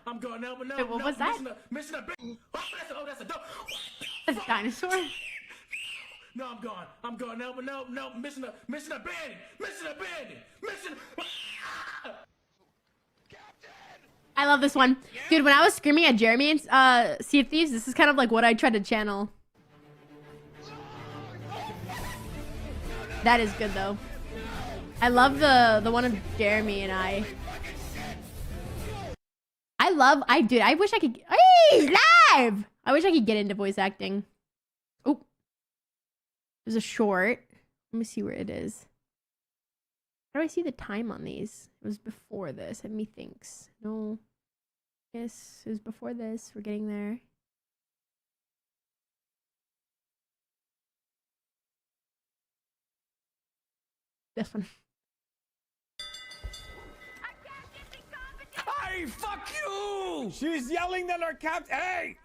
I'm gone. No, Wait, what was that? Mission a big. That's a dope. That's a dinosaur? No, I'm gone. No. Mission abandoned. I love this one. Dude, when I was screaming at Jeremy in Sea of Thieves, this is kind of what I tried to channel. That is good, though. I love the one of Jeremy and I. I wish I could... Hey, live! I wish I could get into voice acting. Oh. There's a short. Let me see where it is. How do I see the time on these? It was before this. Let me think. No. Yes, it was before this. We're getting there. This one. Hey, fuck you! She's yelling that our captain. Hey!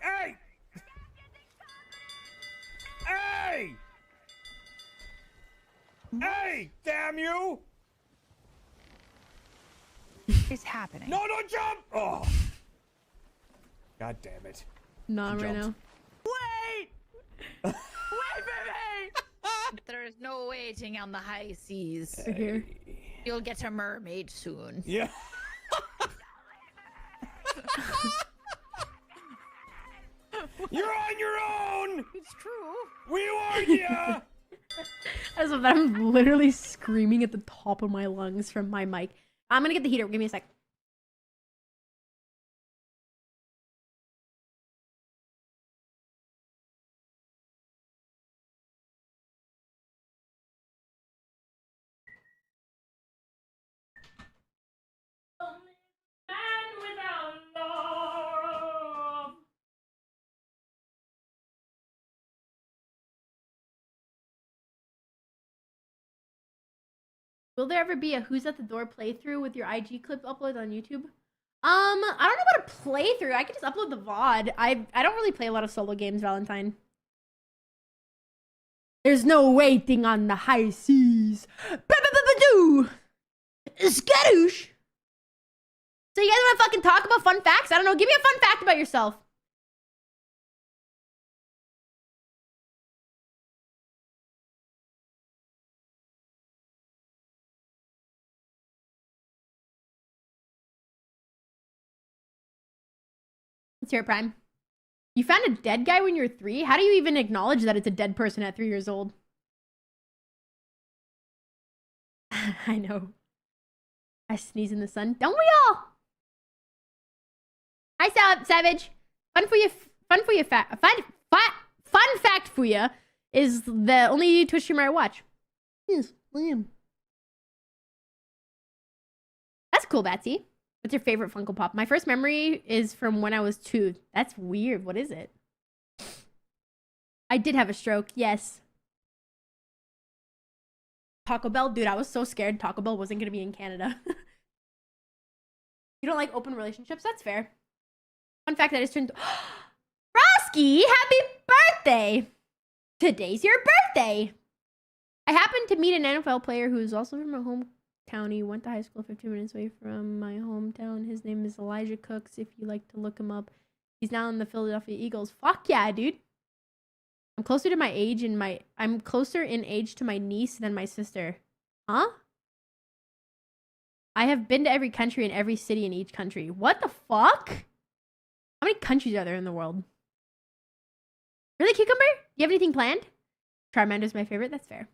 Hey! Damn you! Is happening. No, don't jump! Oh. God damn it. Not She right jumped. now. Wait! Wait, baby! There is no waiting on the high seas. We're here. You'll get a mermaid soon. Yeah. You're on your own! It's true. We warned ya! As if I'm literally screaming at the top of my lungs from my mic. I'm gonna get the heater. Give me a sec. Will there ever be a Who's at the Door playthrough with your IG clip upload on YouTube? I don't know about a playthrough. I could just upload the VOD. I don't really play a lot of solo games, Valentine. There's no waiting on the high seas. Ba-ba-ba-ba-doo! Skadoosh! So you guys wanna fucking talk about fun facts? I don't know. Give me a fun fact about yourself. Let's hear it, Prime. You found a dead guy when you were 3? How do you even acknowledge that it's a dead person at 3 years old? I know. I sneeze in the sun. Don't we all? Hi, Savage. Fun fact for you is the only Twitch streamer I watch. Yes, I am. That's cool, Batsy. What's your favorite Funko Pop? My first memory is from when I was 2. That's weird. What is it? I did have a stroke. Yes. Taco Bell? Dude, I was so scared Taco Bell wasn't going to be in Canada. You don't like open relationships? That's fair. Fun fact, I just turned... Roski! Happy birthday! Today's your birthday! I happened to meet an NFL player who is also from my home county. Went to high school 15 minutes away from my hometown. His name is Elijah Cooks, if you like to look him up. He's now in the Philadelphia Eagles. Fuck yeah, dude. I'm closer to my age and I'm closer in age to my niece than my sister. Huh? I have been to every country and every city in each country. What the fuck? How many countries are there in the world? Really, Cucumber? Do you have anything planned? Charmander's my favorite. That's fair.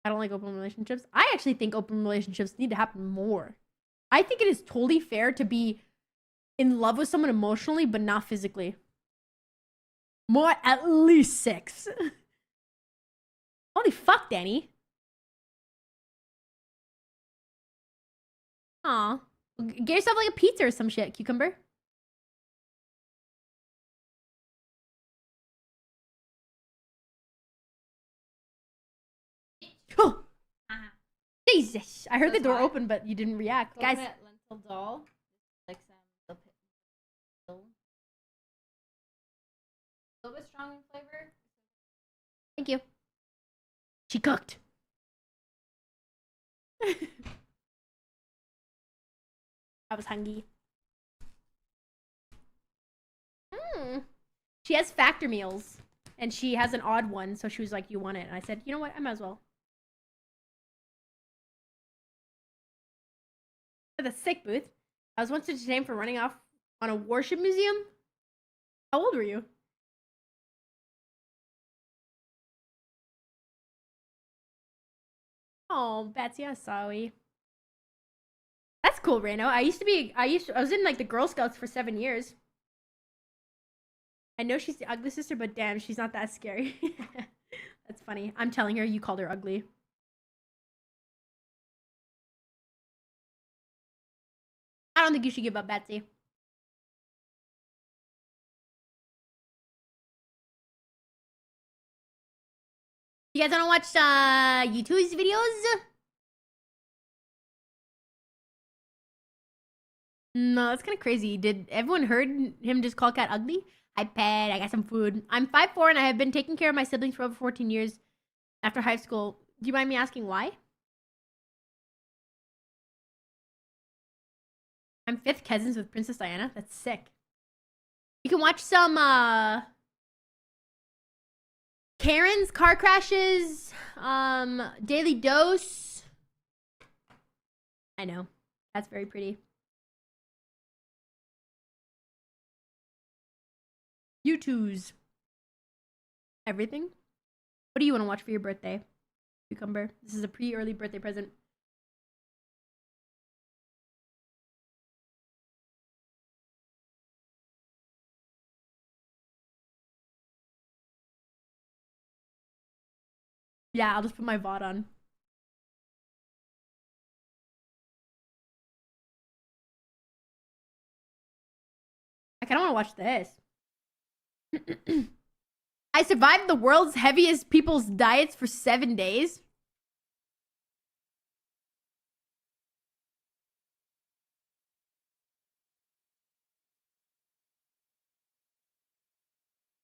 I don't like open relationships. I actually think open relationships need to happen more. I think it is totally fair to be in love with someone emotionally, but not physically. More, at least 6. Holy fuck, Danny. Aw. Get yourself like a pizza or some shit, Cucumber. Oh. Jesus. I heard the door open, but you didn't react. Guys. Lentil doll. Like some a little bit strong in flavor. Thank you. She cooked. I was hungry. She has factor meals, and she has an odd one, so she was like, "You want it?" And I said, "You know what? I might as well." For the sick booth, I was once shamed for running off on a warship museum. How old were you? Oh, Betsy, I'm sorry. That's cool, Reno. I was in like the Girl Scouts for 7 years. I know she's the ugly sister, but damn, she's not that scary. That's funny. I'm telling her you called her ugly. I don't think you should give up, Betsy. You guys wanna watch YouTube's videos? No, that's kind of crazy. Did everyone heard him just call Cat ugly? Hi, pet. I got some food. I'm 5'4" and I have been taking care of my siblings for over 14 years after high school. Do you mind me asking why? I'm 5th cousins with Princess Diana. That's sick. You can watch some Karen's car crashes, Daily Dose. I know. That's very pretty. You twos. Everything? What do you want to watch for your birthday? Cucumber. This is a pre-early birthday present. Yeah, I'll just put my VOD on. I kind of want to watch this. I survived the world's heaviest people's diets for 7 days.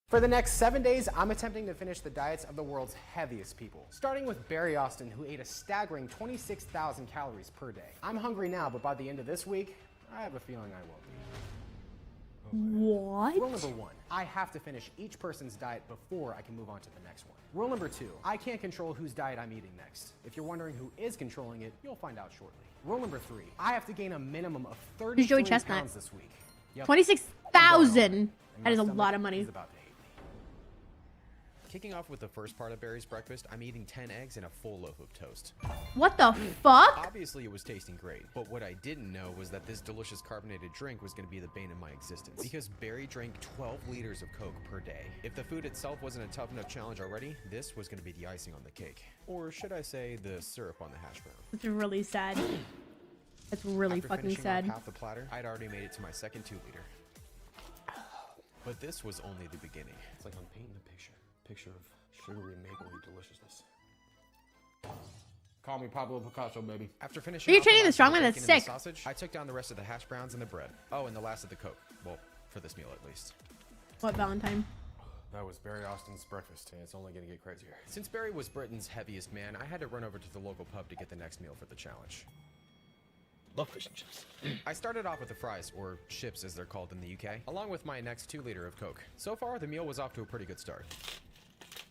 For the next 7 days, I'm attempting to finish the diets of the world's heaviest people. Starting with Barry Austin, who ate a staggering 26,000 calories per day. I'm hungry now, but by the end of this week, I have a feeling I won't be. What? Rule number 1, I have to finish each person's diet before I can move on to the next one. Rule number 2, I can't control whose diet I'm eating next. If you're wondering who is controlling it, you'll find out shortly. Rule number 3, I have to gain a minimum of 33 pounds this week. Yep. 26,000. That is a lot of money. Kicking off with the first part of Barry's breakfast, I'm eating 10 eggs and a full loaf of toast. What the fuck? Obviously, it was tasting great, but what I didn't know was that this delicious carbonated drink was going to be the bane of my existence. Because Barry drank 12 liters of Coke per day. If the food itself wasn't a tough enough challenge already, this was going to be the icing on the cake. Or should I say, the syrup on the hash brown. It's really sad. That's really After fucking finishing sad. off half the platter, I'd already made it to my second 2-liter. But this was only the beginning. It's like I'm painting a picture. Picture of sugary mapley deliciousness. Call me Pablo Picasso, baby. After finishing Are you off training the last of strongman? That's bacon and sick. the sausage, I took down the rest of the hash browns and the bread. Oh, and the last of the Coke. Well, for this meal at least. What Valentine? That was Barry Austin's breakfast, and it's only gonna get crazier. Since Barry was Britain's heaviest man, I had to run over to the local pub to get the next meal for the challenge. Love fish and chips. I started off with the fries, or chips as they're called in the UK, along with my next 2-liter of Coke. So far, the meal was off to a pretty good start.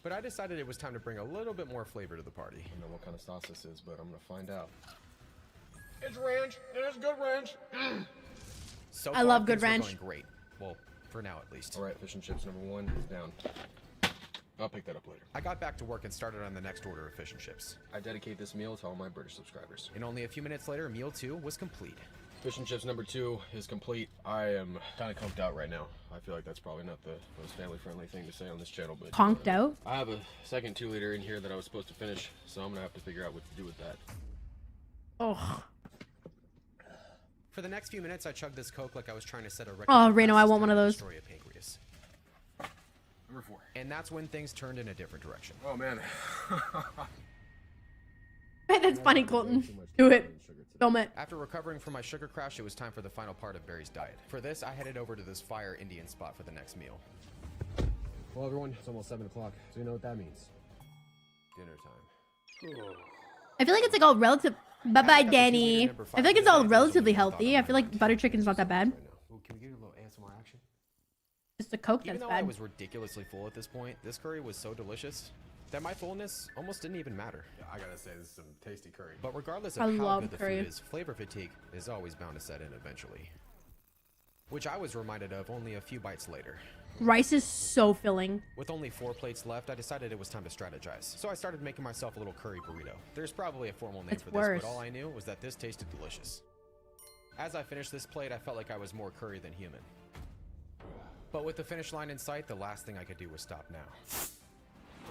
But I decided it was time to bring a little bit more flavor to the party. I don't know what kind of sauce this is, but I'm gonna find out. It's ranch, and it's good ranch. So I far, love good things were ranch. going great. Well, for now at least. All right, fish and chips number 1 is down. I'll pick that up later. I got back to work and started on the next order of fish and chips. I dedicate this meal to all my British subscribers. And only a few minutes later, meal 2 was complete. Fish and chips number 2 is complete. I am kind of conked out right now. I feel like that's probably not the most family-friendly thing to say on this channel, but... Conked out? I have a second 2-liter in here that I was supposed to finish, so I'm gonna have to figure out what to do with that. Oh. For the next few minutes, I chugged this Coke like I was trying to set a record. Oh, Reno, I want one of those. Destroy a pancreas. Number 4. And that's when things turned in a different direction. Oh, man. That's funny, Colton. Do it. Film it. After recovering from my sugar crash, it was time for the final part of Barry's diet. For this, I headed over to this fire Indian spot for the next meal. Well, everyone, it's almost 7 o'clock, so you know what that means. Dinner time. I feel like it's like all relative. Bye-bye, Danny. I feel like it's all relatively healthy. I feel like butter chicken's not that bad. Ooh, can we get a little ASMR action? Just the Coke Even that's though I bad. was ridiculously full at this point, this curry was so delicious that my fullness almost didn't even matter. Yeah, I gotta say, this is some tasty curry. But regardless I of how love good the curry. food is, flavor fatigue is always bound to set in eventually. Which I was reminded of only a few bites later. Rice is so filling. With only 4 plates left, I decided it was time to strategize. So I started making myself a little curry burrito. There's probably a formal name It's for worse. this, but all I knew was that this tasted delicious. As I finished this plate, I felt like I was more curry than human. But with the finish line in sight, the last thing I could do was stop now.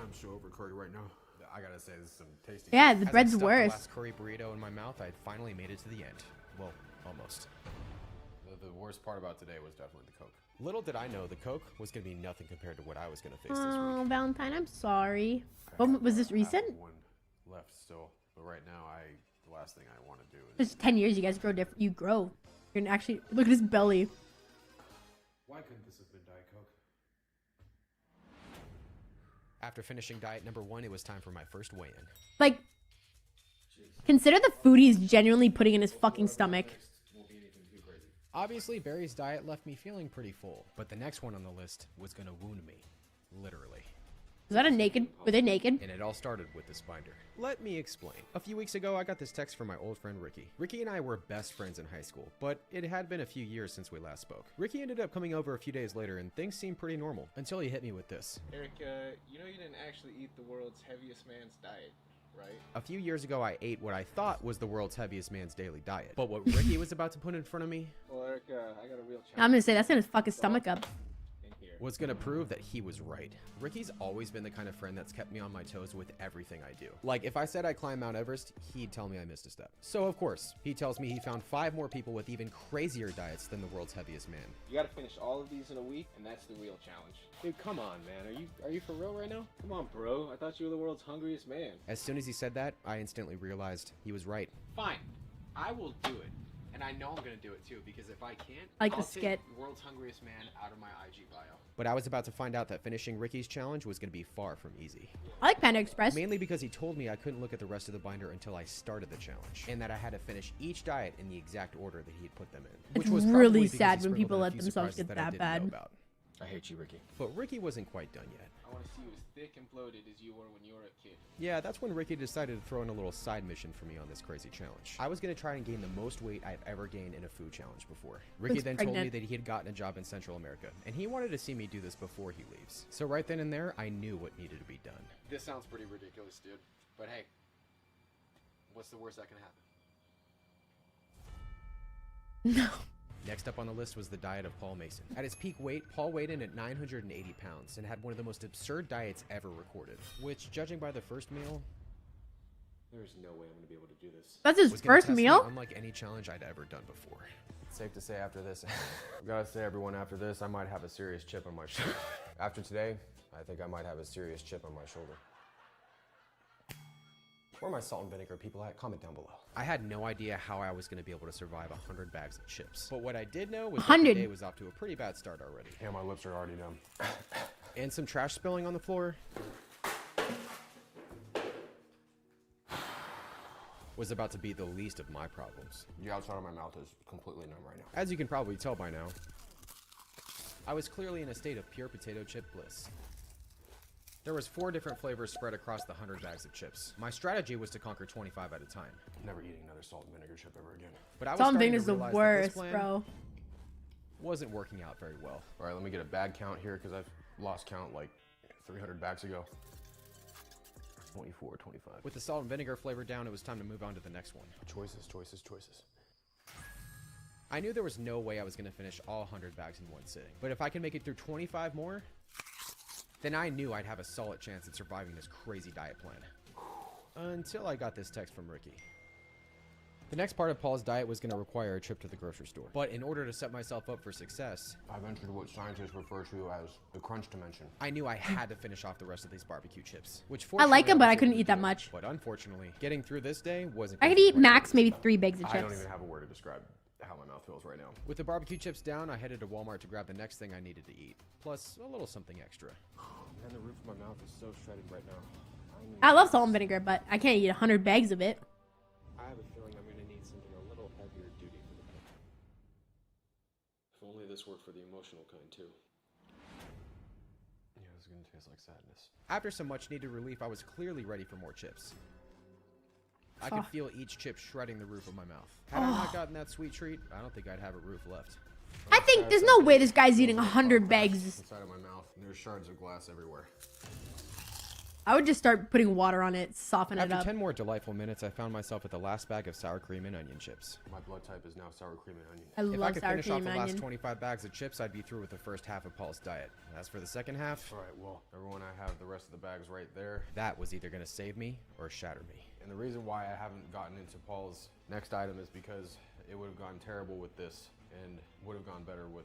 I'm so over curry right now. I gotta say, this is some tasty. Yeah, the As I bread's stuffed worse. The last curry burrito in my mouth, I'd finally made it to the end. Well, almost. The worst part about today was definitely the Coke. Little did I know the Coke was going to be nothing compared to what I was going to face this Oh, week. Valentine, I'm sorry. What, was this recent? I have one left still, but right now, the last thing I want to do is... Just 10 years, you guys grow different. You grow. You're gonna actually look at his belly. Why couldn't this have been Diet Coke? After finishing diet number 1, it was time for my first weigh-in. Like, consider the food he's genuinely putting in his fucking stomach. Obviously, Barry's diet left me feeling pretty full, but the next one on the list was going to wound me. Literally. Is that a naked? Were they naked? And it all started with this binder. Let me explain. A few weeks ago, I got this text from my old friend Ricky. Ricky and I were best friends in high school, but it had been a few years since we last spoke. Ricky ended up coming over a few days later, and things seemed pretty normal, until he hit me with this. Eric, you know you didn't actually eat the world's heaviest man's diet, right? A few years ago, I ate what I thought was the world's heaviest man's daily diet. But what Ricky was about to put in front of me... Well, Eric, I got a real challenge. I'm gonna say that's gonna fuck his stomach up. Was gonna prove that he was right. Ricky's always been the kind of friend that's kept me on my toes with everything I do. Like, if I said I climbed Mount Everest, he'd tell me I missed a step. So, of course, he tells me he found 5 more people with even crazier diets than the world's heaviest man. You gotta finish all of these in a week, and that's the real challenge. Dude, come on, man. Are you for real right now? Come on, bro. I thought you were the world's hungriest man. As soon as he said that, I instantly realized he was right. Fine. I will do it. And I know I'm gonna do it too, because if I can't, Like I'll the skit. take world's hungriest man out of my IG bio. But I was about to find out that finishing Ricky's challenge was gonna be far from easy. I like Panda Express. Mainly because he told me I couldn't look at the rest of the binder until I started the challenge, and that I had to finish each diet in the exact order that he had put them in. It's Which was really probably because sad he when sprinkled people in a let few themselves surprises get I that didn't know bad. about. I hate you, Ricky. But Ricky wasn't quite done yet. I want to see you as thick and bloated as you were when you were a kid. Yeah, that's when Ricky decided to throw in a little side mission for me on this crazy challenge. I was going to try and gain the most weight I've ever gained in a food challenge before. Ricky then told me that he had gotten a job in Central America, and he wanted to see me do this before he leaves. So right then and there, I knew what needed to be done. This sounds pretty ridiculous, dude. But hey, what's the worst that can happen? No. Next up on the list was the diet of Paul Mason. At his peak weight, Paul weighed in at 980 pounds and had one of the most absurd diets ever recorded, which, judging by the first meal, There's no way I'm going to be able to do this. That's his was gonna first test me meal? unlike any challenge I'd ever done before. It's safe to say after this, gotta say everyone, after this, I might have a serious chip on my shoulder. After today, I think I might have a serious chip on my shoulder. Where are my salt and vinegar people at? Comment down below. I had no idea how I was going to be able to survive 100 bags of chips. But what I did know was that the 100. day was off to a pretty bad start already. Yeah, my lips are already numb. And some trash spilling on the floor was about to be the least of my problems. The outside of my mouth is completely numb right now. As you can probably tell by now, I was clearly in a state of pure potato chip bliss. There was 4 different flavors spread across the 100 bags of chips. My strategy was to conquer 25 at a time. Never eating another salt and vinegar chip ever again. But I was Salt and starting vinegar's to the realize that worst, this plan bro. wasn't working out very well. All right, let me get a bag count here because I've lost count like 300 bags ago. 24, 25. With the salt and vinegar flavor down, it was time to move on to the next one. Choices, choices, choices. I knew there was no way I was going to finish all 100 bags in one sitting. But if I could make it through 25 more, then I knew I'd have a solid chance at surviving this crazy diet plan. Until I got this text from Ricky. The next part of Paul's diet was going to require a trip to the grocery store. But in order to set myself up for success, I've entered what scientists refer to as the crunch dimension. I knew I had to finish off the rest of these barbecue chips. Which I like them, fortunately but I was couldn't able eat to that do. much. But unfortunately, getting through this day wasn't I gonna could be eat quite max easy. maybe 3 bags of I don't chips. even have a word to describe how my mouth feels right now. With the barbecue chips down, I headed to Walmart to grab the next thing I needed to eat. Plus, a little something extra. Man, the roof of my mouth is so shredded right now. I love salt and vinegar, but I can't eat 100 bags of it. I have a feeling I'm going to need something a little heavier duty for the day. If only this worked for the emotional kind, too. Yeah, this is gonna taste like sadness. After some much needed relief, I was clearly ready for more chips. I could feel each chip shredding the roof of my mouth. Had I not gotten that sweet treat, I don't think I'd have a roof left. I think there's no way this guy's eating 100 bags. Inside of my mouth, and there's shards of glass everywhere. I would just start putting water on it, soften it After up. 10 more delightful minutes, I found myself with the last bag of sour cream and onion chips. My blood type is now sour cream and onion. I If I love could sour finish off cream the and last onion. 25 bags of chips, I'd be through with the first half of Paul's diet. As for the second half, All right, well, everyone, I have the rest of the bags right there. that was either going to save me or shatter me. And the reason why I haven't gotten into Paul's next item is because it would have gone terrible with this and would have gone better with...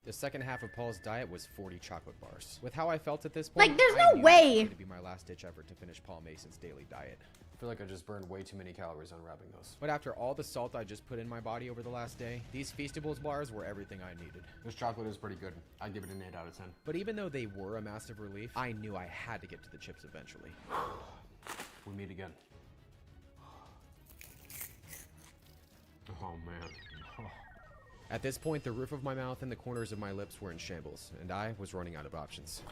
The second half of Paul's diet was 40 chocolate bars. With how I felt at this point, Like, there's I no knew way. It was going to be my last-ditch effort to finish Paul Mason's daily diet. I feel like I just burned way too many calories unwrapping those. But after all the salt I just put in my body over the last day, these Feastables bars were everything I needed. This chocolate is pretty good. I'd give it an 8 out of 10. But even though they were a massive relief, I knew I had to get to the chips eventually. We meet again. Oh, man. At this point, the roof of my mouth and the corners of my lips were in shambles, and I was running out of options.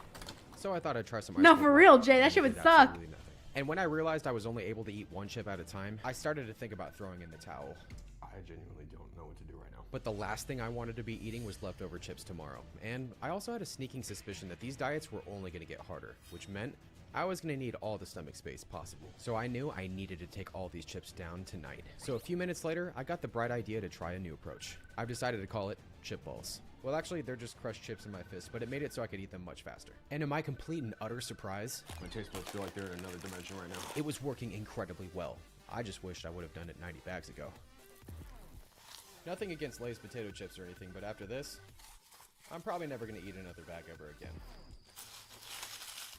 So I thought I'd try some ice No, cream for roll, real, Jay. and That it shit would did suck. absolutely nothing. And when I realized I was only able to eat one chip at a time, I started to think about throwing in the towel. I genuinely don't know what to do right now. But the last thing I wanted to be eating was leftover chips tomorrow. And I also had a sneaking suspicion that these diets were only going to get harder, which meant I was going to need all the stomach space possible. So I knew I needed to take all these chips down tonight. So a few minutes later, I got the bright idea to try a new approach. I've decided to call it chip balls. Well, actually, they're just crushed chips in my fist, but it made it so I could eat them much faster. And to my complete and utter surprise, My taste buds feel like they're in another dimension right now. it was working incredibly well. I just wished I would have done it 90 bags ago. Nothing against Lay's potato chips or anything, but after this, I'm probably never going to eat another bag ever again.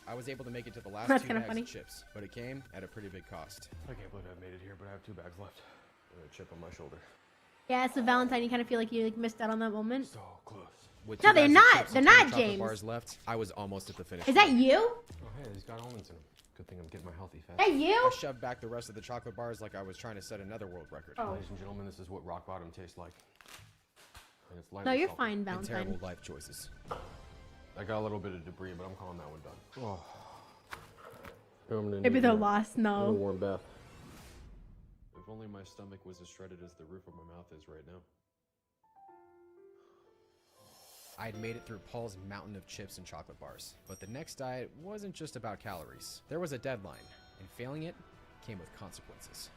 I was able to make it to the last That's 2 kinda bags funny. of chips, but it came at a pretty big cost. I can't believe I've made it here, but I have 2 bags left. And a chip on my shoulder. Yeah, it's a Valentine. You kind of feel like you like missed out on that moment. So close. With No, 2 they're bags of not. chips They're and not, 20 chocolate James. bars left, I was almost at the finish Is that line. you? Oh, hey, he's got almonds in them. Good thing I'm getting my healthy fat. Is that you? I shoved back the rest of the chocolate bars like I was trying to set another world record. Oh. Ladies and gentlemen, this is what rock bottom tastes like. And it's No, lightly you're salty. fine, And Valentine. terrible life choices. I got a little bit of debris, but I'm calling that one done. Oh. I'm gonna Maybe need they're a lost. little No. warm bath. If only my stomach was as shredded as the roof of my mouth is right now. I had made it through Paul's mountain of chips and chocolate bars. But the next diet wasn't just about calories. There was a deadline, and failing it came with consequences.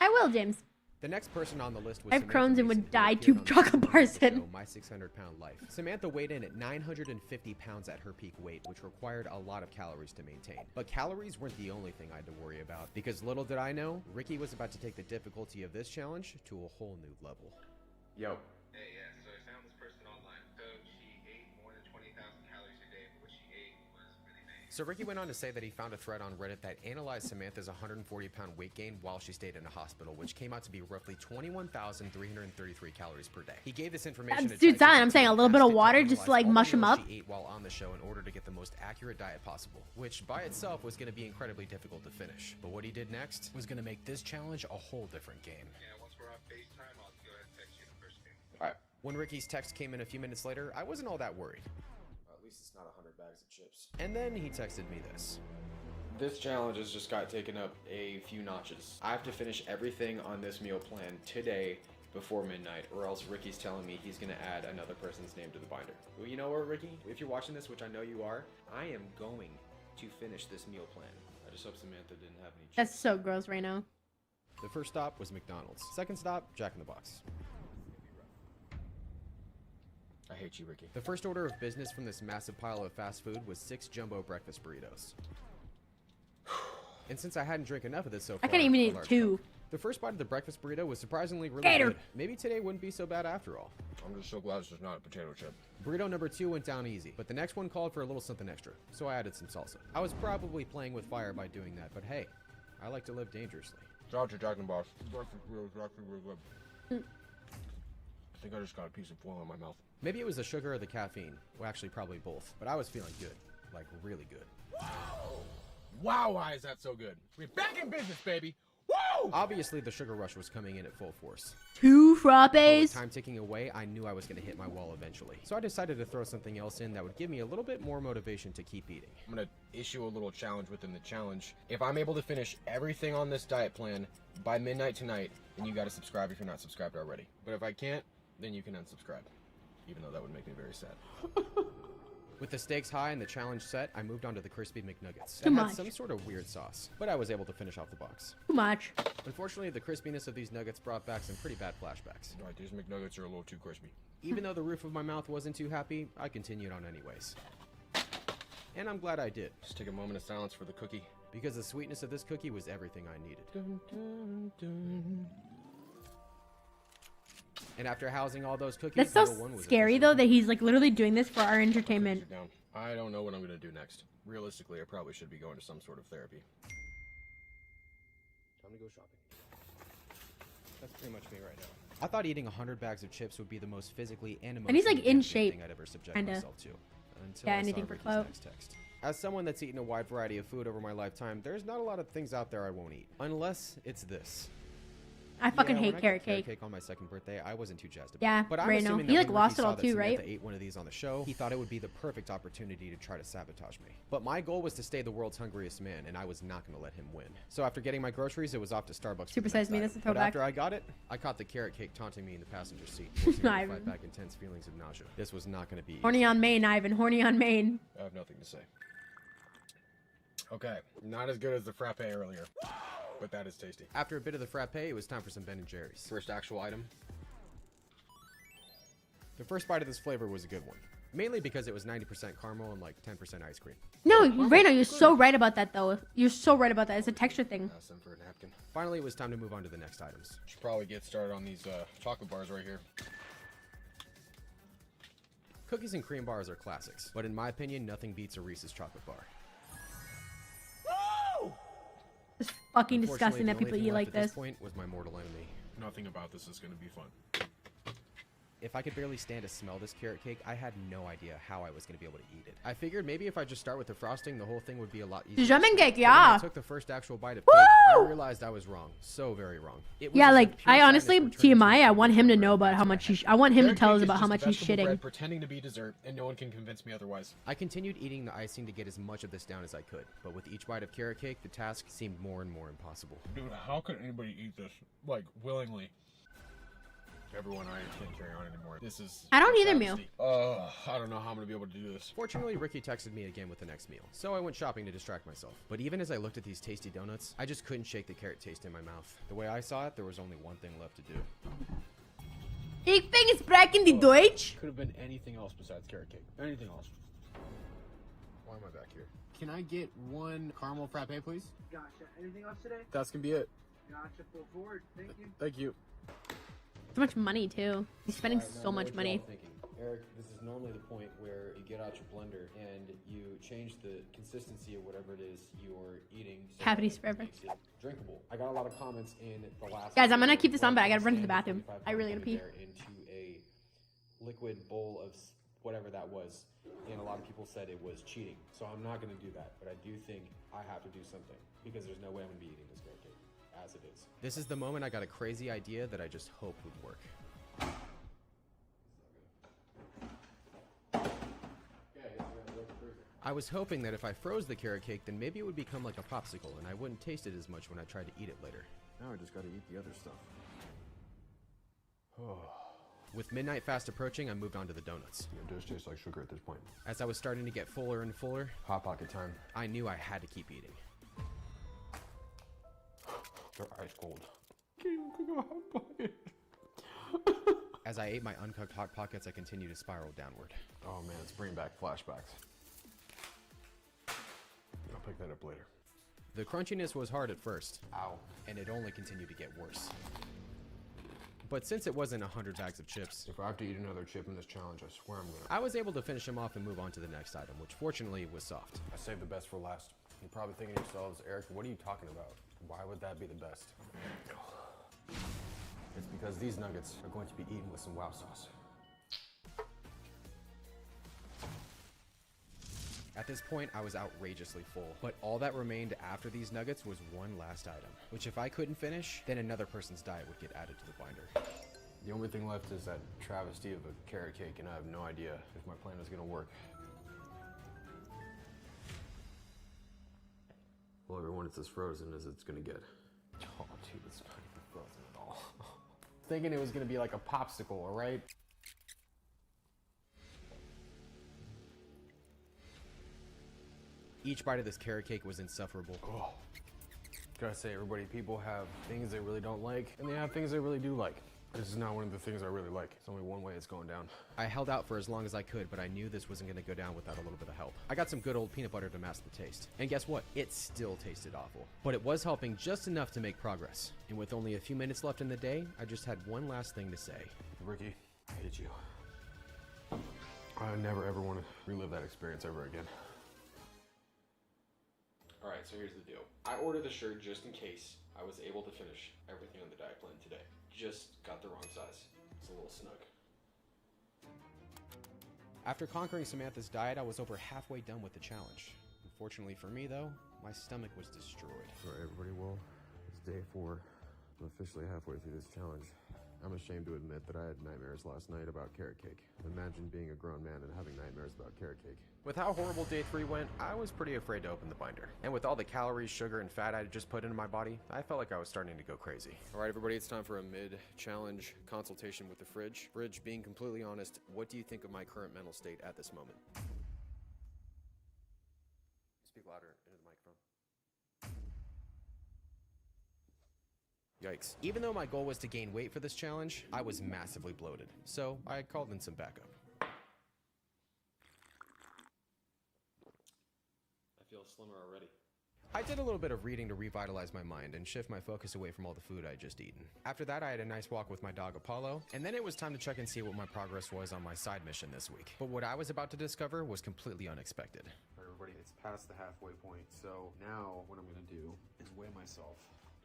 I will, James. The next person on the list was I have Samantha Crohn's and Mason, would who die appeared 2 on the chocolate season bars of the in. show My 600-Pound Life. Samantha weighed in at 950 pounds at her peak weight, which required a lot of calories to maintain. But calories weren't the only thing I had to worry about, because little did I know, Ricky was about to take the difficulty of this challenge to a whole new level. Yo. Hey, yeah, so I found this person online. So she ate more than 20,000 calories a day, but what she ate was really big. So Ricky went on to say that he found a thread on Reddit that analyzed Samantha's 140-pound weight gain while she stayed in a hospital, which came out to be roughly 21,333 calories per day. He gave this information to Dude, silent. I'm ChatGPT saying a and little bit asked of it to water just to analyze like all the mush 'em meals up. she ate while on the show in order to get the most accurate diet possible, which by itself was going to be incredibly difficult to finish. But what he did next was going to make this challenge a whole different game. Yeah, once we're off FaceTime, I'll go ahead and text you the first thing. Alright. When Ricky's text came in a few minutes later, I wasn't all that worried. At least it's not 100 bags of chips. And then he texted me this. This challenge has just got taken up a few notches. I have to finish everything on this meal plan today before midnight, or else Ricky's telling me he's gonna add another person's name to the binder. Well, you know what, Ricky? If you're watching this, which I know you are, I am going to finish this meal plan. I just hope Samantha didn't have any chips. That's so gross right now. The first stop was McDonald's. Second stop, Jack in the Box. I hate you, Ricky. The first order of business from this massive pile of fast food was 6 jumbo breakfast burritos. And since I hadn't drank enough of this so far, I can't even a eat large 2. cup. The first bite of the breakfast burrito was surprisingly really Gator. good. Maybe today wouldn't be so bad after all. I'm just so glad this is not a potato chip. Burrito number 2 went down easy, but the next one called for a little something extra, so I added some salsa. I was probably playing with fire by doing that, but hey, I like to live dangerously. Shout out to Jack and Boss. Breakfast burrito is actually really good. I think I just got a piece of foil in my mouth. Maybe it was the sugar or the caffeine. Well, actually, probably both. But I was feeling good. Like, really good. Wow, why is that so good? We're back in business, baby. Woo! Obviously, the sugar rush was coming in at full force. 2 But with frappes. time ticking away, I knew I was going to hit my wall eventually. So I decided to throw something else in that would give me a little bit more motivation to keep eating. I'm gonna issue a little challenge within the challenge. If I'm able to finish everything on this diet plan by midnight tonight, then you gotta subscribe if you're not subscribed already. But if I can't, then you can unsubscribe. Even though that would make me very sad. With the stakes high and the challenge set, I moved on to the crispy McNuggets. Too That had much. some sort of weird sauce, but I was able to finish off the box. Too much. Unfortunately, the crispiness of these nuggets brought back some pretty bad flashbacks. Alright, these McNuggets are a little too crispy. Even though the roof of my mouth wasn't too happy, I continued on anyways. And I'm glad I did, Just take a moment of silence for the cookie. because the sweetness of this cookie was everything I needed. Dun, dun, dun. And after housing all those cookies, That's so number 1 was scary officially though that he's like literally doing this for our entertainment. Sit down. I don't know what I'm gonna do next. Realistically, I probably should be going to some sort of therapy. Time to go shopping. That's pretty much me right now. I thought eating 100 bags of chips would be the most physically and And he's, like, emotionally in damaging shape, thing I'd ever subject kinda. myself to. Until Yeah, I anything saw for Ricky's clout. next text. As someone that's eaten a wide variety of food over my lifetime, there's not a lot of things out there I won't eat. Unless it's this. I fucking when hate I got carrot cake. on my second birthday, I wasn't too jazzed about Yeah, it. But I'm Reno. assuming He, that like, when lost Ricky it all saw that too, right? Samantha ate one of these on the show, he thought it would be the perfect opportunity to try to sabotage me. But my goal was to stay the world's hungriest man, and I was not going to let him win. So after getting my groceries, it was off to Starbucks. Super for the next size me, item. that's a But throwback. after I got it, I caught the carrot cake taunting me in the passenger seat, forcing me to fight back intense feelings of nausea. This was not going to be Horny easy. on Maine, Ivan. Horny on Maine. I have nothing to say. Okay, not as good as the frappe earlier, but that is tasty. After a bit of the frappe, it was time for some Ben & Jerry's. First actual item. The first bite of this flavor was a good one. Mainly because it was 90% caramel and like 10% ice cream. No, Reno, you're so right about that, though. You're so right about that. It's a texture thing. Some for a napkin. Finally, it was time to move on to the next items. Should probably get started on these chocolate bars right here. Cookies and cream bars are classics, but in my opinion, nothing beats a Reese's chocolate bar. It's fucking Unfortunately, disgusting that the only people thing eat left like at this this. point was my mortal enemy. Nothing about this is going to be fun. If I could barely stand to smell this carrot cake, I had no idea how I was going to be able to eat it. I figured maybe if I just start with the frosting, the whole thing would be a lot easier. German cake, But yeah. when I took the first actual bite of cake, I realized I was wrong. So very wrong. It was Yeah, as if like, pure I sadness honestly, were turning TMI, into I a want him to flavor know about how much I want him to tell us about how much he's shitting. Pretending to be dessert, and no one can convince me otherwise. I continued eating the icing to get as much of this down as I could, but with each bite of carrot cake, the task seemed more and more impossible. Dude, how could anybody eat this, like, willingly? Everyone, I can't carry on anymore. This is... I don't either, Mew. I don't know how I'm gonna be able to do this. Fortunately, Ricky texted me again with the next meal, so I went shopping to distract myself. But even as I looked at these tasty donuts, I just couldn't shake the carrot taste in my mouth. The way I saw it, there was only one thing left to do. Ich bin sprechen die Deutsch. Could have been anything else besides carrot cake. Anything else. Why am I back here? Can I get one caramel frappe, please? Gotcha. Anything else today? That's gonna be it. Gotcha. Full forward. Thank you. Thank you. So much money, too. He's spending so much money. Eric, this is normally the point where you get out your blender and you change the consistency of whatever it is you're eating. So Cavities forever. Makes it drinkable. I got a lot of comments in the last. Guys, I'm gonna keep this on, but I gotta run to the stand bathroom. 45 I really gotta pee. there into a liquid bowl of whatever that was, and a lot of people said it was cheating. So I'm not gonna do that, but I do think I have to do something because there's no way I'm gonna be eating this carrot cake as it is. This is the moment I got a crazy idea that I just hoped would work. I was hoping that if I froze the carrot cake, then maybe it would become like a popsicle and I wouldn't taste it as much when I tried to eat it later. Now I just gotta eat the other stuff. With midnight fast approaching, I moved on to the donuts. It does taste like sugar at this point. As I was starting to get fuller and fuller, Hot Pocket time. I knew I had to keep eating. They're ice cold. As I ate my uncooked Hot Pockets, I continued to spiral downward. Oh man, it's bringing back flashbacks. I'll pick that up later. The crunchiness was hard at first. Ow. And it only continued to get worse. But since it wasn't 100 bags of chips, If I have to eat another chip in this challenge, I swear I'm gonna. I was able to finish them off and move on to the next item, which fortunately was soft. I saved the best for last. You're probably thinking to yourselves, Eric, what are you talking about? Why would that be the best? It's because these nuggets are going to be eaten with some wow sauce. At this point, I was outrageously full, but all that remained after these nuggets was one last item, which if I couldn't finish, then another person's diet would get added to the binder. The only thing left is that travesty of a carrot cake, and I have no idea if my plan is gonna work. Well, everyone, it's as frozen as it's gonna get. Oh, dude, it's not even frozen at all. Thinking it was gonna be like a popsicle, alright? Each bite of this carrot cake was insufferable. Oh. Gotta say, everybody, people have things they really don't like, and they have things they really do like. This is not one of the things I really like. It's only one way it's going down. I held out for as long as I could, but I knew this wasn't going to go down without a little bit of help. I got some good old peanut butter to mask the taste. And guess what? It still tasted awful. But it was helping just enough to make progress. And with only a few minutes left in the day, I just had one last thing to say. Ricky, I hate you. I never ever want to relive that experience ever again. Alright, so here's the deal. I ordered the shirt just in case I was able to finish everything on the diet plan today. Just got the wrong size. It's a little snug. After conquering Samantha's diet, I was over halfway done with the challenge. Unfortunately for me, though, my stomach was destroyed. Alright, everybody, well, it's day 4. I'm officially halfway through this challenge. I'm ashamed to admit that I had nightmares last night about carrot cake. Imagine being a grown man and having nightmares about carrot cake. With how horrible day 3 went, I was pretty afraid to open the binder. And with all the calories, sugar, and fat I had just put into my body, I felt like I was starting to go crazy. All right, everybody, it's time for a mid-challenge consultation with the fridge. Fridge, being completely honest, what do you think of my current mental state at this moment? Speak louder into the microphone. Yikes. Even though my goal was to gain weight for this challenge, I was massively bloated. So I called in some backup. I feel slimmer already. I did a little bit of reading to revitalize my mind and shift my focus away from all the food I'd just eaten. After that, I had a nice walk with my dog Apollo, and then it was time to check and see what my progress was on my side mission this week. But what I was about to discover was completely unexpected. All right, everybody, it's past the halfway point, so now what I'm gonna do is weigh myself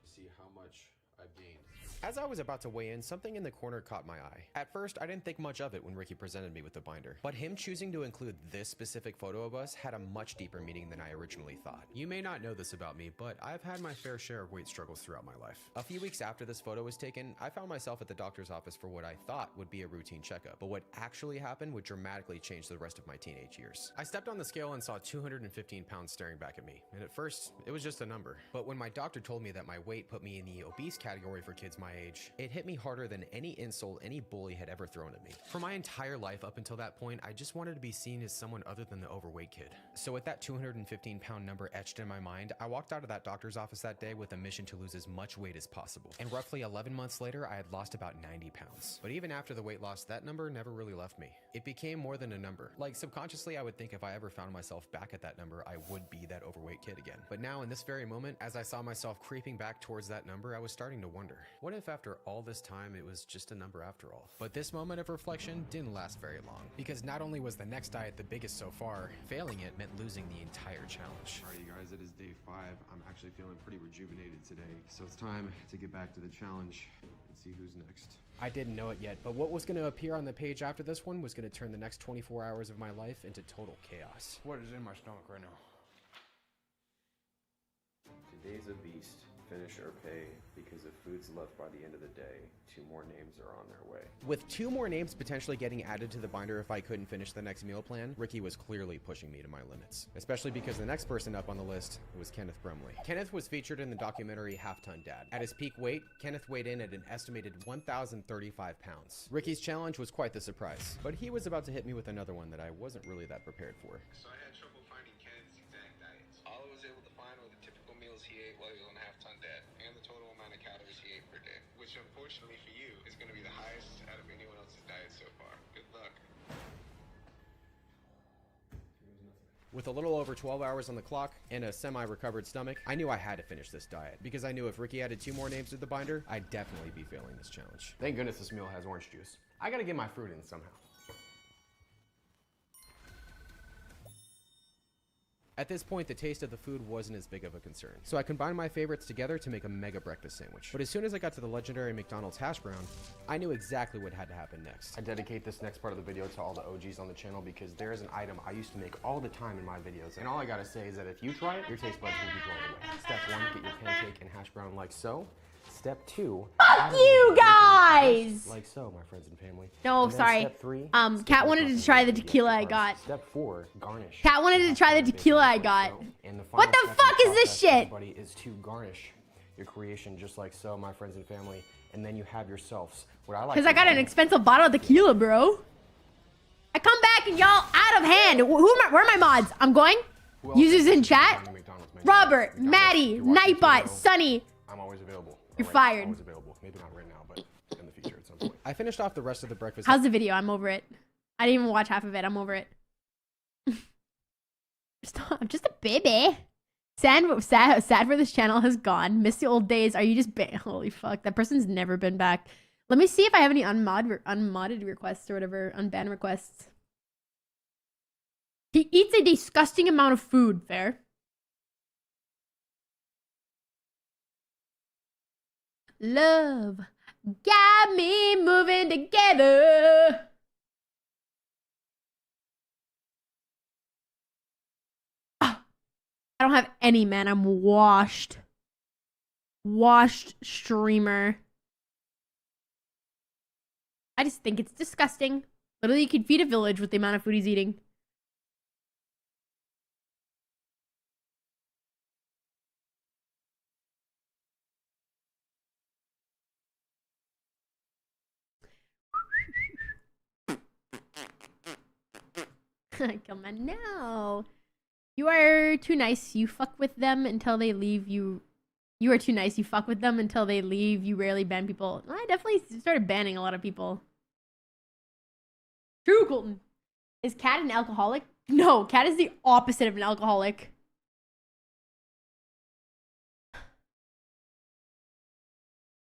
to see how much I've gained. As I was about to weigh in, something in the corner caught my eye. At first, I didn't think much of it when Ricky presented me with the binder, but him choosing to include this specific photo of us had a much deeper meaning than I originally thought. You may not know this about me, but I've had my fair share of weight struggles throughout my life. A few weeks after this photo was taken, I found myself at the doctor's office for what I thought would be a routine checkup, but what actually happened would dramatically change the rest of my teenage years. I stepped on the scale and saw 215 pounds staring back at me, and at first, it was just a number. But when my doctor told me that my weight put me in the obese category for kids my age, it hit me harder than any insult any bully had ever thrown at me. For my entire life up until that point, I just wanted to be seen as someone other than the overweight kid. So with that 215-pound number etched in my mind, I walked out of that doctor's office that day with a mission to lose as much weight as possible. And roughly 11 months later, I had lost about 90 pounds. But even after the weight loss, that number never really left me. It became more than a number. Like subconsciously, I would think if I ever found myself back at that number, I would be that overweight kid again. But now in this very moment, as I saw myself creeping back towards that number, I was starting to wonder, what if after all this time, it was just a number after all? But this moment of reflection didn't last very long, because not only was the next diet the biggest so far, failing it meant losing the entire challenge. All right, you guys, it is day 5. I'm actually feeling pretty rejuvenated today, so it's time to get back to the challenge and see who's next. I didn't know it yet, but what was going to appear on the page after this one was going to turn the next 24 hours of my life into total chaos. What is in my stomach right now? Today's a beast. Finish or pay, because if food's left by the end of the day, 2 more names are on their way. With 2 more names potentially getting added to the binder if I couldn't finish the next meal plan, Ricky was clearly pushing me to my limits. Especially because the next person up on the list was Kenneth Brumley. Kenneth was featured in the documentary Half Ton Dad. At his peak weight, Kenneth weighed in at an estimated 1,035 pounds. Ricky's challenge was quite the surprise, but he was about to hit me with another one that I wasn't really that prepared for. So I had trouble finding Kenneth's exact diets. All I was able to find were the typical meals he ate while he was on Half Ton Dad, and the total amount of calories he ate per day, which unfortunately for you is going to be the highest out of anyone else's diet so far. Good luck. With a little over 12 hours on the clock and a semi-recovered stomach, I knew I had to finish this diet, because I knew if Ricky added 2 more names to the binder, I'd definitely be failing this challenge. Thank goodness this meal has orange juice. I gotta get my fruit in somehow. At this point, the taste of the food wasn't as big of a concern, so I combined my favorites together to make a mega breakfast sandwich. But as soon as I got to the legendary McDonald's hash brown, I knew exactly what had to happen next. I dedicate this next part of the video to all the OGs on the channel, because there is an item I used to make all the time in my videos, and all I gotta say is that if you try it, your taste buds will be blown away. Step 1, get your pancake and hash brown like so. Step 2, fuck you guys! Like so, my friends and family. No, And then sorry. Step 3, Kat wanted to try the tequila I got. Step 4, garnish. Kat wanted to try the tequila I got. And the What final the step in fuck is this process, shit? everybody, is to garnish your creation just like so, my friends and family, and then you have yourselves what I like. Because I got an expensive bottle of tequila, bro. I come back and y'all out of hand. Where are my mods? I'm going. Users in chat. Robert, Maddie, Nightbot, Sunny. I'm always available. You're fired. Always available. Maybe not right now, but in the future at some point. I finished off the rest of the breakfast. How's the video? I'm over it. I didn't even watch half of it. I'm over it. I'm just a baby. Sad for this channel has gone. Miss the old days. Are you just holy fuck? That person's never been back. Let me see if I have any unmodded requests or whatever, unbanned requests. He eats a disgusting amount of food. Fair. Love got me moving together. I don't have any, man. I'm washed. washed streamer. I just think it's disgusting. Literally, you could feed a village with the amount of food he's eating. Come on now. You are too nice. You fuck with them until they leave you. You are too nice. You fuck with them until they leave. You rarely ban people. I definitely started banning a lot of people. True, Colton. Is Cat an alcoholic? No, Cat is the opposite of an alcoholic.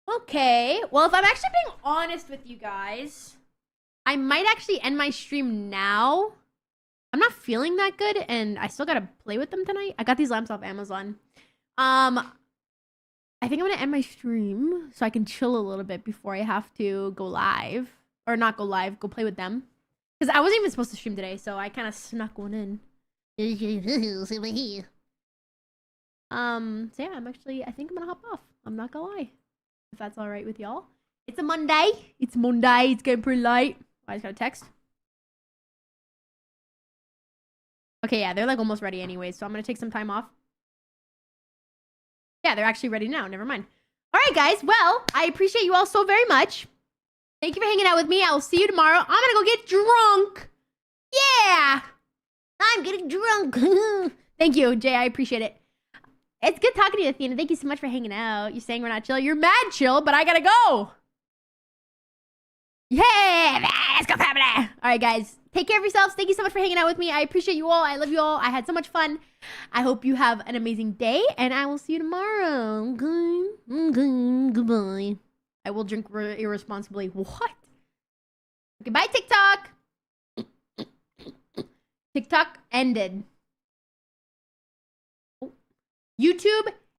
Okay. Well, if I'm actually being honest with you guys, I might actually end my stream now. I'm not feeling that good, and I still gotta play with them tonight. I got these lamps off Amazon. I think I'm gonna end my stream so I can chill a little bit before I have to go live. Or not go live, go play with them. Because I wasn't even supposed to stream today, so I kind of snuck one in. So yeah, I think I'm gonna hop off. I'm not gonna lie. If that's alright with y'all. It's a Monday. It's Monday. It's getting pretty late. I just got a text. Okay, yeah, they're like almost ready anyways, so I'm gonna take some time off. Yeah, they're actually ready now. Never mind. Alright, guys. Well, I appreciate you all so very much. Thank you for hanging out with me. I will see you tomorrow. I'm gonna go get drunk. Yeah! I'm getting drunk. Thank you, Jay. I appreciate it. It's good talking to you, Athena. Thank you so much for hanging out. You're saying we're not chill. You're mad chill, but I gotta go. Yeah! Let's go, family! Alright, guys. Take care of yourselves. Thank you so much for hanging out with me. I appreciate you all. I love you all. I had so much fun. I hope you have an amazing day, and I will see you tomorrow. Okay. Goodbye. I will drink irresponsibly. What? Okay, bye, TikTok. TikTok ended. Oh. YouTube